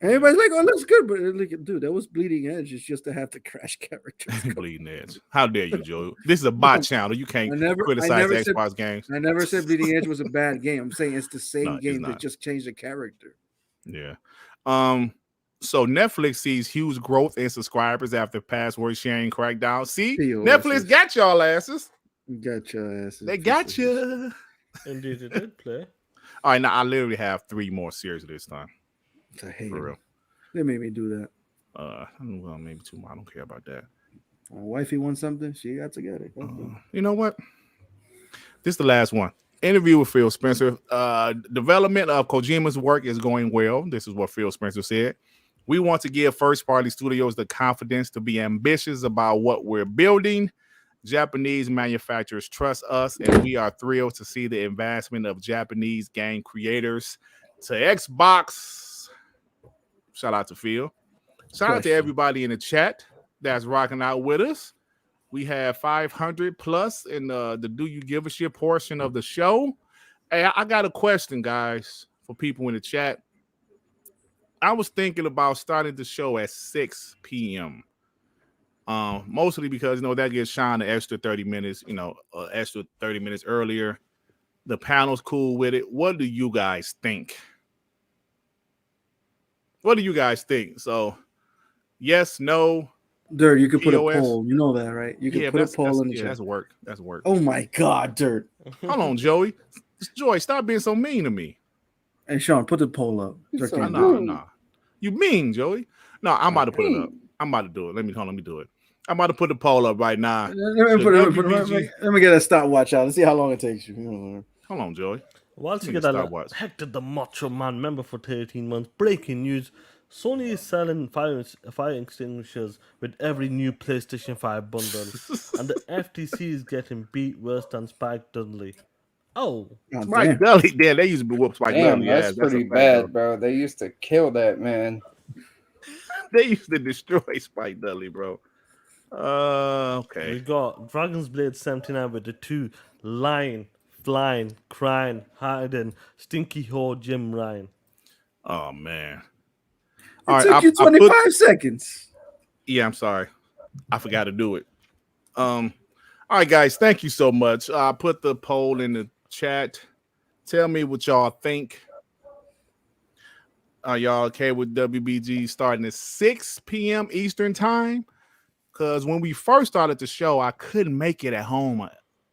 Everybody's like, "Oh, it looks good," but like, dude, that was bleeding edge. It's just to have the Crash characters. Bleeding Edge. How dare you, Joe? This is a bot channel. You can't criticize Xbox games. I never said Bleeding Edge was a bad game. I'm saying it's the same No, it's game that not. just changed the character. Yeah. So Netflix sees huge growth in subscribers after password sharing crackdown. See, POSs. Netflix got y'all asses. Got your asses. They got you. Indeed, it did play. All right, now I literally have 3 more series this time. I hate For it. real. They made me do that. Well, maybe 2 more. I don't care about that. My wifey wants something. She got to get it. You know what? This is the last one. Interview with Phil Spencer. Development of Kojima's work is going well. This is what Phil Spencer said. We want to give first-party studios the confidence to be ambitious about what we're building. Japanese manufacturers trust us, and we are thrilled to see the advancement of Japanese game creators. to Xbox. Shout out to Phil. Shout out to Question. everybody in the chat that's rocking out with us. We have 500 plus in the Do You Give a Shit portion of the show. Hey, I got a question, guys, for people in the chat. I was thinking about starting the show at 6 p.m. Mostly because that gives Sean an extra 30 minutes, extra 30 minutes earlier. The panel's cool with it. What do you guys think? So, yes, no. Dirt, you could put a POS. poll. You know that, right? You could put a poll in the chat. That's work. Oh my God, Dirt. Hold on, Joey. Joy, stop being so mean to me. Hey, Sean, put the poll up. Dirt can't do it. No. You mean, Joey? No, I'm about to put it up. I'm about to do it. Let me do it. I'm about to put the poll up right now. Let me get a stopwatch out. Let's see how long it takes you. Hold on, Joey. Whilst you get that, Hector the Macho Man, member for 13 months. Breaking news: Sony is selling fire extinguishers with every new PlayStation 5 bundle, and the FTC is getting beat worse than Spike Dudley. Oh, Spike Dudley, damn, they used to whoop Spike Dudley. That's pretty bad, bro. They used to kill that man. They used to destroy Spike Dudley, bro. Okay. We got Dragon's Blade 79 with the 2 lying, flying, crying, hiding, stinky whore Jim Ryan. Oh man. It took you 25 seconds. Yeah, I'm sorry. I forgot to do it. All right, guys, thank you so much. I put the poll in the chat. Tell me what y'all think. Are y'all okay with WBG starting at 6 p.m. Eastern time? Because when we first started the show, I couldn't make it at home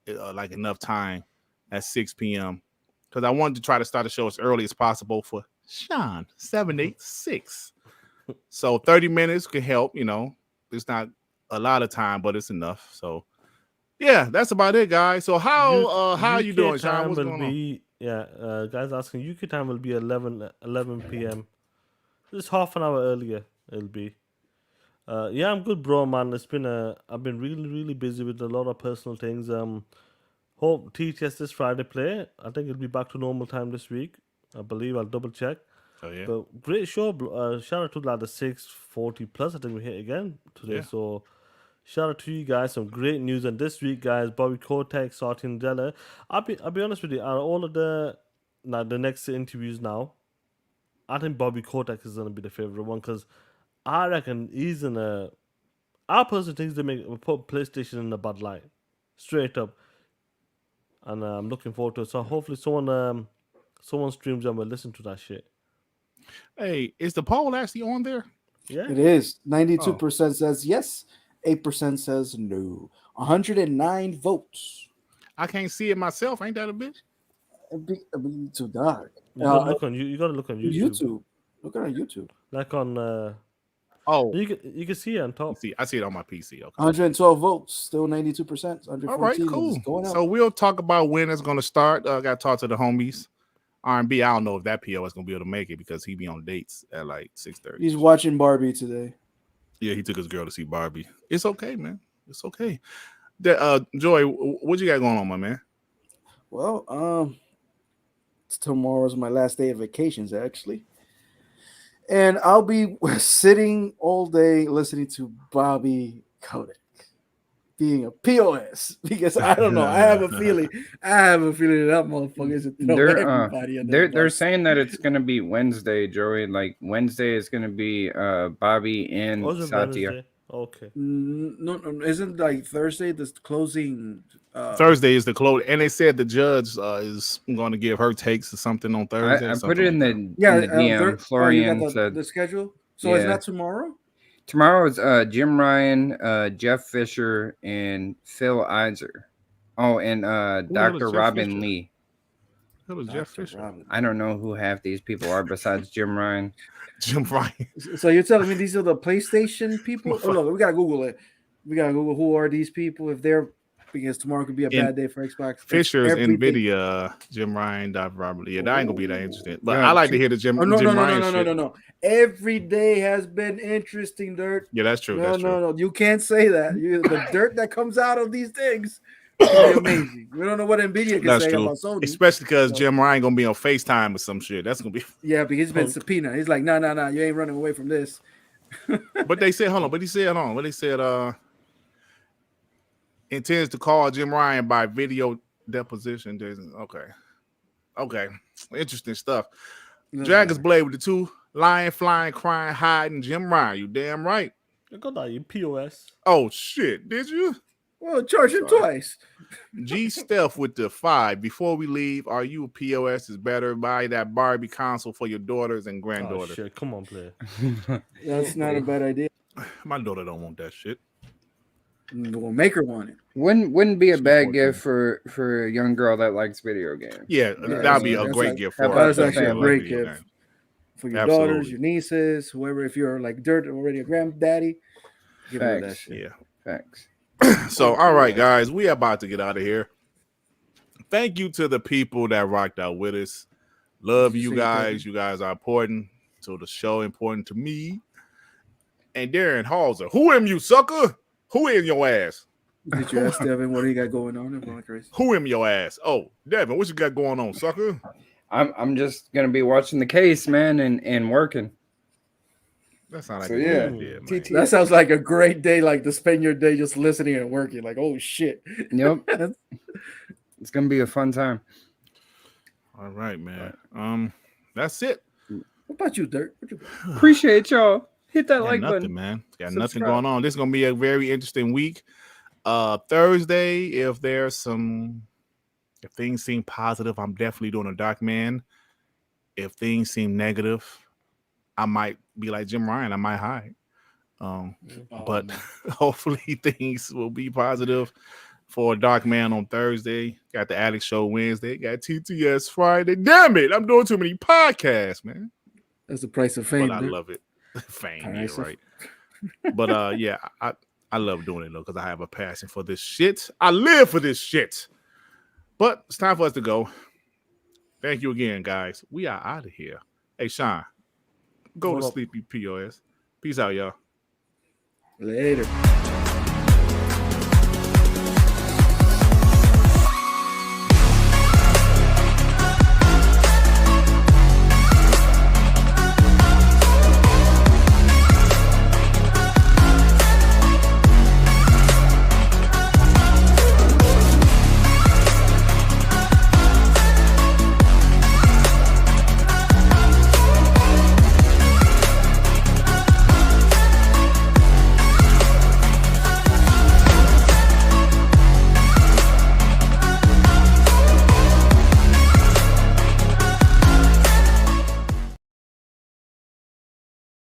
like enough time at 6 p.m. because I wanted to try to start the show as early as possible for Sean 786. So 30 minutes could help. It's not a lot of time, but it's enough. So yeah, that's about it, guys. So how are you doing, Sean? What's going on? Yeah, guys asking, UK time will be 11 p.m. Just half an hour earlier it'll be. Yeah, I'm good, bro, man. I've been really, really busy with a lot of personal things. Hope TTS this Friday play. I think it'll be back to normal time this week. I believe I'll double check. Oh yeah. But great show. Shout out to the 640 plus. I think we hit again today. Yeah. So shout out to you guys. Some great news. And this week, guys, Bobby Kotick, Sartin Della. I'll be honest with you. Out of all of the next interviews now, I think Bobby Kotick is gonna be the favorite one because I reckon he's in a. I personally think they put PlayStation in a bad light, straight up. And I'm looking forward to it. So hopefully someone streams and will listen to that shit. Hey, is the poll actually on there? Yeah, it is. 92% says yes, 8% says no. 109 votes. I can't see it myself. Ain't that a bitch? It'd be too dark. You gotta look on YouTube. Look on YouTube. Like on. You can see it on top. I see it on my PC. Okay. 112 votes, still 92%. All right, cool. So we'll talk about when it's going to start. I got to talk to the homies. R&B, I don't know if that PO is going to be able to make it because he be on dates at like 6:30. He's watching Barbie today. Yeah, he took his girl to see Barbie. It's okay, man. It's okay. Joy, what you got going on, my man? Well, tomorrow's my last day of vacations, actually. And I'll be sitting all day listening to Bobby Kotick being a POS because I don't know. I have a feeling that motherfucker is everybody. They're saying that it's gonna be Wednesday, Joey. Like Wednesday is gonna be Bobby and Satya. Okay. No, isn't like Thursday the closing? Thursday is the close, and they said the judge is going to give her takes or something on Thursday. I put it in the DM. Florian said the schedule. So it's not tomorrow. Tomorrow is Jim Ryan, Jeff Fisher, and Phil Iser. Oh, and Dr. Robin Lee. Who was Jeff Fisher? I don't know who half these people are besides Jim Ryan. Jim Ryan. So you're telling me these are the PlayStation people? Oh, look, we gotta Google it. We gotta Google who are these people if they're because tomorrow could be a bad day for Xbox. Fisher's NVIDIA, Jim Ryan, Dr. Robert Lee. Yeah, that ain't gonna be that interesting. But I like to hear the Jim Ryan shit. No. Every day has been interesting, Dirt. Yeah, that's true. No. You can't say that. The dirt that comes out of these things It's amazing. We don't know what Nvidia can That's say true. about Sony. Especially because So- Jim Ryan gonna be on FaceTime or some shit. That's gonna be. Yeah, but he's been Punk. subpoenaed. He's like, no, you ain't running away from this. But they said, hold on. But he said, hold on. But they said, intends to call Jim Ryan by video deposition. Okay. Interesting stuff. Dragon's Blade with the 2 lying, flying, crying, hiding. Jim Ryan, you damn right. I got that, you POS. Oh shit, did you? Well, charge him twice. G Stealth with the 5. Before we leave, are you a POS is better? Buy that Barbie console for your daughters and Oh granddaughters. shit, come on, player. That's not a bad idea. My daughter don't want that shit. We'll make her want it. Wouldn't be a She's bad 14. gift for a young girl that likes video games. Yeah, that'd be a that's great like- gift for her. That's a actually a family great Video gift game. for your Absolutely. daughters, your nieces, whoever. If you're like Dirt already a granddaddy, give her that Facts. shit. Yeah. Facts. So, all right, guys, we are about to get out of here. Thank you to the people that rocked out with us. Love you guys. You guys are important to the show, important to me. And Darren Halser, who am you, sucker? Who in your ass? Did you ask Devin what he got going on? I'm going crazy. Who in your ass? Oh, Devin, what you got going on, sucker? I'm just gonna be watching the case, man, and working. That sounds like So a yeah, good idea, man. TT. That sounds like a great day, like to spend your day just listening and working. Like, oh shit. Yep. It's gonna be a fun time. All right, man. That's it. What about you, Dirt? What you got? Appreciate y'all. Hit that Got like nothing, button. man. Got Subscribe. nothing going on. This is gonna be a very interesting week. Thursday, if things seem positive, I'm definitely doing a Dark Man. If things seem negative, I might be like Jim Ryan. I might hide. But man. hopefully things will be positive for Dark Man on Thursday. Got the Addict Show Wednesday. Got TTS Friday. Damn it, I'm doing too many podcasts, man. That's the price of fame. But I Dirt. love it. Fame, yeah, Price of- right. But yeah, I love doing it though because I have a passion for this shit. I live for this shit. But it's time for us to go. Thank you again, guys. We are out of here. Hey, Sean, go What to up? sleep, you POS. Peace out, y'all. Later.